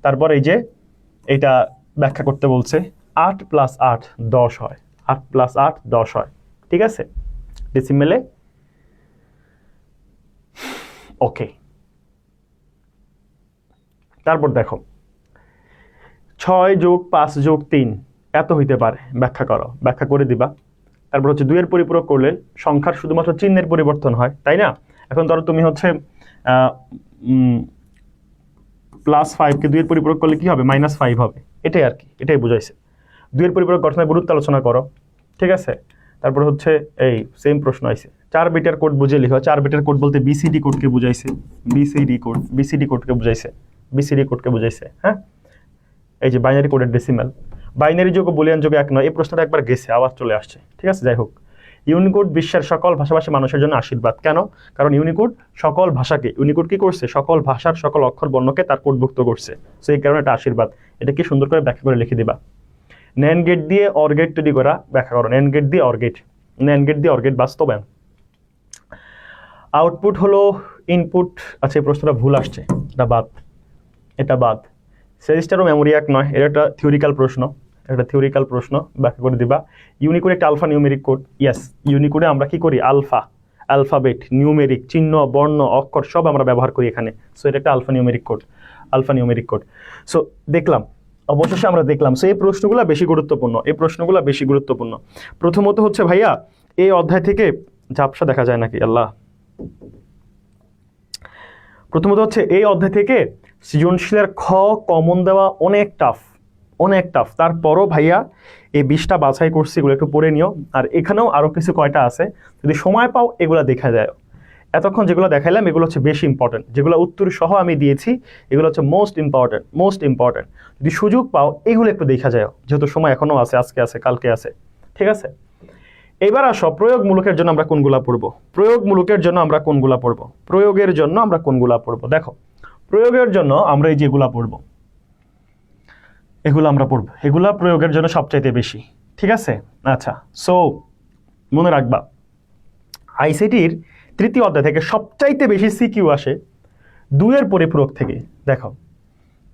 তারপর এই যে এটা ব্যাখ্যা করতে বলছে, 8 + 8 10 হয়, 8 + 8 10 হয়। ঠিক আছে, ডেসিমেলে। ওকে, তারপর দেখো 6 + 5 + 3 এত হইতে পারে, ব্যাখ্যা করে দিবা। তারপর হচ্ছে 2 এর পরিপূরক করলে সংখ্যার শুধুমাত্র চিহ্নের পরিবর্তন হয়, তাই না? এখন ধরো তুমি হচ্ছে +5 কে 2 এর পরিপূরক করলে কি হবে? -5 হবে, এটাই আর কি, এটাই বুঝাইছে। 2 এর পরিপূরক গঠনের গুরুত্ব আলোচনা করো। ঠিক আছে, তারপর হচ্ছে এই সেম প্রশ্ন আইছে, 4 বিটের কোড বুঝে লিখো। 4 বিটের কোড বলতে বিসিডি কোডকে বুঝাইছে, বিসিডি কোডকে বুঝাইছে। হ্যাঁ, এই যে বাইনারি কোডের ডেসিমাল। বাইনারি যোগ ও বুলিয়ান যোগ এক নয়, এই প্রশ্নটা একবার গেছে, আবার চলে আসছে। ঠিক আছে, যাই হোক। ইউনিকোড বিশ্বের সকল ভাষাভাষী মানুষের জন্য আশীর্বাদ। কেন? কারণ ইউনিকোড সকল ভাষাকে, ইউনিকোড কি করছে? সকল ভাষার সকল অক্ষর বর্ণকে তার কোডভুক্ত করছে, সো এই কারণে এটা আশীর্বাদ। এটা কি সুন্দর করে ব্যাখ্যা করে লিখে দিবা। ন্যান্ড গেট দিয়ে অর গেট তৈরি করা ব্যাখ্যা করো। ন্যান্ড গেট দিয়ে অর গেট বাস্তবায়ন। আউটপুট হলো ইনপুট। আচ্ছা, এই প্রশ্নটা ভুল আসছে, এটা বাদ। রেজিস্টার ও মেমোরি এক নয়, এটা একটা থিওরিক্যাল প্রশ্ন। একটা থিওরিক্যাল প্রশ্ন ব্যাখ্যা করে দিবা। ইউনিকোড একটা আলফা নিউমেরিক কোড। ইয়েস, ইউনিকোডে আমরা কি করি? অ্যালফাবেট, নিউমেরিক, চিহ্ন, বর্ণ, অক্ষর সব আমরা ব্যবহার করি এখানে। সো এটা একটা আলফা নিউমেরিক কোড। সো দেখলাম, অবশেষে আমরা দেখলাম। সো এই প্রশ্নগুলো বেশি গুরুত্বপূর্ণ। প্রথমত হচ্ছে ভাইয়া, এই অধ্যায় থেকে ঝাপসা দেখা যায় নাকি আল্লাহ? প্রথমত হচ্ছে এই অধ্যায় থেকে সৃজনশীলের খ কমন দেওয়া অনেক টাফ। তারপরও ভাইয়া এই 20টা বাছাই করছি, এগুলো একটু পড়ে নিও। আর এখানেও আরও কিছু কয়টা আছে, যদি সময় পাও এগুলো দেখা যায়। এতক্ষণ যেগুলো দেখাইলাম এগুলো হচ্ছে বেশি ইম্পর্টেন্ট, যেগুলো উত্তর সহ আমি দিয়েছি এগুলো হচ্ছে মোস্ট ইম্পর্টেন্ট। যদি সুযোগ পাও এগুলো একটু দেখা যায়, যেহেতু সময় এখনও আছে, আজকে আছে, কালকে আছে। ঠিক আছে, এবার আসো প্রয়োগমূলকের জন্য আমরা কোনগুলা পড়বো। প্রয়োগের জন্য আমরা কোনগুলা পড়বো দেখো, প্রয়োগের জন্য আমরা এই যেগুলা পড়বো, এগুলা প্রয়োগের জন্য সবচাইতে বেশি। ঠিক আছে, আচ্ছা। সো মনে রাখবা, আইসিটির 3য় অধ্যায় থেকে সবচাইতে বেশি সিকিউ আসে 2-এর পরিপূরক থেকে। দেখো,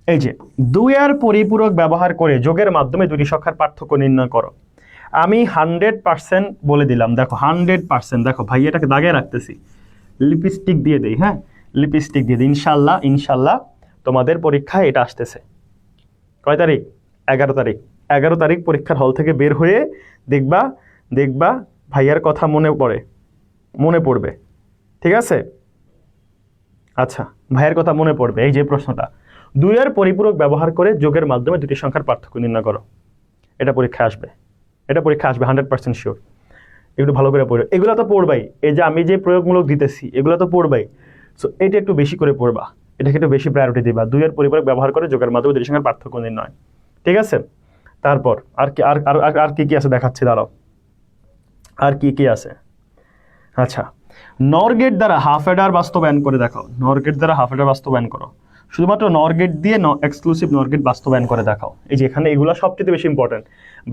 এই যে 2-এর পরিপূরক ব্যবহার করে যোগের মাধ্যমে দুটি সংখ্যার পার্থক্য নির্ণয় করো। আমি 100% বলে দিলাম। দেখো 100%, দেখো ভাই এটাকে দাগে রাখতেছি, লিপস্টিক দিয়ে দেই। হ্যাঁ, লিপস্টিক দিয়ে দিই। ইনশাল্লাহ তোমাদের পরীক্ষায় এটা আসতেছে। কয় তারিখ? 11 তারিখ পরীক্ষার হল থেকে বের হয়ে দেখবা ভাইয়ার কথা মনে পড়বে। ঠিক আছে, আচ্ছা, ভাইয়ের কথা মনে পড়বে। এই যে প্রশ্নটা, 2-এর পরিপূরক ব্যবহার করে যোগের মাধ্যমে দুটি সংখ্যার পার্থক্য নির্ণয় করো। এটা পরীক্ষা আসবে 100% শিওর। একটু ভালো করে পড়ো, এগুলো তো পড়বাই। এই যে আমি যে প্রয়োগমূলক দিতেছি এগুলো তো পড়বাই। সো এটা একটু বেশি করে পড়বা, এটাকে একটু বেশি প্রায়োরিটি দিবা। 2-এর পরিপূরক ব্যবহার করে যোগের মাধ্যমে দুটি সংখ্যার পার্থক্য নির্ণয়। ঠিক আছে, তারপর আর কি আছে দেখাচ্ছি, দাঁড়াও। আর কি আছে? আচ্ছা, নর গেট দ্বারা হাফ অ্যাডার বাস্তবায়ন করে দেখাও। শুধুমাত্র নর গেট দিয়ে এক্সক্লুসিভ নর গেট বাস্তবায়ন করে দেখাও। এই যে এখানে এগুলো সবচেয়ে বেশি ইম্পর্টেন্ট,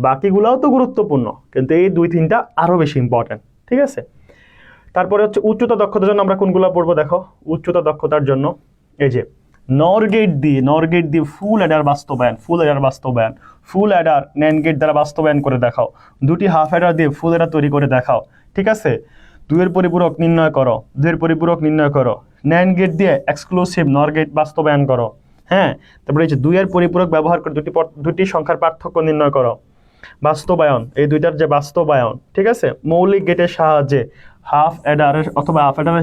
বাকিগুলোও তো গুরুত্বপূর্ণ, কিন্তু এই 2-3টা আরও বেশি ইম্পর্টেন্ট। ঠিক আছে, তারপরে হচ্ছে উচ্চতা দক্ষতার জন্য আমরা কোনগুলো পড়বো দেখো। উচ্চতা দক্ষতার জন্য এই যে নর গেট দিয়ে ফুল অ্যাডার ন্যান্ড গেট দ্বারা বাস্তবায়ন করে দেখাও। দুটি হাফ অ্যাডার দিয়ে ফুল অ্যাডার তৈরি করে দেখাও। ঠিক আছে, 2-এর পরিপূরক নির্ণয় করো। ন্যান্ড গেট দিয়ে এক্সক্লুসিভ নর গেট বাস্তবায়ন করো। হ্যাঁ, তারপরে এই যে 2-এর পরিপূরক ব্যবহার করে দুটি সংখ্যার পার্থক্য নির্ণয় করো। বাস্তবায়ন, এই দুইটার যে বাস্তবায়ন, ঠিক আছে, মৌলিক গেটের সাহায্যে হাফ অ্যাডারের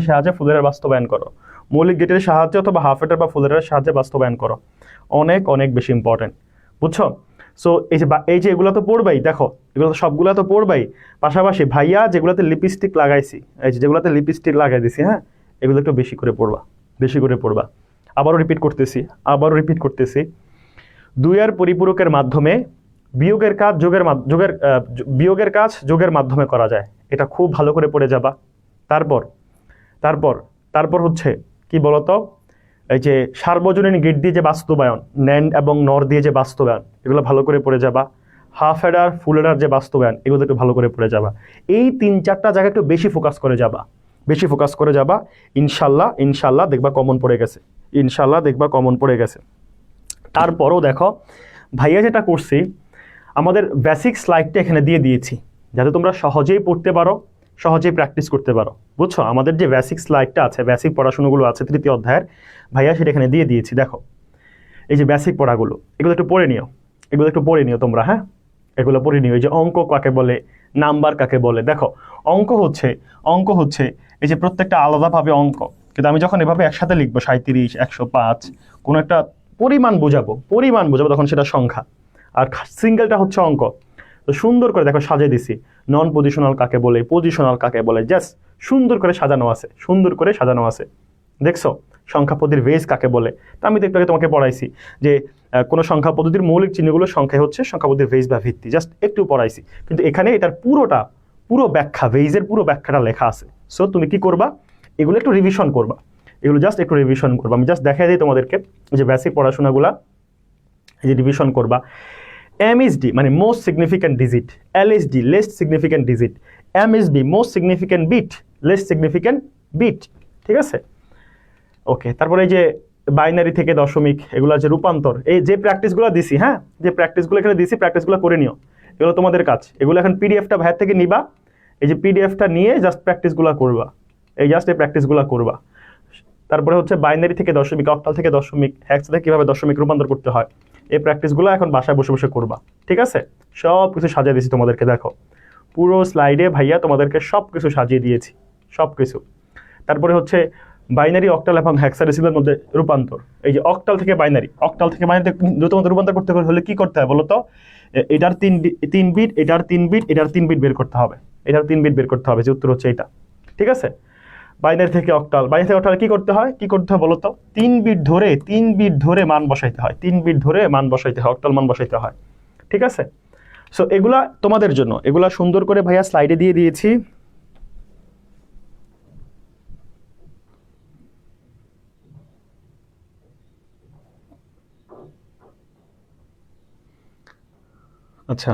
সাহায্যে ফুল অ্যাডার বাস্তবায়ন করো। মৌলিক গেটের সাহায্যে অথবা হাফ অ্যাডার বা ফুল অ্যাডারের সাহায্যে বাস্তবায়ন করো। অনেক বেশি ইম্পর্টেন্ট, বুঝছো? সো এই যে এগুলো তো পড়বাই। দেখো, এগুলো তো সবগুলো তো পড়বাই, পাশাপাশি ভাইয়া যেগুলোতে লিপস্টিক লাগাইছি, এই যে যেগুলোতে লিপস্টিক লাগাই দিছি, হ্যাঁ, এগুলো একটু বেশি করে পড়বা। আবারও রিপিট করতেছি, 2-এর পরিপূরকের মাধ্যমে বিয়োগের কাজ যোগের মাধ্যমে করা যায়। এটা খুব ভালো করে পড়ে যাবা। তারপর হচ্ছে কি বলতো, এই যে সার্বজনীন গেট দিয়ে যে বাস্তবায়ন, ন্যান্ড এবং নর দিয়ে যে বাস্তবায়ন, এগুলো ভালো করে পড়ে যাবা। হাফ অ্যাডার, ফুল অ্যাডার যে বাস্তবায়ন, এগুলো একটু ভালো করে পড়ে যাবা। এই 3-4টা জায়গায় একটু বেশি ফোকাস করে যাবা। ইনশাল্লাহ দেখবা কমন পড়ে গেছে। তারপরও দেখো ভাইয়া যেটা করছি, আমাদের বেসিক স্লাইডটা এখানে দিয়ে দিয়েছি, যাতে তোমরা সহজেই পড়তে পারো, সহজেই প্র্যাকটিস করতে পারো। বুঝছো, আমাদের যে বেসিক স্লাইডটা আছে, বেসিক পড়াশোনাগুলো আছে 3য় অধ্যায়ের, ভাইয়া সেটা এখানে দিয়ে দিয়েছি। দেখো, এই যে বেসিক পড়াগুলো, এগুলো একটু পড়ে নিও তোমরা। হ্যাঁ, এগুলো পড়ে নিও। এই যে অঙ্ক কাকে বলে, নাম্বার কাকে বলে। দেখো, অঙ্ক হচ্ছে এই যে প্রত্যেকটা আলাদাভাবে অঙ্ক, কিন্তু আমি যখন এভাবে একসাথে লিখবো 37, 105, কোনো একটা পরিমাণ বোঝাবো, তখন সেটা সংখ্যা, আর সিঙ্গেলটা হচ্ছে অঙ্ক। তো সুন্দর করে দেখো সাজিয়ে দিছি, নন পজিশনাল কাকে বলে, পজিশনাল কাকে বলে, জাস্ট সুন্দর করে সাজানো আছে। দেখছো, সংখ্যা পদ্ধতির বেস কাকে বলে। তা আমি তো একটু আগে তোমাকে পড়াইছি যে কোনো সংখ্যা পদ্ধতির মৌলিক চিহ্নগুলোর সংখ্যা হচ্ছে সংখ্যা পদ্ধতির বেস বা ভিত্তি, জাস্ট একটু পড়াইছি, কিন্তু এখানে এটার পুরো ব্যাখ্যা, বেইজের পুরো ব্যাখ্যাটা লেখা আছে। সো তুমি কি করবা, এগুলো একটু রিভিশন করবা, আমি জাস্ট দেখাই দিই তোমাদেরকে যে বেসিক পড়াশোনাগুলা, এই যে রিভিশন করবা। MSD মানে most significant digit, LSD least significant digit, MSB most significant bit, least significant bit. ঠিক আছে, ওকে। তারপরে এই যে বাইনারি থেকে দশমিক, এগুলো যে রূপান্তর, এই যে প্র্যাকটিসগুলো দিছি, হ্যাঁ যে প্র্যাকটিসগুলো এখানে দিছি, প্র্যাকটিসগুলো করে নিও, এগুলো তোমাদের কাজ। এগুলো এখন পিডিএফটা ভাইয়ের থেকে নিবা, এই যে পিডিএফটা নিয়ে জাস্ট প্র্যাকটিসগুলো করবা, এই জাস্ট এই প্র্যাকটিসগুলো করবা। তারপরে হচ্ছে বাইনারি থেকে দশমিক, অক্টাল থেকে দশমিক, হেক্স থেকে কীভাবে দশমিক রূপান্তর করতে হয়, এই প্র্যাকটিসগুলো এখন বাসায় বসে বসে করবা, ঠিক আছে? সব কিছু সাজিয়ে দিয়েছি তোমাদেরকে, দেখো পুরো স্লাইডে ভাইয়া তোমাদেরকে সব কিছু সাজিয়ে দিয়েছি, সব কিছু। তারপরে হচ্ছে বাইনারি, অক্টাল এবং হেক্সাডেসিমালের মধ্যে রূপান্তর, এই যে অক্টাল থেকে বাইনারি, অক্টাল থেকে বাইনারি তোমাদের রূপান্তর করতে হলে কি করতে হয় বলো তো? এটার তিন বিট, এটার 3 বিট, এটার 3 বিট বের করতে হবে, এটার 3 বিট বের করতে হবে, যে উত্তর হচ্ছে এটা, ঠিক আছে? বাইনারি থেকে অক্টাল, বাইনারি থেকে অক্টাল কি করতে হয় বলো তো? 3 বিট ধরে মান বসাইতে হয়, 3 বিট ধরে মান বসাইতে হয়, অক্টাল মান বসাইতে হয়, ঠিক আছে? সো এগুলা তোমাদের জন্য, এগুলা সুন্দর করে ভাইয়া স্লাইডে দিয়ে দিয়েছি। আচ্ছা,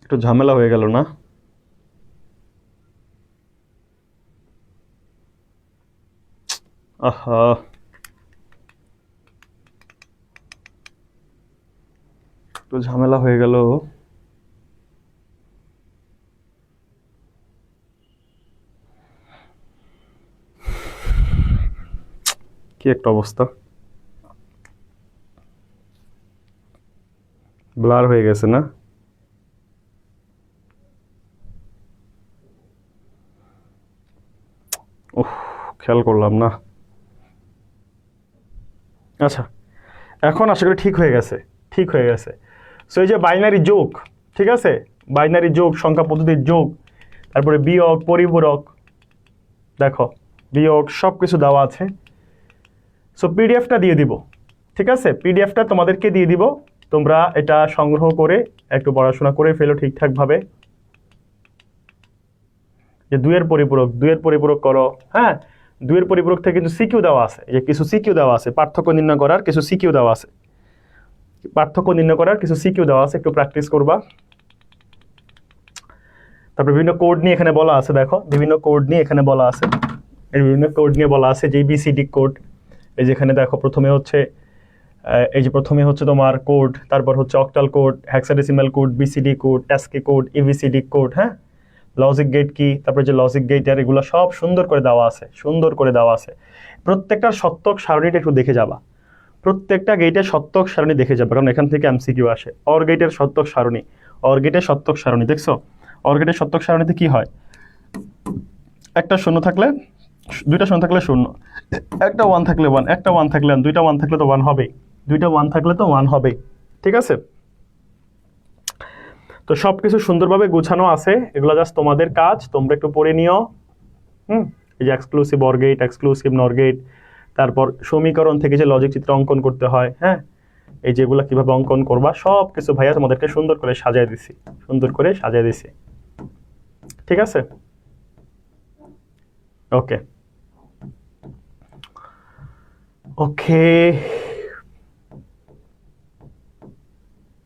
একটু ঝামেলা হয়ে গেল না? আহা, একটু ঝামেলা হয়ে গেল। কি একটা অবস্থা, ব্লার হয়ে গেছে না? ওহ, খেয়াল করলাম না। আচ্ছা, এখন আশা করি ঠিক হয়ে গেছে, ঠিক হয়ে গেছে। সো এই যে বাইনারি যোগ, ঠিক আছে, বাইনারি যোগ, সংখ্যা পদ্ধতির যোগ, তারপরে বিয়োগ, পরিপূরক, দেখো বিয়োগ সব কিছু দেওয়া আছে। সো পিডিএফটা দিয়ে দিব, ঠিক আছে? পিডিএফটা তোমাদেরকে দিয়ে দিব, তোমরা এটা সংগ্রহ করে একটু পড়াশোনা করে ফেলো ঠিকঠাকভাবে। যে দুইয়ের পরিপূরক করো, হ্যাঁ দুইয়ের পরিপূরক থেকে কিন্তু সিকিউ দেওয়া আছে, এই যে কিছু সিকিউ দেওয়া আছে, পার্থক্য নির্ণয় করার কিছু সিকিউ দেওয়া আছে, একটু প্র্যাকটিস করবা। তারপর বিভিন্ন কোড নিয়ে এখানে বলা আছে, দেখো বিভিন্ন কোড নিয়ে এখানে বলা আছে, এই বিভিন্ন কোড নিয়ে বলা আছে, যে বিসিডি কোড, এই যেখানে দেখো প্রথমে হচ্ছে তোমার কোড, তারপর হচ্ছে octal code, hexadecimal code, BCD code, ASCII code, ABCD code, হ্যাঁ লজিক গেট কি, তারপরে যে লজিক গেট, আর এগুলো সব সুন্দর করে দেওয়া আছে। প্রত্যেকটার সত্যক সারণীটা একটু দেখে যাবা, প্রত্যেকটা গেটের সত্যক সারণী দেখে যাবে, কারণ এখান থেকে এমসিকিউ আসে। অর গেটের সত্যক সারণী, দেখছো অর গেটের সত্যক সারণীতে কি হয়? একটা শূন্য থাকলে, দুইটা শূন্য থাকলে শূন্য, একটা 1 থাকলে 1, একটা 1 থাকলে 1, দুইটা 1 থাকলে তো 1 হবেই, ঠিক আছে? তো সব কিছু সুন্দরভাবে গুছানো আছে, এগুলো জাস্ট তোমাদের কাজ, তোমরা একটু পড়ে নিও। এই যে এক্সক্লুসিভ অর গেট, এক্সক্লুসিভ নর গেট, তারপর সমীকরণ থেকে যে লজিক চিত্র অঙ্কন করতে হয়, হ্যাঁ এই যেগুলো কিভাবে অঙ্কন করবা, সব কিছু ভাইয়া তোমাদেরকে সুন্দর করে সাজিয়ে দিছি, ঠিক আছে? ওকে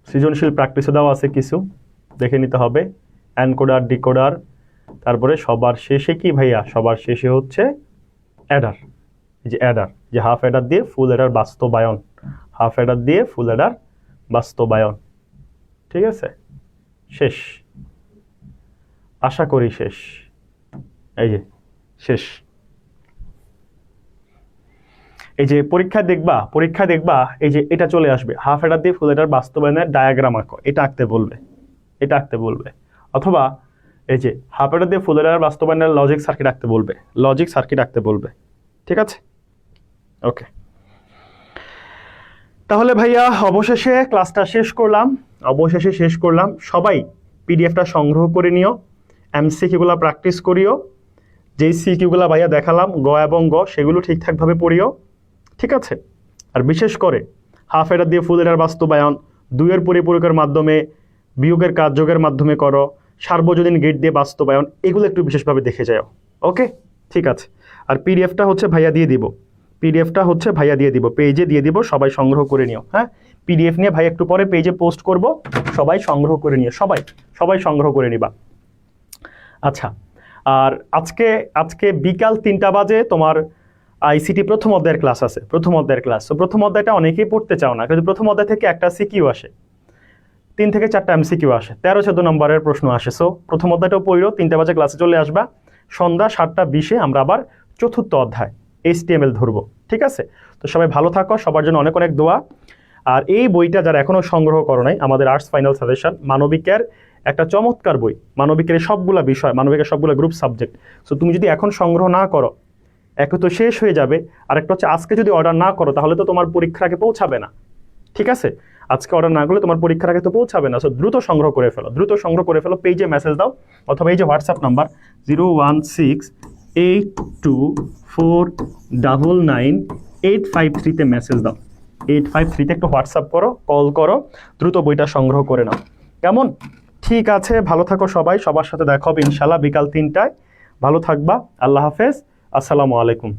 সৃজনশীল প্র্যাকটিসও দেওয়া আছে কিছু, দেখে নিতে হবে। এনকোডার, ডিকোডার, তারপরে সবার শেষে কি ভাইয়া? সবার শেষে হচ্ছে অ্যাডার, এই যে অ্যাডার, যে হাফ অ্যাডার দিয়ে ফুল অ্যাডার বাস্তবায়ন, ঠিক আছে? শেষ, আশা করি শেষ, এই যে শেষ। এই যে পরীক্ষা দেখবা, এই যে এটা চলে আসবে, হাফ অ্যাডার দিয়ে ফুল অ্যাডার বাস্তবায়নের ডায়াগ্রাম আঁকো, এটা আঁকতে বলবে, অথবা এই যে হাফ অ্যাডার দিয়ে ফুল অ্যাডার বাস্তবায়নের লজিক সার্কিট আঁকতে বলবে, ঠিক আছে? ওকে, তাহলে ভাইয়া অবশেষে ক্লাসটা শেষ করলাম। সবাই পিডিএফটা সংগ্রহ করে নিও, এমসিকিউগুলো প্র্যাকটিস করিও, যেই সিকিউগুলো ভাইয়া দেখালাম গ এবং গ, সেগুলো ঠিকঠাকভাবে পড়িও, ঠিক আছে? আর বিশেষ করে হাফ অ্যাডার দিয়ে ফুল অ্যাডার বাস্তবায়ন, দুইয়ের পরিপূরকের মাধ্যমে, বিয়োগের কাজ যোগের মাধ্যমে করো, সার্বজনীন গেট দিয়ে বাস্তবায়ন, এগুলো একটু বিশেষভাবে দেখে যাও। ওকে, ঠিক আছে? আর পিডিএফটা হচ্ছে ভাইয়া দিয়ে দিব, পেজে দিয়ে দিব, সবাই সংগ্রহ করে নিও। হ্যাঁ, পিডিএফ নিয়ে ভাই একটু পরে পেজে পোস্ট করব, সবাই সংগ্রহ করে নিও, সবাই সংগ্রহ করে নিবা। আচ্ছা, আর আজকে আজকে বিকাল 3টা বাজে তোমার আইসিটি প্রথম অধ্যায়ের ক্লাস আছে, প্রথম অধ্যায়ের ক্লাস। তো প্রথম অধ্যায়টা অনেকেই পড়তে চাও না, কিন্তু প্রথম অধ্যায় থেকে একটা সিকিউ আসে, 3 থেকে 4টা এমসিকিউ আসে, 13-14 নম্বরের প্রশ্ন আসে। সো প্রথম অধ্যায়টাও পড়ো, 3টা বাজে ক্লাসে চলে আসবা। সন্ধ্যা 7টা 20-এ আমরা আবার চতুর্থ অধ্যায় HTML ধরবো, ঠিক আছে? তো সবাই ভালো থাকো, সবার জন্য অনেক অনেক দোয়া। আর এই বইটা যারা এখনো সংগ্রহ করো নাই, আমাদের আর্টস ফাইনাল সাজেশন মানবিকের একটা চমৎকার বই, মানবিকের সবগুলা বিষয়, মানবিকের সবগুলো গ্রুপ সাবজেক্ট। সো তুমি যদি এখন সংগ্রহ না করো, একে তো শেষ হয়ে যাবে, আর একটা হচ্ছে আজকে যদি অর্ডার না করো তাহলে তো তোমার পরীক্ষার আগে পৌঁছাবে না, ঠিক আছে? আজকে অর্ডার না করলে তোমার পরীক্ষার আগে তো পৌঁছাবে না। সো দ্রুত সংগ্রহ করে ফেলো, দ্রুত সংগ্রহ করে ফেলো, পেজে মেসেজ দাও, অথবা এই যে হোয়াটসঅ্যাপ নাম্বার 01682499853-তে মেসেজ দাও, 853-তে একটু হোয়াটসঅ্যাপ করো, কল করো, দ্রুত বইটা সংগ্রহ করে নাও, কেমন? ঠিক আছে, ভালো থাকো সবাই, সবার সাথে দেখা হবে ইনশাল্লাহ বিকাল 3টায়। ভালো থাকবা, আল্লাহ হাফেজ, আসসালামু আলাইকুম।